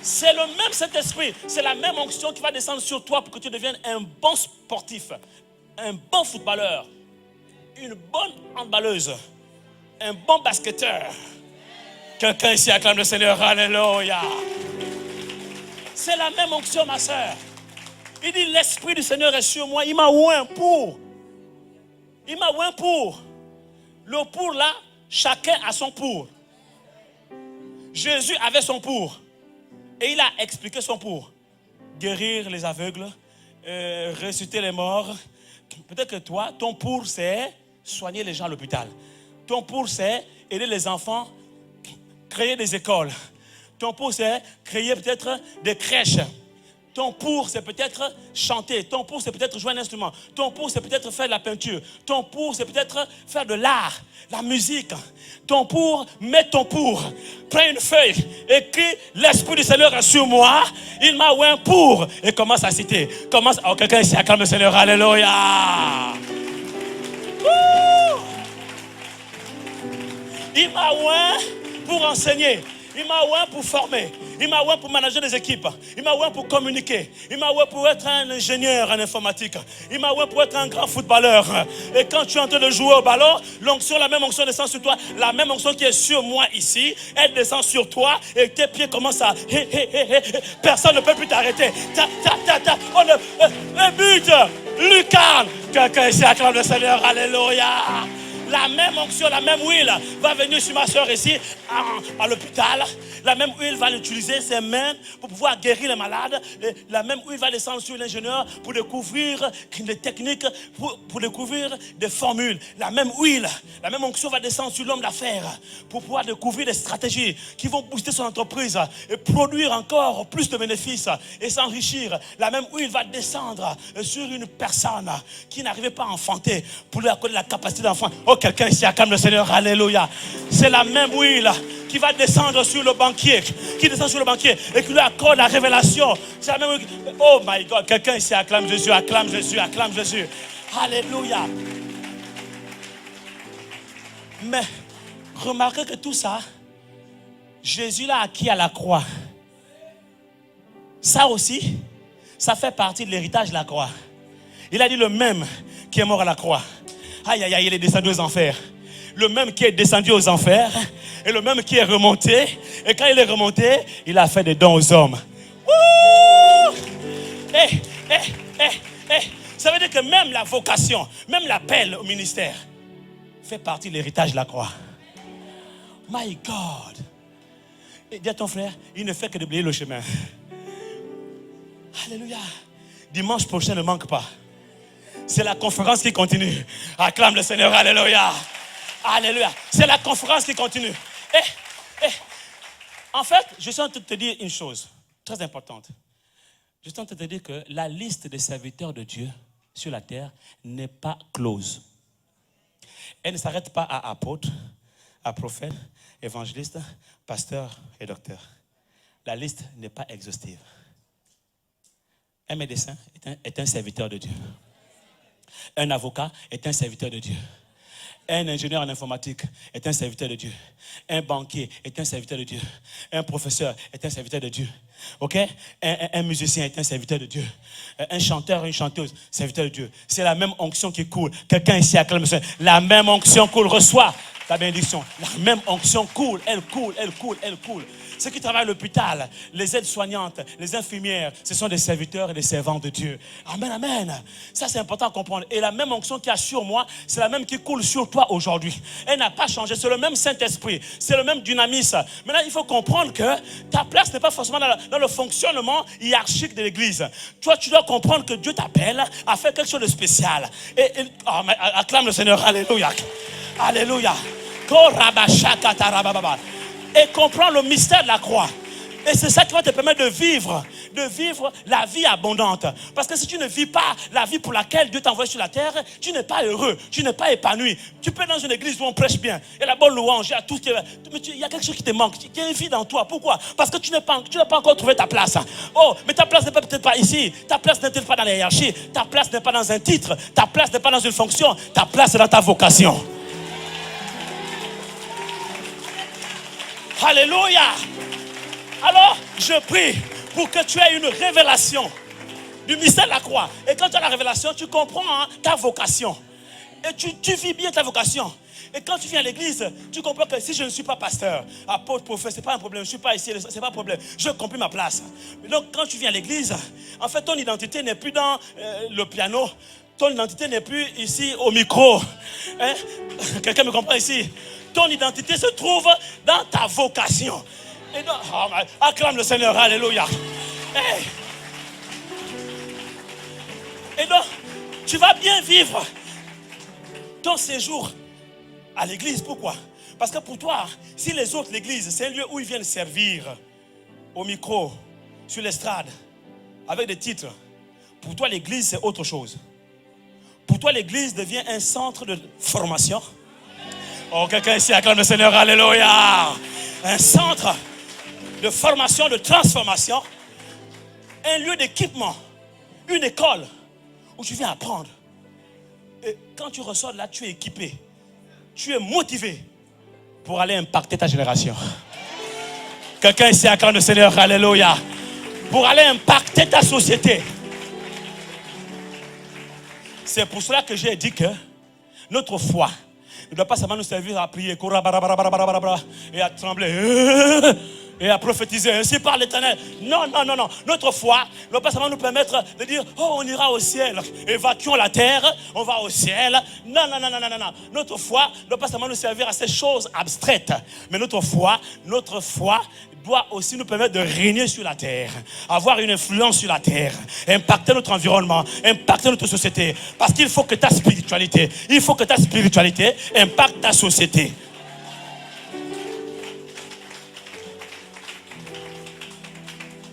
C'est le même Saint-Esprit, c'est la même onction qui va descendre sur toi pour que tu deviennes un bon sportif, un bon footballeur, une bonne handballeuse, un bon basketteur. Quelqu'un ici acclame le Seigneur. Alléluia. C'est la même onction, ma soeur. Il dit, l'Esprit du Seigneur est sur moi. Il m'a oint pour. Il m'a oint pour. Le pour là, chacun a son pour. Jésus avait son pour. Et il a expliqué son pour. Guérir les aveugles, ressusciter les morts. Peut-être que toi, ton pour c'est soigner les gens à l'hôpital. Ton pour c'est aider les enfants, créer des écoles. Ton pour c'est créer peut-être des crèches. Ton pour c'est peut-être chanter. Ton pour c'est peut-être jouer un instrument. Ton pour c'est peut-être faire de la peinture. Ton pour c'est peut-être faire de l'art, la musique. Ton pour, mets ton pour. Prends une feuille, écris l'Esprit du Seigneur est sur moi. Il m'a oint pour. Et commence à citer. Commence. Oh, quelqu'un ici acclame le Seigneur. Alléluia. Il m'a oint pour enseigner. Il m'a oint pour former. Il m'a oint pour manager des équipes. Il m'a oint pour communiquer. Il m'a oint pour être un ingénieur en informatique. Il m'a oint pour être un grand footballeur. Et quand tu es en train de jouer au ballon, l'onction, la même onction descend sur toi. La même onction qui est sur moi ici, elle descend sur toi et tes pieds commencent à... Personne ne peut plus t'arrêter. On le but, lucarne. Quelqu'un ici acclame le Seigneur. Alléluia. La même onction, la même huile va venir sur ma soeur ici à l'hôpital. La même huile va utiliser ses mains pour pouvoir guérir les malades. Et la même huile va descendre sur l'ingénieur pour découvrir des techniques, pour découvrir des formules. La même huile, la même onction va descendre sur l'homme d'affaires pour pouvoir découvrir des stratégies qui vont booster son entreprise et produire encore plus de bénéfices et s'enrichir. La même huile va descendre sur une personne qui n'arrivait pas à enfanter pour lui accorder la capacité d'enfant. Oh, quelqu'un ici acclame le Seigneur. Alléluia. C'est la même huile qui va descendre sur le banquier, qui descend sur le banquier et qui lui accorde la révélation. C'est la même huile. Oh my God, quelqu'un ici acclame Jésus, acclame Jésus, acclame Jésus. Alléluia. Mais remarquez que tout ça, Jésus l'a acquis à la croix. Ça aussi, ça fait partie de l'héritage de la croix. Il a dit le même qui est mort à la croix. Aïe, aïe, aïe, il est descendu aux enfers. Le même qui est descendu aux enfers et le même qui est remonté. Et quand il est remonté, il a fait des dons aux hommes. Ça veut dire que même la vocation, même l'appel au ministère fait partie de l'héritage de la croix. My God. Et dis à ton frère, il ne fait que déblayer le chemin. Alléluia. Dimanche prochain ne manque pas. C'est la conférence qui continue. Acclame le Seigneur. Alléluia. Alléluia. C'est la conférence qui continue. En fait, je suis en train de te dire une chose très importante. Je suis en train de te dire que la liste des serviteurs de Dieu sur la terre n'est pas close. Elle ne s'arrête pas à apôtres, à prophètes, évangélistes, pasteurs et docteurs. La liste n'est pas exhaustive. Un médecin est un serviteur de Dieu. Un avocat est un serviteur de Dieu. Un ingénieur en informatique est un serviteur de Dieu. Un banquier est un serviteur de Dieu. Un professeur est un serviteur de Dieu. Ok? Un musicien est un serviteur de Dieu. Un chanteur, une chanteuse, serviteur de Dieu. C'est la même onction qui coule. Quelqu'un ici acclame. La même onction coule. Reçois ta bénédiction. La même onction coule, elle coule, elle coule, elle coule. Ceux qui travaillent à l'hôpital, les aides-soignantes, les infirmières, ce sont des serviteurs et des servantes de Dieu. Amen, amen. Ça, c'est important à comprendre. Et la même onction qu'il y a sur moi, c'est la même qui coule sur toi aujourd'hui. Elle n'a pas changé. C'est le même Saint-Esprit. C'est le même dynamisme. Maintenant, il faut comprendre que ta place n'est pas forcément dans le fonctionnement hiérarchique de l'Église. Toi, tu dois comprendre que Dieu t'appelle à faire quelque chose de spécial. Acclame le Seigneur. Alléluia. Alléluia. Et comprends le mystère de la croix. Et c'est ça qui va te permettre de vivre la vie abondante. Parce que si tu ne vis pas la vie pour laquelle Dieu t'a envoyé sur la terre, tu n'es pas heureux, tu n'es pas épanoui. Tu peux être dans une église où on prêche bien, il y a la bonne louange, il y a tout ce qui est... Mais il y a quelque chose qui te manque, il y a une vie dans toi. Pourquoi? Parce que tu n'as pas encore trouvé ta place. Oh, mais ta place n'est peut-être pas ici. Ta place n'est peut-être pas dans la hiérarchie. Ta place n'est pas dans un titre. Ta place n'est pas dans une fonction. Ta place est dans ta vocation. Alléluia. Alors, je prie pour que tu aies une révélation du mystère de la croix. Et quand tu as la révélation, tu comprends ta vocation. Et tu vis bien ta vocation. Et quand tu viens à l'église, tu comprends que si je ne suis pas pasteur, apôtre, prophète, ce n'est pas un problème. Je ne suis pas ici, ce n'est pas un problème. Je compris ma place. Mais donc, quand tu viens à l'église, en fait, ton identité n'est plus dans le piano. Ton identité n'est plus ici au micro. Hein? Quelqu'un me comprend ici? Ton identité se trouve dans ta vocation. Et donc, acclame le Seigneur, alléluia. Hey. Et donc, tu vas bien vivre ton séjour à l'église. Pourquoi? Parce que pour toi, si les autres, l'église, c'est un lieu où ils viennent servir au micro, sur l'estrade, avec des titres. Pour toi, l'église, c'est autre chose. Pour toi, l'église devient un centre de formation. Oh, quelqu'un ici acclame le Seigneur, alléluia. Un centre de formation, de transformation. Un lieu d'équipement. Une école où tu viens apprendre. Et quand tu ressors de là, tu es équipé. Tu es motivé pour aller impacter ta génération. Quelqu'un ici acclame le Seigneur, alléluia. Pour aller impacter ta société. C'est pour cela que j'ai dit que notre foi ne doit pas seulement nous servir à prier et à trembler et à prophétiser. Ainsi parle l'Éternel. Non, non, non, non. Notre foi ne doit pas seulement nous permettre de dire, oh, on ira au ciel. Évacuons la terre, on va au ciel. Non, non, non, non, non, non. Notre foi ne doit pas seulement nous servir à ces choses abstraites. Mais notre foi doit aussi nous permettre de régner sur la terre, avoir une influence sur la terre, impacter notre environnement, impacter notre société. Parce qu'il faut que ta spiritualité impacte ta société.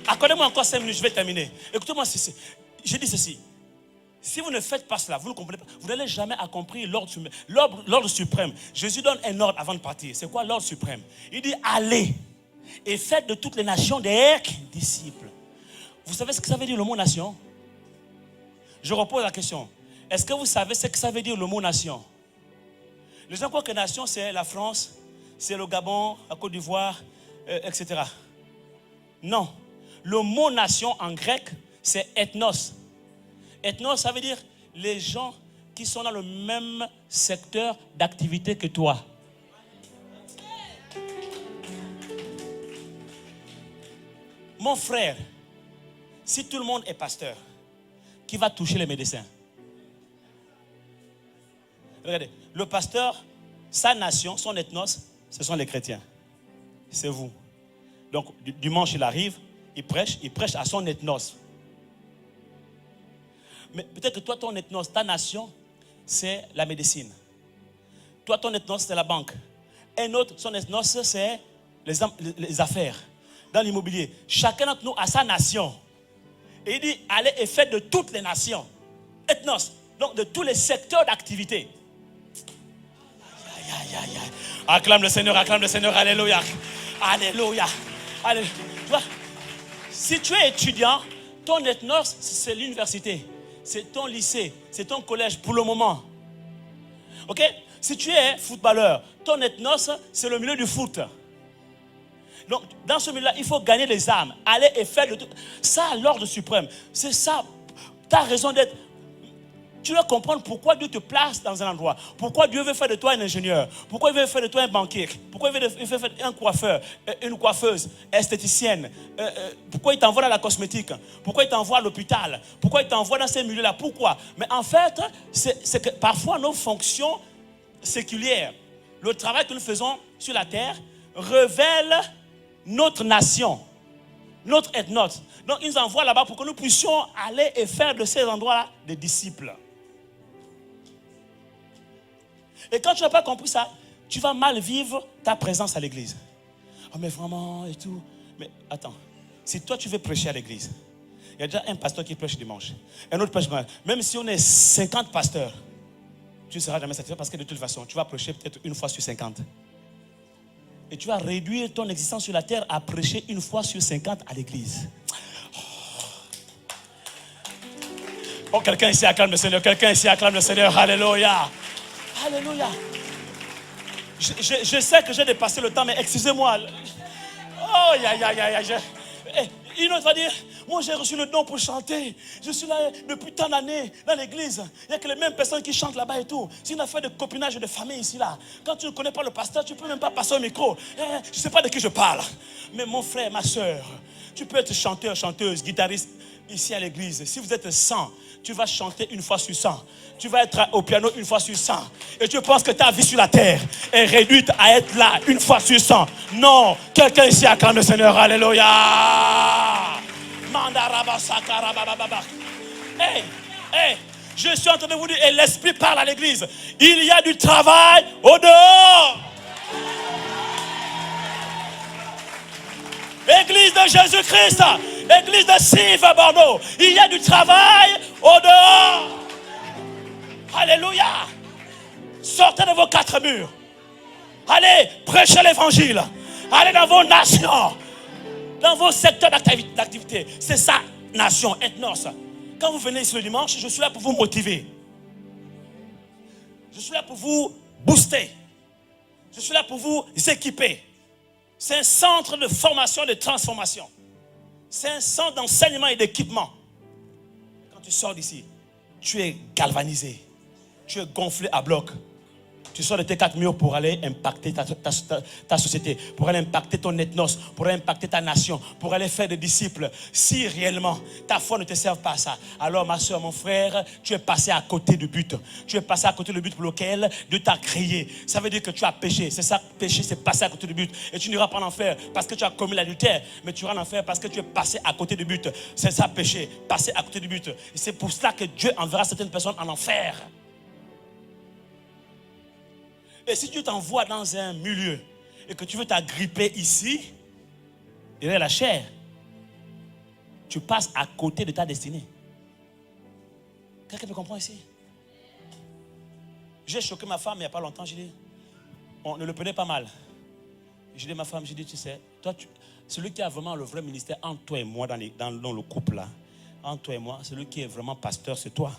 Accordez-moi encore 5 minutes, je vais terminer. Écoutez-moi ceci. Je dis ceci. Si vous ne faites pas cela, vous ne comprenez pas, vous n'allez jamais accomplir l'ordre suprême. Jésus donne un ordre avant de partir. C'est quoi l'ordre suprême? Il dit allez et faites de toutes les nations des disciples. Vous savez ce que ça veut dire le mot nation? Je repose la question. Est-ce que vous savez ce que ça veut dire le mot nation? Les gens croient que nation c'est la France, c'est le Gabon, la Côte d'Ivoire, etc. Non. Le mot nation en grec c'est ethnos. Ethnos ça veut dire les gens qui sont dans le même secteur d'activité que toi. Mon frère, si tout le monde est pasteur, qui va toucher les médecins? Regardez, le pasteur, sa nation, son ethnos, ce sont les chrétiens. C'est vous. Donc, dimanche, il arrive, il prêche à son ethnos. Mais peut-être que toi, ton ethnos, ta nation, c'est la médecine. Toi, ton ethnos, c'est la banque. Un autre, son ethnos, c'est les affaires. Dans l'immobilier, chacun d'entre nous a sa nation. Et il dit, allez et faites de toutes les nations. Ethnos, donc de tous les secteurs d'activité. Acclame le Seigneur, alléluia. Alléluia. Alléluia. Tu vois, si tu es étudiant, ton ethnos, c'est l'université. C'est ton lycée, c'est ton collège pour le moment. Ok? Si tu es footballeur, ton ethnos, c'est le milieu du foot. Donc, dans ce milieu-là, il faut gagner les âmes. Aller et faire de tout. Ça, l'ordre suprême. C'est ça. Ta raison d'être. Tu dois comprendre pourquoi Dieu te place dans un endroit. Pourquoi Dieu veut faire de toi un ingénieur. Pourquoi il veut faire de toi un banquier. Pourquoi il veut faire un coiffeur, une coiffeuse, esthéticienne. Pourquoi il t'envoie dans la cosmétique. Pourquoi il t'envoie à l'hôpital. Pourquoi il t'envoie dans ces milieux-là. Pourquoi. Mais en fait, c'est que parfois nos fonctions séculières, le travail que nous faisons sur la terre, révèle notre nation, notre ethnos. Donc ils nous envoient là-bas pour que nous puissions aller et faire de ces endroits-là des disciples. Et quand tu n'as pas compris ça, tu vas mal vivre ta présence à l'église. Oh mais vraiment et tout. Mais attends, si toi tu veux prêcher à l'église, il y a déjà un pasteur qui prêche dimanche, un autre prêche dimanche. Même si on est 50 pasteurs, tu ne seras jamais satisfait parce que de toute façon, tu vas prêcher peut-être une fois sur 50. Et tu vas réduire ton existence sur la terre à prêcher une fois sur 50 à l'église. Oh, quelqu'un ici acclame le Seigneur. Quelqu'un ici acclame le Seigneur. Alléluia. Alléluia. Je sais que j'ai dépassé le temps, mais excusez-moi. Oh, Une autre va dire, moi j'ai reçu le don pour chanter. Je suis là depuis tant d'années dans l'église. Il n'y a que les mêmes personnes qui chantent là-bas et tout. C'est une affaire de copinage de famille ici là. Quand tu ne connais pas le pasteur, tu ne peux même pas passer au micro. Je ne sais pas de qui je parle. Mais mon frère, ma soeur, tu peux être chanteur, chanteuse, guitariste ici à l'église. Si vous êtes 100, tu vas chanter une fois sur 100. Tu vas être au piano une fois sur 100. Et tu penses que ta vie sur la terre est réduite à être là une fois sur 100. Non. Quelqu'un ici acclame le Seigneur. Alléluia. Hey, je suis en train de vous dire, et l'Esprit parle à l'église. Il y a du travail au dehors. Église de Jésus-Christ, église de Sive à Bordeaux, il y a du travail au dehors. Alléluia. Sortez de vos 4 murs. Allez prêcher l'évangile. Allez dans vos nations, dans vos secteurs d'activité. C'est ça, nation, ethnos. Quand vous venez ici le dimanche, je suis là pour vous motiver. Je suis là pour vous booster. Je suis là pour vous équiper. C'est un centre de formation et de transformation. C'est un centre d'enseignement et d'équipement. Quand tu sors d'ici, tu es galvanisé. Tu es gonflé à bloc. Tu sors de tes 4 murs pour aller impacter ta société, pour aller impacter ton ethnos, pour aller impacter ta nation, pour aller faire des disciples. Si réellement ta foi ne te sert pas à ça, alors ma soeur, mon frère, tu es passé à côté du but. Tu es passé à côté du but pour lequel Dieu t'a créé. Ça veut dire que tu as péché. C'est ça, péché, c'est passer à côté du but. Et tu n'iras pas en enfer parce que tu as commis l'adultère, mais tu iras en enfer parce que tu es passé à côté du but. C'est ça, péché, passer à côté du but. Et c'est pour cela que Dieu enverra certaines personnes en enfer. Et si Dieu t'envoie dans un milieu et que tu veux t'agripper ici, derrière la chair, tu passes à côté de ta destinée. Quelqu'un me comprend ici? J'ai choqué ma femme il n'y a pas longtemps. J'ai dit, on ne le prenait pas mal. J'ai dit à ma femme, j'ai dit, tu sais, toi, celui qui a vraiment le vrai ministère entre toi et moi dans le couple là, entre toi et moi, celui qui est vraiment pasteur, c'est toi.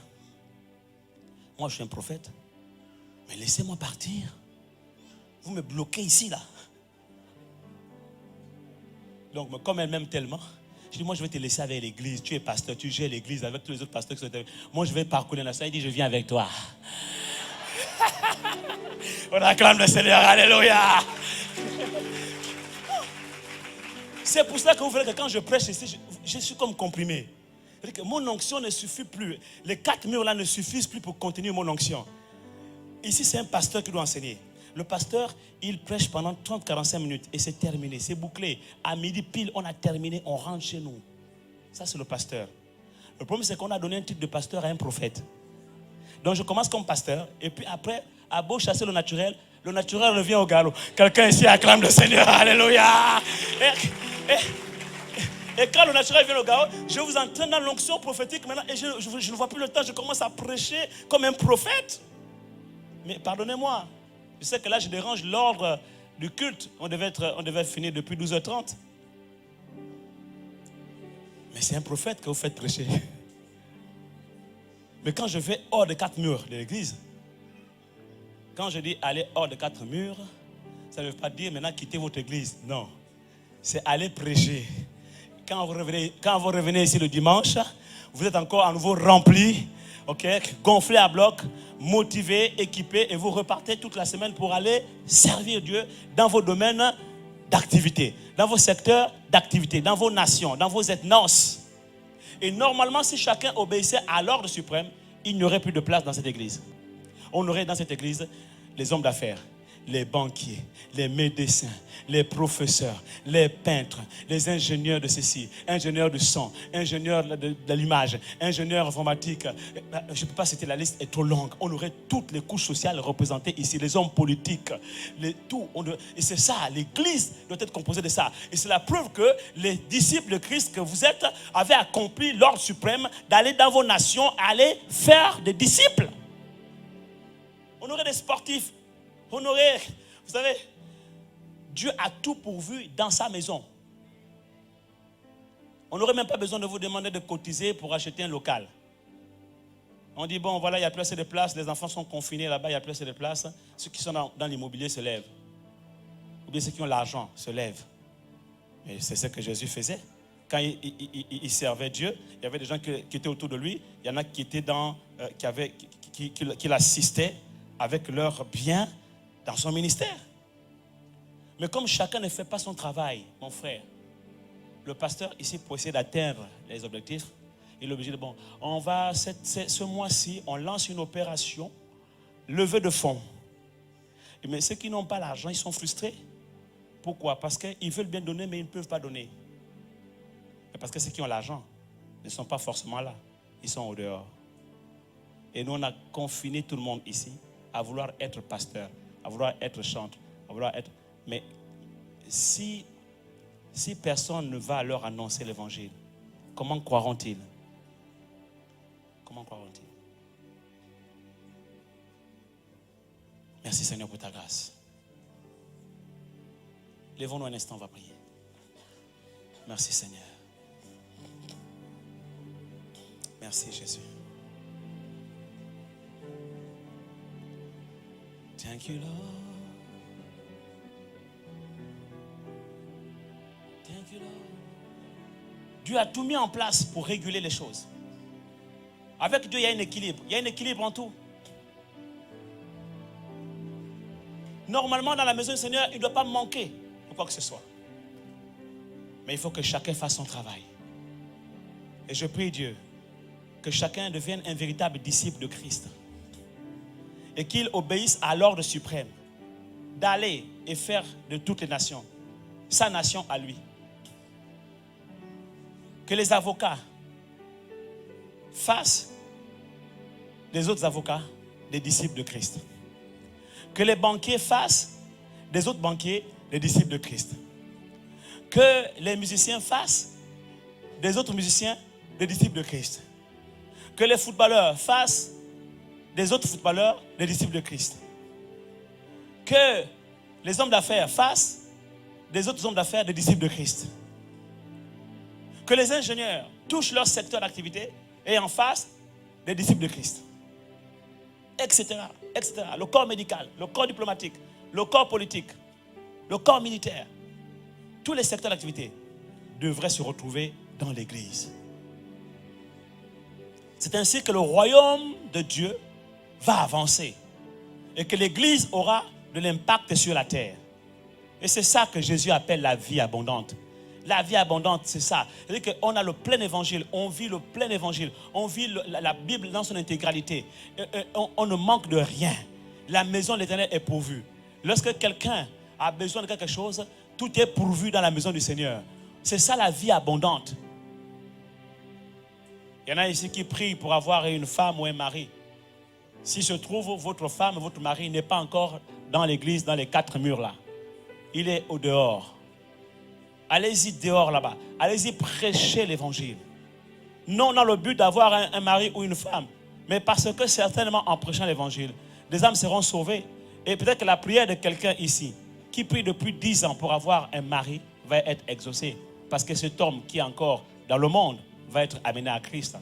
Moi, je suis un prophète. Mais laissez-moi partir. Vous me bloquez ici, là. Donc, comme elle m'aime tellement, je dis, moi, je vais te laisser avec l'église. Tu es pasteur, tu gères l'église avec tous les autres pasteurs qui sont avec. Moi, je vais parcourir la salle. Il dit, je viens avec toi. On acclame le Seigneur. Alléluia. C'est pour ça que vous verrez que quand je prêche ici, je suis comme comprimé. C'est-à-dire que mon onction ne suffit plus. Les 4 murs là ne suffisent plus pour contenir mon onction. Ici, c'est un pasteur qui doit enseigner. Le pasteur, il prêche pendant 30-45 minutes et c'est terminé, c'est bouclé. À midi pile, on a terminé, on rentre chez nous. Ça, c'est le pasteur. Le problème, c'est qu'on a donné un titre de pasteur à un prophète. Donc, je commence comme pasteur et puis après, à beau chasser le naturel revient au galop. Quelqu'un ici acclame le Seigneur. Alléluia. Et quand le naturel vient au galop, je vous entraîne dans l'onction prophétique maintenant et je ne vois plus le temps, je commence à prêcher comme un prophète. Mais pardonnez-moi, je sais que là je dérange l'ordre du culte. On devait finir depuis 12h30. Mais c'est un prophète que vous faites prêcher. Mais quand je vais hors des 4 murs de l'église, quand je dis aller hors des 4 murs, ça ne veut pas dire maintenant quitter votre église. Non, c'est aller prêcher. Quand vous revenez ici le dimanche, vous êtes encore à nouveau rempli. ok, gonflé à bloc, motivé, équipé, et vous repartez toute la semaine pour aller servir Dieu dans vos domaines d'activité, dans vos secteurs d'activité, dans vos nations, dans vos ethnos. Et normalement, si chacun obéissait à l'ordre suprême, il n'y aurait plus de place dans cette église. On aurait dans cette église les hommes d'affaires, les banquiers, les médecins, les professeurs, les peintres, les ingénieurs de ceci, ingénieurs de son, ingénieurs de l'image, ingénieurs informatiques. Je ne peux pas citer, la liste est trop longue. On aurait toutes les couches sociales représentées ici, les hommes politiques, tout. Et c'est ça, l'église doit être composée de ça. Et c'est la preuve que les disciples de Christ que vous êtes avaient accompli l'ordre suprême d'aller dans vos nations, aller faire des disciples. On aurait des sportifs. On aurait, vous savez, Dieu a tout pourvu dans sa maison. On n'aurait même pas besoin de vous demander de cotiser pour acheter un local. On dit, bon, voilà, il n'y a plus assez de place, les enfants sont confinés là-bas, il n'y a plus assez de place. Ceux qui sont dans l'immobilier se lèvent. Ou bien ceux qui ont l'argent se lèvent. Et c'est ce que Jésus faisait. Quand il servait Dieu, il y avait des gens qui étaient autour de lui. Il y en a qui étaient qui l'assistaient avec leurs biens dans son ministère. Mais comme chacun ne fait pas son travail, mon frère, le pasteur ici, pour essayer d'atteindre les objectifs, il est obligé de, bon, on va, ce mois-ci, on lance une opération, levée de fonds. Mais ceux qui n'ont pas l'argent, ils sont frustrés. Pourquoi? Parce qu'ils veulent bien donner, mais ils ne peuvent pas donner. Mais parce que ceux qui ont l'argent ne sont pas forcément là. Ils sont au dehors. Et nous, on a confiné tout le monde ici à vouloir être pasteur, à vouloir être chanteur, à vouloir être... Mais si personne ne va leur annoncer l'évangile, comment croiront-ils? Comment croiront-ils? Merci Seigneur pour ta grâce. Lèvons-nous un instant, on va prier. Merci Seigneur. Merci Jésus. Thank you, Lord. Thank you, Lord. Dieu a tout mis en place pour réguler les choses. Avec Dieu, il y a un équilibre. Il y a un équilibre en tout. Normalement, dans la maison du Seigneur, il ne doit pas manquer de quoi que ce soit. Mais il faut que chacun fasse son travail. Et je prie Dieu que chacun devienne un véritable disciple de Christ. Et qu'il obéisse à l'ordre suprême d'aller et faire de toutes les nations sa nation à lui. Que les avocats fassent des autres avocats des disciples de Christ. Que les banquiers fassent des autres banquiers des disciples de Christ. Que les musiciens fassent des autres musiciens des disciples de Christ. Que les footballeurs fassent des autres footballeurs des disciples de Christ. Que les hommes d'affaires fassent des autres hommes d'affaires des disciples de Christ. Que les ingénieurs touchent leur secteur d'activité et en fassent des disciples de Christ. Etc. etc. Le corps médical, le corps diplomatique, le corps politique, le corps militaire. Tous les secteurs d'activité devraient se retrouver dans l'Église. C'est ainsi que le royaume de Dieu va avancer et que l'Église aura de l'impact sur la terre. Et c'est ça que Jésus appelle la vie abondante. La vie abondante, c'est ça. C'est-à-dire qu'on a le plein évangile, on vit le plein évangile, on vit la Bible dans son intégralité. On ne manque de rien. La maison de l'Éternel est pourvue. Lorsque quelqu'un a besoin de quelque chose, tout est pourvu dans la maison du Seigneur. C'est ça la vie abondante. Il y en a ici qui prient pour avoir une femme ou un mari. Si se trouve votre femme ou votre mari n'est pas encore dans l'église, dans les 4 murs là, il est au dehors. Allez-y dehors là-bas. Allez-y prêcher l'évangile. Non dans le but d'avoir un mari ou une femme, mais parce que certainement en prêchant l'évangile, des âmes seront sauvées. Et peut-être que la prière de quelqu'un ici, qui prie depuis 10 ans pour avoir un mari, va être exaucée. Parce que cet homme qui est encore dans le monde va être amené à Christ.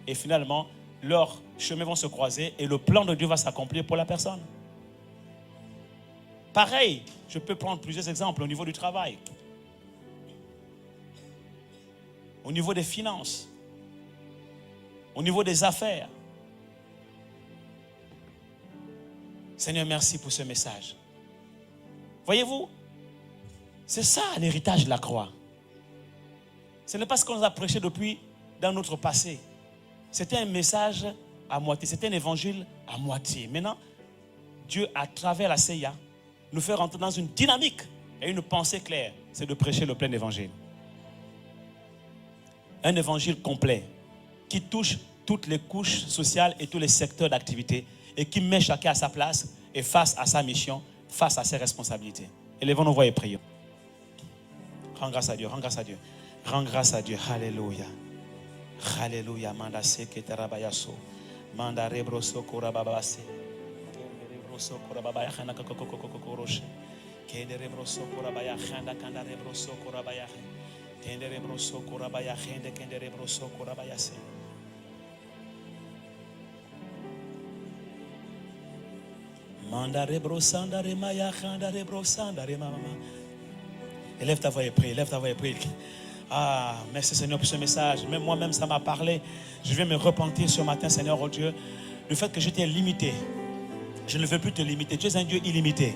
Et finalement, leurs chemins vont se croiser et le plan de Dieu va s'accomplir pour la personne. Pareil, je peux prendre plusieurs exemples au niveau du travail, au niveau des finances, au niveau des affaires, Seigneur, merci pour ce message. Voyez-vous, c'est ça l'héritage de la croix. Ce n'est pas ce qu'on nous a prêché depuis dans notre passé. C'était un message à moitié, c'était un évangile à moitié. Maintenant, Dieu, à travers la CIA, nous fait rentrer dans une dynamique et une pensée claire. C'est de prêcher le plein évangile. Un évangile complet qui touche toutes les couches sociales et tous les secteurs d'activité et qui met chacun à sa place et face à sa mission, face à ses responsabilités. Élevons nos voix et prions. Rends grâce à Dieu, rends grâce à Dieu. Rends grâce à Dieu. Alléluia. Alléluia. Manda seke terabayaso. Manda rebroso korababase. Rebroso korababaya khana kokokokokoroche. Kende rebroso korabaya khanda kanda rebroso korabaya. Kende rebroso korabaya khende kende rebroso korabayase. Manda rebrosanda remaya khanda rebrosanda remama. Élève ta voix et prie, élève ta voix et prie. Ah, merci Seigneur pour ce message. Même moi-même, ça m'a parlé. Je vais me repentir ce matin, Seigneur, oh Dieu, du fait que j'étais limité. Je ne veux plus te limiter. Tu es un Dieu illimité.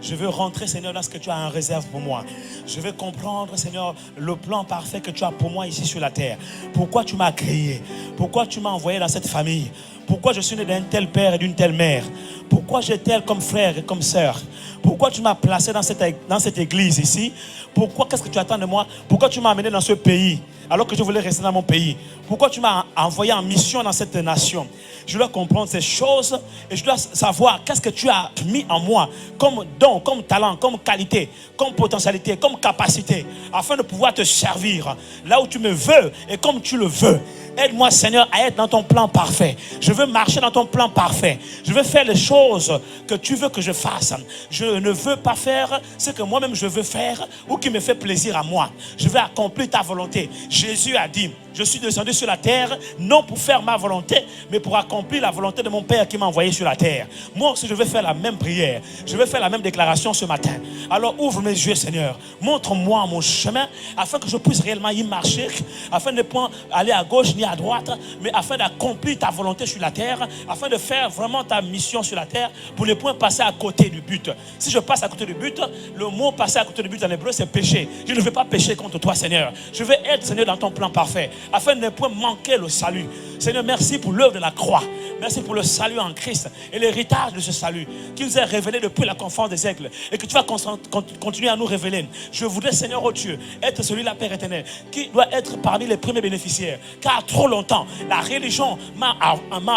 Je veux rentrer, Seigneur, dans ce que tu as en réserve pour moi. Je veux comprendre, Seigneur, le plan parfait que tu as pour moi ici sur la terre. Pourquoi tu m'as créé? Pourquoi tu m'as envoyé dans cette famille? Pourquoi je suis né d'un tel père et d'une telle mère? Pourquoi j'ai tel comme frère et comme sœur? Pourquoi tu m'as placé dans cette église ici? Pourquoi, qu'est-ce que tu attends de moi? Pourquoi tu m'as amené dans ce pays alors que je voulais rester dans mon pays? Pourquoi tu m'as envoyé en mission dans cette nation? Je dois comprendre ces choses et je dois savoir qu'est-ce que tu as mis en moi comme don, comme talent, comme qualité, comme potentialité, comme capacité, afin de pouvoir te servir là où tu me veux et comme tu le veux. Aide-moi, Seigneur, à être dans ton plan parfait. Je veux marcher dans ton plan parfait. Je veux faire les choses que tu veux que je fasse. Je ne veux pas faire ce que moi-même je veux faire ou qui me fait plaisir à moi. Je veux accomplir ta volonté. Jésus a dit, je suis descendu sur la terre, non pour faire ma volonté, mais pour accomplir la volonté de mon Père qui m'a envoyé sur la terre. Moi aussi, je vais faire la même prière. Je vais faire la même déclaration ce matin. Alors, ouvre mes yeux, Seigneur. Montre-moi mon chemin, afin que je puisse réellement y marcher, afin de ne pas aller à gauche ni à droite, mais afin d'accomplir ta volonté sur la terre, afin de faire vraiment ta mission sur la terre, pour ne point passer à côté du but. Si je passe à côté du but, le mot passer à côté du but en hébreu, c'est péché. Je ne veux pas pécher contre toi, Seigneur. Je veux être, Seigneur, dans ton plan parfait, afin de ne point manquer le salut. Seigneur, merci pour l'œuvre de la croix. Merci pour le salut en Christ et l'héritage de ce salut qui nous est révélé depuis la conférence des aigles et que tu vas continuer à nous révéler. Je voudrais, Seigneur, oh Dieu, être celui-là, Père éternel, qui doit être parmi les premiers bénéficiaires. Car trop longtemps, la religion m'a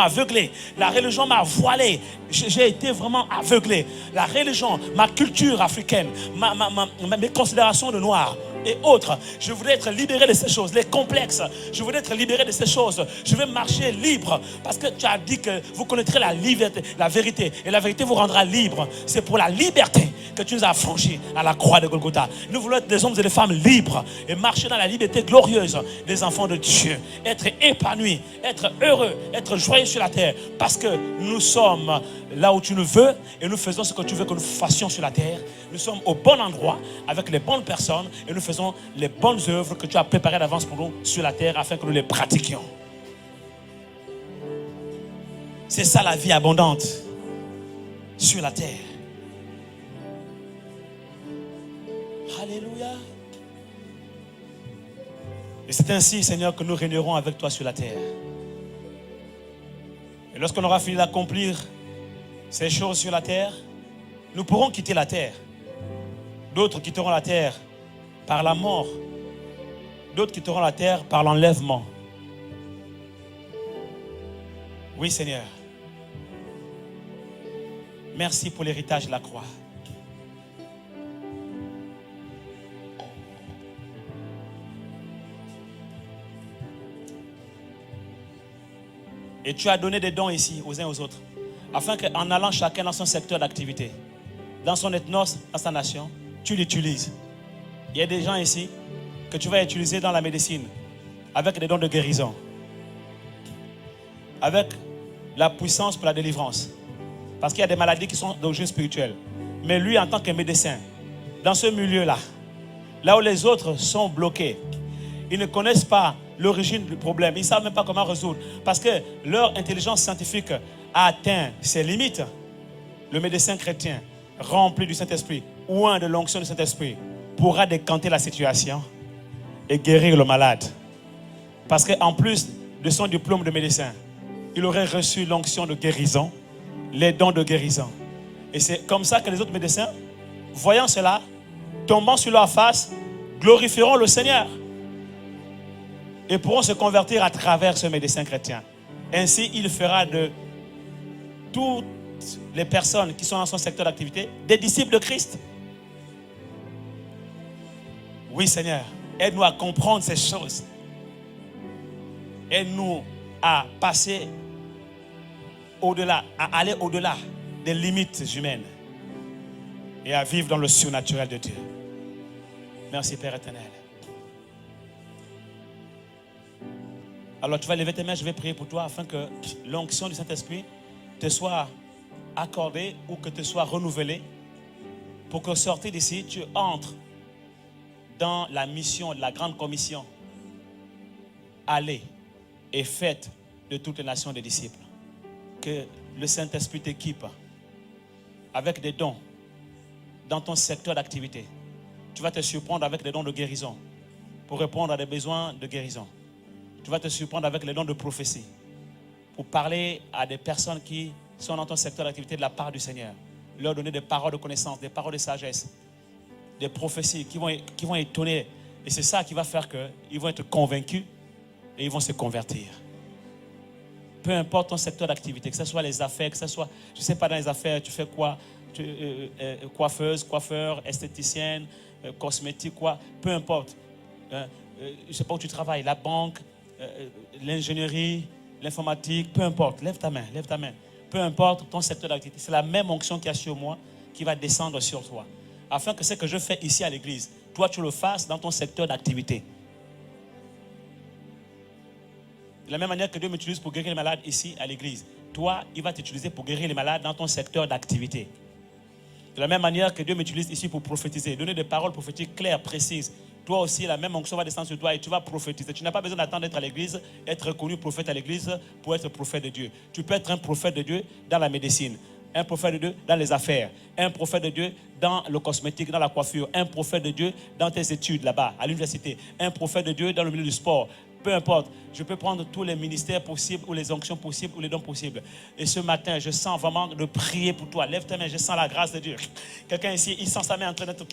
aveuglé. La religion m'a voilé. J'ai été vraiment aveuglé. La religion, ma culture africaine, mes considérations de noir et autres. Je voudrais être libéré de ces choses, les complexes. Je voudrais être libéré de ces choses. Je veux marcher libre parce que tu as dit que vous connaîtrez la liberté, la vérité, et la vérité vous rendra libre. C'est pour la liberté que tu nous as franchis à la croix de Golgotha. Nous voulons être des hommes et des femmes libres et marcher dans la liberté glorieuse des enfants de Dieu. Être épanouis, être heureux, être joyeux sur la terre parce que nous sommes là où tu nous veux et nous faisons ce que tu veux que nous fassions sur la terre. Nous sommes au bon endroit avec les bonnes personnes et nous faisons les bonnes œuvres que tu as préparées d'avance pour nous sur la terre afin que nous les pratiquions. C'est ça la vie abondante sur la terre. Alléluia. Et c'est ainsi, Seigneur, que nous régnerons avec toi sur la terre. Et lorsqu'on aura fini d'accomplir ces choses sur la terre, nous pourrons quitter la terre. D'autres quitteront la terre par la mort. D'autres quitteront la terre par l'enlèvement. Oui, Seigneur. Merci pour l'héritage de la croix. Et tu as donné des dons ici aux uns aux autres, afin qu'en allant chacun dans son secteur d'activité, dans son ethnos, dans sa nation, tu l'utilises. Il y a des gens ici que tu vas utiliser dans la médecine, avec des dons de guérison, avec la puissance pour la délivrance. Parce qu'il y a des maladies qui sont d'origine spirituelle. Mais lui, en tant que médecin, dans ce milieu-là, là où les autres sont bloqués, ils ne connaissent pas l'origine du problème. Ils ne savent même pas comment résoudre. Parce que leur intelligence scientifique a atteint ses limites. le médecin chrétien, rempli du Saint-Esprit, ou un de l'onction du Saint-Esprit, pourra décanter la situation et guérir le malade. Parce qu'en plus de son diplôme de médecin, il aurait reçu l'onction de guérison, les dons de guérison. Et c'est comme ça que les autres médecins, voyant cela, tombant sur leur face, glorifieront le Seigneur et pourront se convertir à travers ce médecin chrétien. Ainsi, il fera de toutes les personnes qui sont dans son secteur d'activité des disciples de Christ. Oui, Seigneur, aide-nous à comprendre ces choses. Aide-nous à passer au-delà, à aller au-delà des limites humaines et à vivre dans le surnaturel de Dieu. Merci, Père éternel. Alors, tu vas lever tes mains, je vais prier pour toi afin que l'onction du Saint-Esprit te soit accordée ou que te soit renouvelée pour que, sorti d'ici, tu entres dans la mission de la grande commission. Allez et faites de toutes les nations des disciples. Que le Saint-Esprit t'équipe avec des dons dans ton secteur d'activité. Tu vas te surprendre avec des dons de guérison pour répondre à des besoins de guérison. Tu vas te surprendre avec les dons de prophétie pour parler à des personnes qui sont dans ton secteur d'activité de la part du Seigneur. Leur donner des paroles de connaissance, des paroles de sagesse, des prophéties qui vont étonner. Et c'est ça qui va faire qu'ils vont être convaincus et ils vont se convertir. Peu importe ton secteur d'activité, que ce soit les affaires, que ce soit, je ne sais pas, dans les affaires, tu fais quoi? Coiffeuse, coiffeur, esthéticienne, cosmétique, quoi, peu importe. Je ne sais pas où tu travailles, la banque, l'ingénierie, l'informatique, peu importe. Lève ta main, lève ta main. Peu importe ton secteur d'activité, c'est la même onction qu'il y a sur moi qui va descendre sur toi. Afin que ce que je fais ici à l'église, toi tu le fasses dans ton secteur d'activité. De la même manière que Dieu m'utilise pour guérir les malades ici à l'église, toi, il va t'utiliser pour guérir les malades dans ton secteur d'activité. De la même manière que Dieu m'utilise ici pour prophétiser, donner des paroles prophétiques claires, précises. Toi aussi, la même onction va descendre sur toi et tu vas prophétiser. Tu n'as pas besoin d'attendre d'être à l'église, être reconnu prophète à l'église pour être prophète de Dieu. Tu peux être un prophète de Dieu dans la médecine, un prophète de Dieu dans les affaires, un prophète de Dieu dans le cosmétique, dans la coiffure, un prophète de Dieu dans tes études là-bas, à l'université, un prophète de Dieu dans le milieu du sport. Peu importe, je peux prendre tous les ministères possibles ou les onctions possibles ou les dons possibles. Et ce matin, je sens vraiment de prier pour toi. Lève ta main, je sens la grâce de Dieu. Quelqu'un ici, il sent sa main en train d'être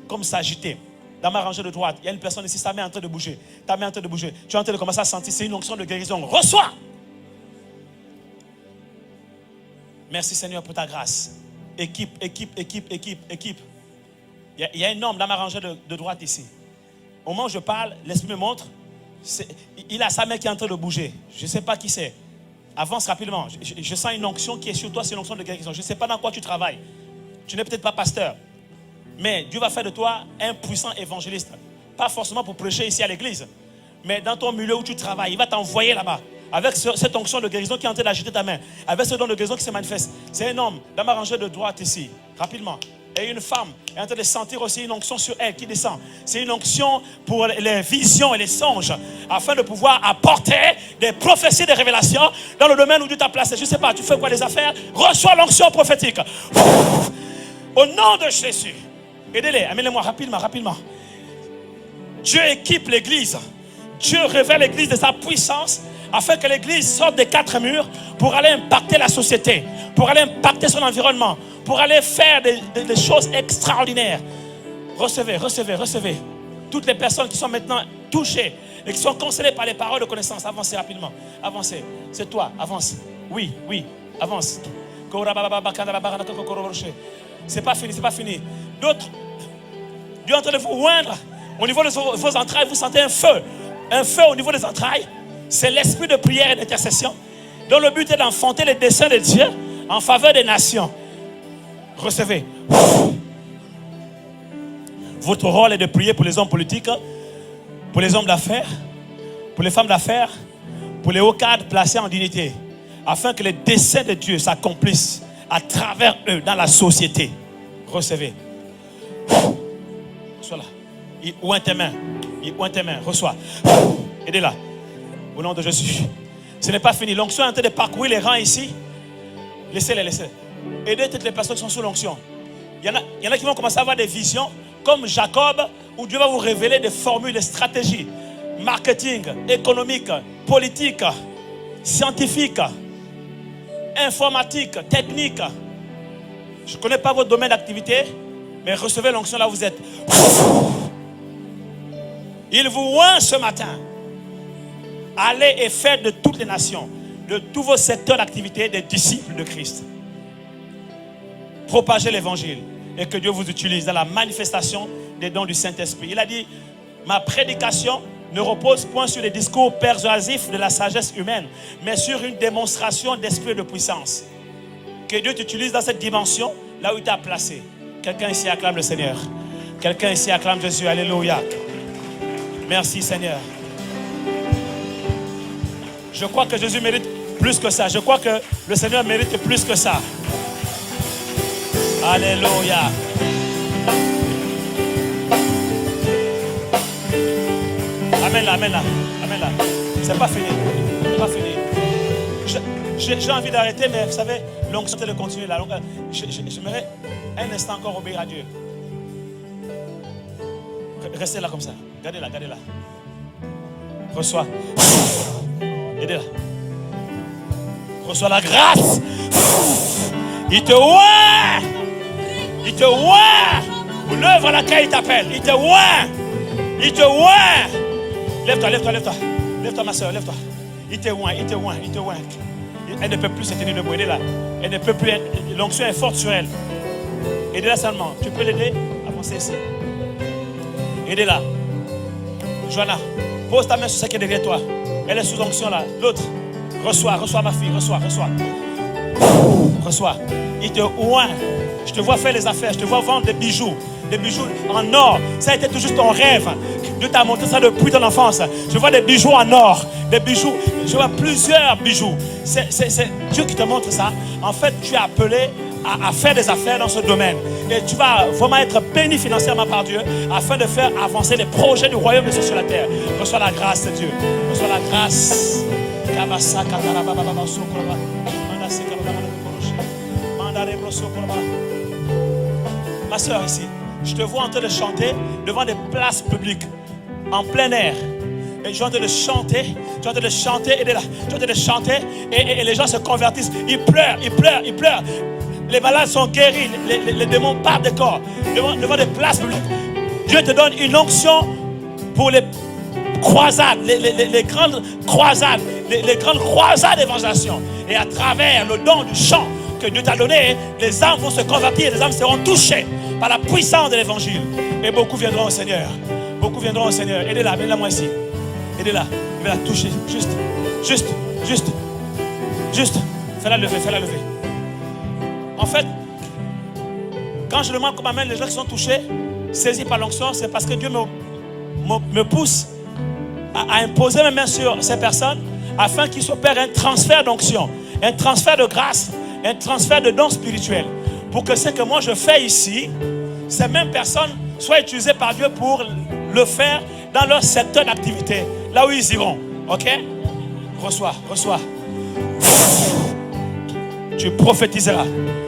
comme s'agiter. Dans ma rangée de droite, il y a une personne ici, sa main est en train de bouger. Ta main est en train de bouger. Tu es en train de commencer à sentir, c'est une onction de guérison. Reçois! Merci Seigneur pour ta grâce. Équipe. Il y a un homme dans ma rangée de droite ici. Au moment où je parle, l'Esprit me montre. Il a sa main qui est en train de bouger. Je ne sais pas qui c'est. Avance rapidement. Je sens une onction qui est sur toi, c'est une onction de guérison. Je ne sais pas dans quoi tu travailles. Tu n'es peut-être pas pasteur. Mais Dieu va faire de toi un puissant évangéliste. Pas forcément pour prêcher ici à l'église. Mais dans ton milieu où tu travailles, il va t'envoyer là-bas. Avec cette onction de guérison qui est en train d'agiter ta main. Avec ce don de guérison qui se manifeste. C'est un homme dans ma rangée de droite ici. Rapidement. Et une femme est en train de sentir aussi une onction sur elle qui descend. C'est une onction pour les visions et les songes, afin de pouvoir apporter des prophéties, des révélations dans le domaine où Dieu t'a placé. Je ne sais pas, tu fais quoi des affaires? Reçois l'onction prophétique. Au nom de Jésus. Aidez-les, amenez-les-moi rapidement. Dieu équipe l'église. Dieu révèle l'église de sa puissance, afin que l'église sorte des quatre murs pour aller impacter la société, pour aller impacter son environnement, pour aller faire des choses extraordinaires. Recevez. Toutes les personnes qui sont maintenant touchées et qui sont consolées par les paroles de connaissance, avancez rapidement. Avancez. C'est toi, avance. Oui, avance. C'est pas fini. D'autres, Dieu est en train de vous oindre. Au niveau de vos entrailles, vous sentez un feu. Un feu au niveau des entrailles. C'est l'esprit de prière et d'intercession, dont le but est d'enfanter les desseins de Dieu en faveur des nations. Recevez. Votre rôle est de prier pour les hommes politiques, pour les hommes d'affaires, pour les femmes d'affaires, pour les hauts cadres placés en dignité, afin que les desseins de Dieu s'accomplissent à travers eux dans la société. Recevez. Sois là. Il oint tes mains. Reçois. Aidez-la. Au nom de Jésus. Ce n'est pas fini. L'onction est en train de parcourir les rangs ici. Laissez-les. aider toutes les personnes qui sont sous l'onction. Il y en a qui vont commencer à avoir des visions comme Jacob, où Dieu va vous révéler des formules, des stratégies marketing, économique, politique, scientifique, informatique, technique. Je ne connais pas votre domaine d'activité, mais recevez l'onction là où vous êtes. Il vous oint ce matin. Allez et faites de toutes les nations, de tous vos secteurs d'activité, des disciples de Christ. Propagez l'évangile et que Dieu vous utilise dans la manifestation des dons du Saint-Esprit. Il a dit, ma prédication ne repose point sur les discours persuasifs de la sagesse humaine, mais sur une démonstration d'esprit de puissance. Que Dieu t'utilise dans cette dimension, là où il t'a placé. Quelqu'un ici acclame le Seigneur. Quelqu'un ici acclame Jésus. Alléluia. Merci Seigneur. Je crois que Jésus mérite plus que ça. Je crois que le Seigneur mérite plus que ça. Alléluia. Amen là, amen là, amen là. C'est pas fini. C'est pas fini. J'ai envie d'arrêter, mais vous savez, l'onction de continuer là. J'aimerais un instant encore obéir à Dieu. Restez là comme ça. Regardez là, regardez là. Reçois. Aidez-la. Reçois la grâce. Il te oint. Il te oint. Pour l'œuvre à laquelle il t'appelle. Il te oint. Il te oint. Lève-toi, lève-toi, lève-toi. Lève-toi, ma soeur, lève-toi. Il te oint, il te oint, il te oint. Elle ne peut plus se tenir debout. Aidez-la. Elle ne peut plus. L'onction est forte sur elle. Aidez-la seulement. Tu peux l'aider. Avancez ici. Aidez-la. Joanna, pose ta main sur ce qui est derrière toi. Elle est sous onction là. L'autre, reçois, reçois ma fille, reçois, reçois. Reçois. Il te oint. Je te vois faire les affaires, je te vois vendre des bijoux en or. Ça a été toujours ton rêve. Dieu t'a montré ça depuis ton enfance. Je vois des bijoux en or, des bijoux, je vois plusieurs bijoux. C'est Dieu qui te montre ça. En fait, tu es appelé à faire des affaires dans ce domaine. Et tu vas vraiment être béni financièrement par Dieu afin de faire avancer les projets du royaume de Dieu sur la terre. Reçois la grâce de Dieu. Reçois la grâce. Ma soeur ici, je te vois en train de chanter devant des places publiques, en plein air. Et je suis en train de chanter, tu es en train de chanter, et tu es en train de chanter, et les gens se convertissent. Ils pleurent, ils pleurent, ils pleurent. Les malades sont guéris, les démons partent des corps, devant des places publiques. Dieu te donne une onction pour les croisades, les grandes croisades, les grandes croisades d'évangélisation. Et à travers le don du chant que Dieu t'a donné, les âmes vont se convertir, les âmes seront touchées par la puissance de l'évangile. Et beaucoup viendront au Seigneur. Beaucoup viendront au Seigneur. Aidez-la, aidez-la moi ici. Aidez-la, je vais la toucher. Juste. Fais-la lever, fais-la lever. En fait, quand je demande qu'on m'amène les gens qui sont touchés, saisis par l'onction, c'est parce que Dieu me pousse à imposer mes mains sur ces personnes afin qu'il s'opère un transfert d'onction, un transfert de grâce, un transfert de dons spirituels. Pour que ce que moi je fais ici, ces mêmes personnes soient utilisées par Dieu pour le faire dans leur secteur d'activité, là où ils iront. Ok? Reçois. Tu prophétiseras.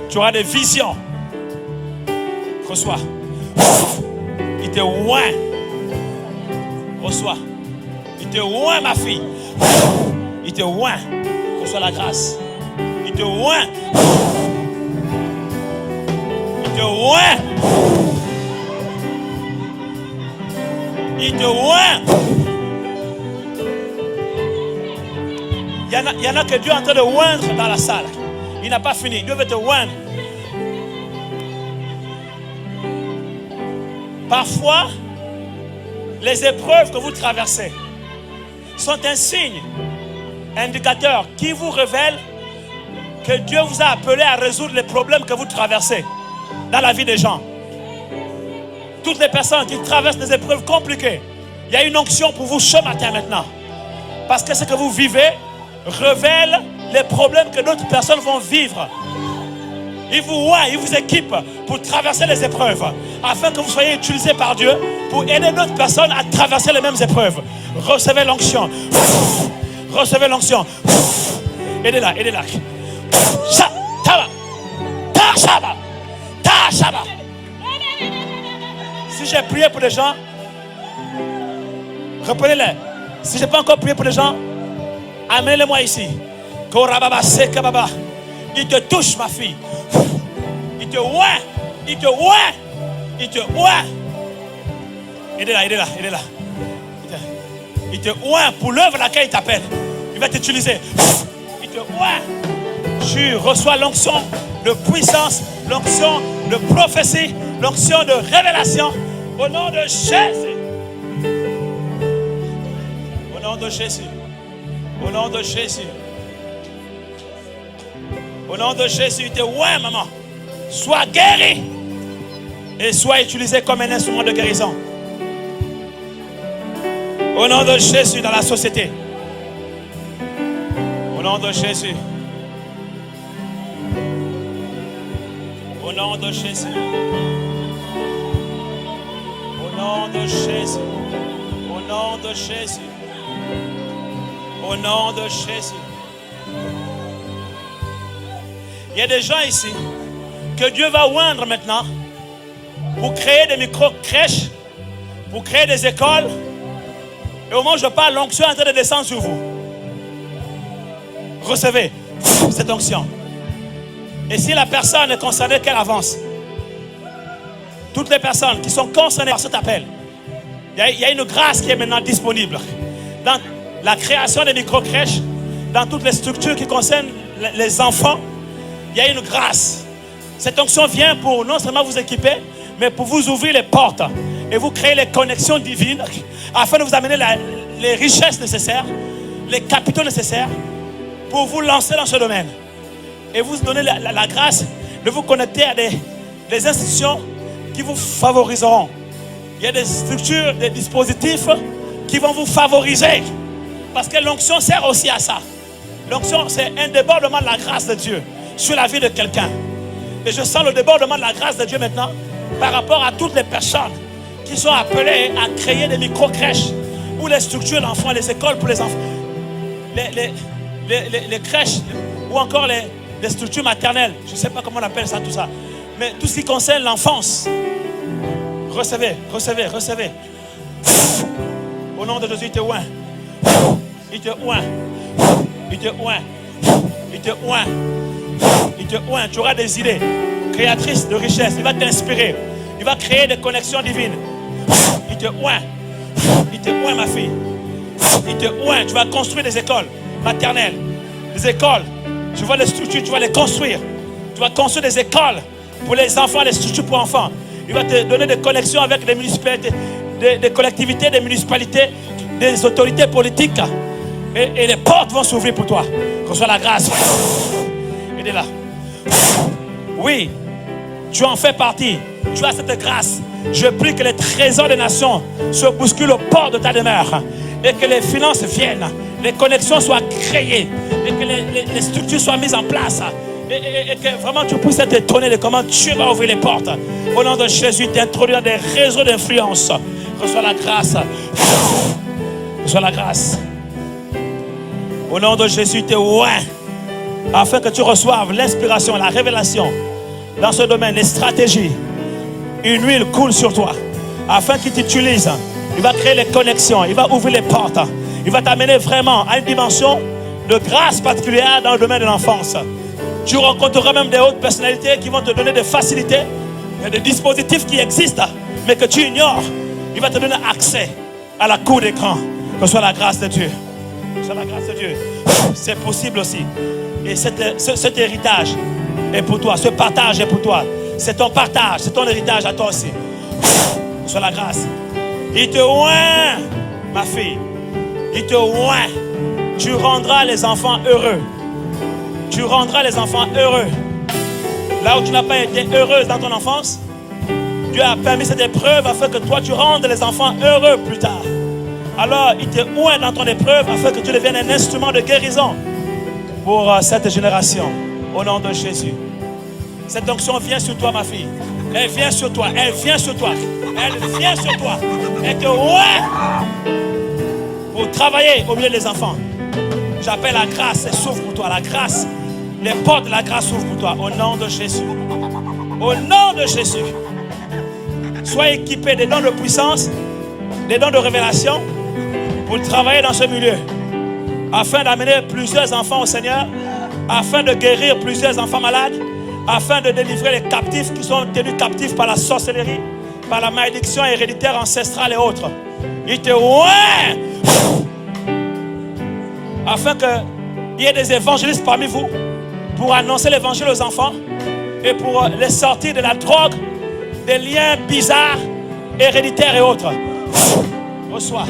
Tu auras des visions. Reçois. Il te oint. Reçois. Il te oint, ma fille. Il te oint. Reçois la grâce. Il te oint. Il te oint. Il te oint. Il y en a que Dieu est en train de oindre dans la salle. Il n'a pas fini. Dieu veut te oindre. Parfois, les épreuves que vous traversez sont un signe, indicateur qui vous révèle que Dieu vous a appelé à résoudre les problèmes que vous traversez dans la vie des gens. Toutes les personnes qui traversent des épreuves compliquées, il y a une onction pour vous ce matin maintenant. Parce que ce que vous vivez révèle les problèmes que d'autres personnes vont vivre. Il vous équipe pour traverser les épreuves afin que vous soyez utilisés par Dieu pour aider d'autres personnes à traverser les mêmes épreuves. Recevez l'onction. Recevez l'onction. Aidez-la. Tachaba. Tachaba. Si j'ai prié pour des gens, reprenez-les. Si je n'ai pas encore prié pour des gens, amenez-les-moi ici. Il te touche, ma fille. Il te oint. Il te oint. Il te oint. Il est là, il est là, il est là. Il te oint pour l'œuvre à laquelle il t'appelle. Il va t'utiliser. Il te oint. Tu reçois l'onction de puissance, l'onction de prophétie, l'onction de révélation. Au nom de Jésus. Au nom de Jésus. Au nom de Jésus. Au nom de Jésus, il te oint, maman. Sois guéri. Et sois utilisé comme un instrument de guérison. Au nom de Jésus dans la société. Au nom de Jésus. Au nom de Jésus. Au nom de Jésus. Au nom de Jésus. Au nom de Jésus. Il y a des gens ici que Dieu va oindre maintenant pour créer des micro-crèches, pour créer des écoles. Et au moment où je parle, l'onction est en train de descendre sur vous. Recevez cette onction. Et si la personne est concernée, qu'elle avance. Toutes les personnes qui sont concernées par cet appel, il y a une grâce qui est maintenant disponible. Dans la création des micro-crèches, dans toutes les structures qui concernent les enfants, il y a une grâce. Cette onction vient pour non seulement vous équiper, mais pour vous ouvrir les portes et vous créer les connexions divines afin de vous amener les richesses nécessaires, les capitaux nécessaires pour vous lancer dans ce domaine. Et vous donner la grâce de vous connecter à des institutions qui vous favoriseront. Il y a des structures, des dispositifs qui vont vous favoriser. Parce que l'onction sert aussi à ça. L'onction, c'est un débordement de la grâce de Dieu sur la vie de quelqu'un. Et je sens le débordement de la grâce de Dieu maintenant par rapport à toutes les personnes qui sont appelées à créer des micro-crèches ou les structures d'enfants, les écoles pour les enfants, les crèches ou encore les structures maternelles. Je ne sais pas comment on appelle ça, tout ça. Mais tout ce qui concerne l'enfance, recevez, recevez, recevez. Au nom de Jésus, il te oint. Il te oint. Il te oint. Il te oint. Il te oint. Tu auras des idées créatrices de richesse. Il va t'inspirer. Il va créer des connexions divines. Il te oint. Il te oint, ma fille. Il te oint. Tu vas construire des écoles maternelles. Des écoles. Tu vas les structurer. Tu vas les construire. Tu vas construire des écoles pour les enfants, des structures pour enfants. Il va te donner des connexions avec des municipalités, des collectivités, des municipalités, des autorités politiques. Et les portes vont s'ouvrir pour toi. Reçois la grâce. Il est là. Oui, tu en fais partie. Tu as cette grâce. Je prie que les trésors des nations se bousculent au port de ta demeure. Et que les finances viennent. Les connexions soient créées. Et que les structures soient mises en place. Et que vraiment tu puisses être étonné de comment Dieu va ouvrir les portes. Au nom de Jésus, t'introduire des réseaux d'influence. Reçois la grâce. Reçois la grâce. Au nom de Jésus, t'es oint. Afin que tu reçoives l'inspiration, la révélation dans ce domaine, les stratégies. Une huile coule sur toi. Afin qu'il t'utilise. Il va créer les connexions. Il va ouvrir les portes. Il va t'amener vraiment à une dimension de grâce particulière dans le domaine de l'enfance. Tu rencontreras même des hautes personnalités qui vont te donner des facilités. Il y a des dispositifs qui existent, mais que tu ignores. Il va te donner accès à la cour d'écran. Que ce soit la grâce de Dieu. Que ce soit la grâce de Dieu. C'est possible aussi. Et cet héritage est pour toi. Ce partage est pour toi. C'est ton partage. C'est ton héritage à toi aussi. Que ce soit la grâce. Il te oint, ma fille. Il te oint. Tu rendras les enfants heureux. Tu rendras les enfants heureux. Là où tu n'as pas été heureuse dans ton enfance, Dieu a permis cette épreuve afin que toi tu rendes les enfants heureux plus tard. Alors il te oint dans ton épreuve afin que tu deviennes un instrument de guérison pour cette génération. Au nom de Jésus. Cette onction vient sur toi, ma fille. Elle vient sur toi. Elle vient sur toi. Elle vient sur toi. Elle te oint pour travailler au milieu des enfants. J'appelle la grâce. Elle s'ouvre pour toi. La grâce Les portes de la grâce s'ouvrent pour toi. Au nom de Jésus. Au nom de Jésus. Sois équipé des dons de puissance, des dons de révélation pour travailler dans ce milieu. Afin d'amener plusieurs enfants au Seigneur. Afin de guérir plusieurs enfants malades. Afin de délivrer les captifs qui sont tenus captifs par la sorcellerie, par la malédiction héréditaire, ancestrale et autres. Il te oint. Afin qu'il y ait des évangélistes parmi vous pour annoncer l'évangile aux enfants et pour les sortir de la drogue, des liens bizarres, héréditaires et autres. Reçois.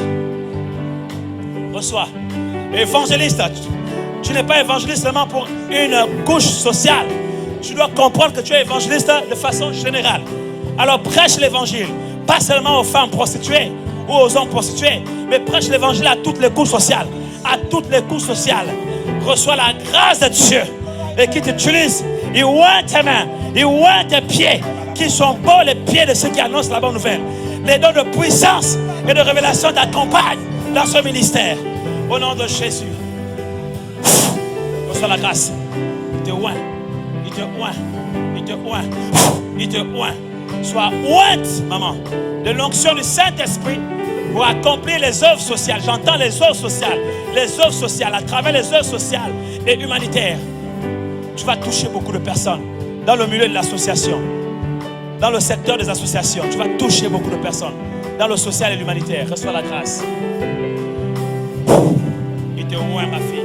Reçois. Évangéliste, tu n'es pas évangéliste seulement pour une couche sociale. Tu dois comprendre que tu es évangéliste de façon générale. Alors prêche l'évangile, pas seulement aux femmes prostituées ou aux hommes prostitués, mais prêche l'évangile à toutes les couches sociales. À toutes les couches sociales. Reçois la grâce de Dieu et qui t'utilise. Il oint tes mains, il oint tes pieds, qui sont beaux les pieds de ceux qui annoncent la bonne nouvelle. Les dons de puissance et de révélation t'accompagnent dans ce ministère. Au nom de Jésus. Reçois la grâce. Il te oint. Il te oint. Il te oint. Il te oint. Sois ointe, maman, de l'onction du Saint-Esprit pour accomplir les œuvres sociales. J'entends les œuvres sociales. Les œuvres sociales, à travers les œuvres sociales et humanitaires. Tu vas toucher beaucoup de personnes dans le milieu de l'association, dans le secteur des associations. Tu vas toucher beaucoup de personnes dans le social et l'humanitaire. Reçois la grâce. Il te oint, ma fille.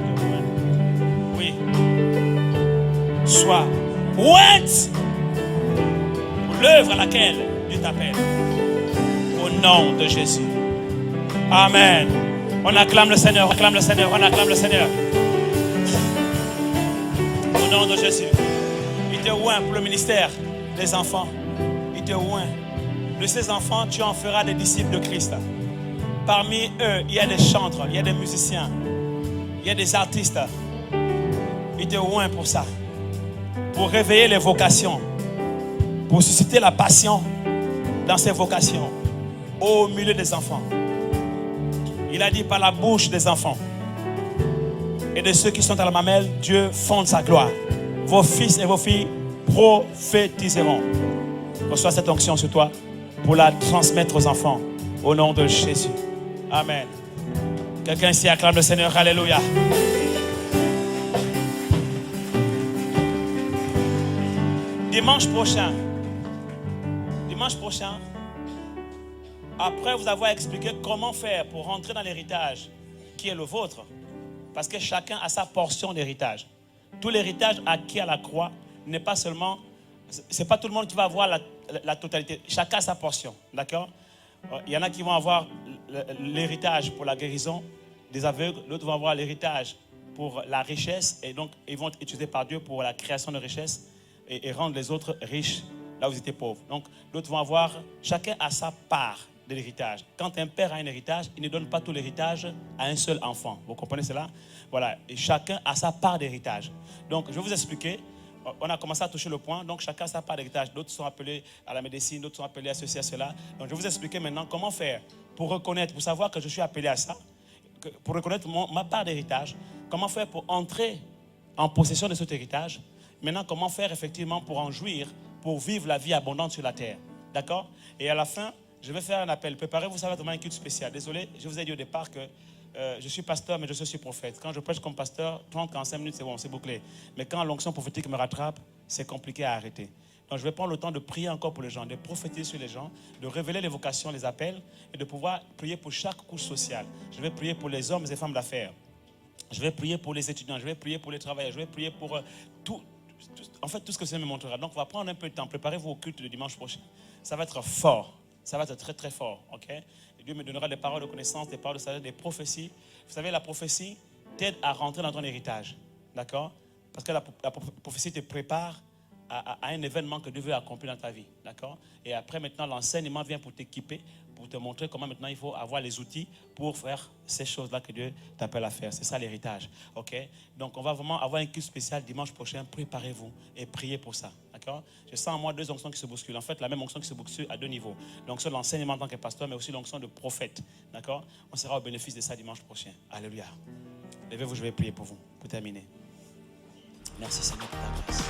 Il te oint. Oui. Sois ointe pour l'œuvre à laquelle Dieu t'appelle. Au nom de Jésus. Amen. On acclame le Seigneur, on acclame le Seigneur, on acclame le Seigneur. Au nom de Jésus. Il te oint pour le ministère des enfants. Il te oint. De ces enfants, tu en feras des disciples de Christ. Parmi eux, il y a des chantres, il y a des musiciens, il y a des artistes. Il te oint pour ça. Pour réveiller les vocations. Pour susciter la passion dans ces vocations. Au milieu des enfants. Il a dit par la bouche des enfants et de ceux qui sont à la mamelle, Dieu fonde sa gloire. Vos fils et vos filles prophétiseront. Reçois cette onction sur toi pour la transmettre aux enfants au nom de Jésus. Amen. Quelqu'un ici acclame le Seigneur. Alléluia. Dimanche prochain, après vous avoir expliqué comment faire pour rentrer dans l'héritage qui est le vôtre, parce que chacun a sa portion d'héritage. Tout l'héritage acquis à la croix n'est pas seulement, c'est pas tout le monde qui va avoir la totalité. Chacun a sa portion, d'accord? Il y en a qui vont avoir l'héritage pour la guérison des aveugles, d'autres vont avoir l'héritage pour la richesse, et donc ils vont être utilisés par Dieu pour la création de richesse et rendre les autres riches là où ils étaient pauvres. Donc d'autres vont avoir, chacun a sa part de l'héritage. Quand un père a un héritage, il ne donne pas tout l'héritage à un seul enfant. Vous comprenez cela? Voilà. Et chacun a sa part d'héritage. Donc, je vais vous expliquer. On a commencé à toucher le point. Donc, chacun a sa part d'héritage. D'autres sont appelés à la médecine, d'autres sont appelés à ceci, à cela. Donc, je vais vous expliquer maintenant comment faire pour reconnaître, pour savoir que je suis appelé à ça, pour reconnaître ma part d'héritage. Comment faire pour entrer en possession de cet héritage. Maintenant, comment faire effectivement pour en jouir, pour vivre la vie abondante sur la terre. D'accord? Et à la fin, je vais faire un appel. Préparez-vous, ça va être vraiment un culte spécial. Désolé, je vous ai dit au départ que je suis pasteur, mais je suis aussi prophète. Quand je prêche comme pasteur, 30-45 minutes, c'est bon, c'est bouclé. Mais quand l'onction prophétique me rattrape, c'est compliqué à arrêter. Donc je vais prendre le temps de prier encore pour les gens, de prophétiser sur les gens, de révéler les vocations, les appels, et de pouvoir prier pour chaque couche sociale. Je vais prier pour les hommes et les femmes d'affaires. Je vais prier pour les étudiants, je vais prier pour les travailleurs, je vais prier pour tout ce que ça me montrera. Donc on va prendre un peu de temps. Préparez-vous au culte de dimanche prochain. Ça va être fort. Ça va être très très fort, ok? Et Dieu me donnera des paroles de connaissance, des paroles de sagesse, des prophéties. Vous savez, la prophétie t'aide à rentrer dans ton héritage, d'accord? Parce que la prophétie te prépare à un événement que Dieu veut accomplir dans ta vie, d'accord? Et après, maintenant, l'enseignement vient pour t'équiper, pour te montrer comment maintenant il faut avoir les outils pour faire ces choses-là que Dieu t'appelle à faire. C'est ça l'héritage, ok? Donc, on va vraiment avoir un culte spécial dimanche prochain. Préparez-vous et priez pour ça, d'accord? Je sens en moi deux onctions qui se bousculent. En fait, la même onction qui se bouscule à deux niveaux. L'onction de l'enseignement en tant que pasteur, mais aussi l'onction de prophète, d'accord? On sera au bénéfice de ça dimanche prochain. Alléluia. Levez-vous, je vais prier pour vous, pour terminer. Merci Seigneur pour ta grâce.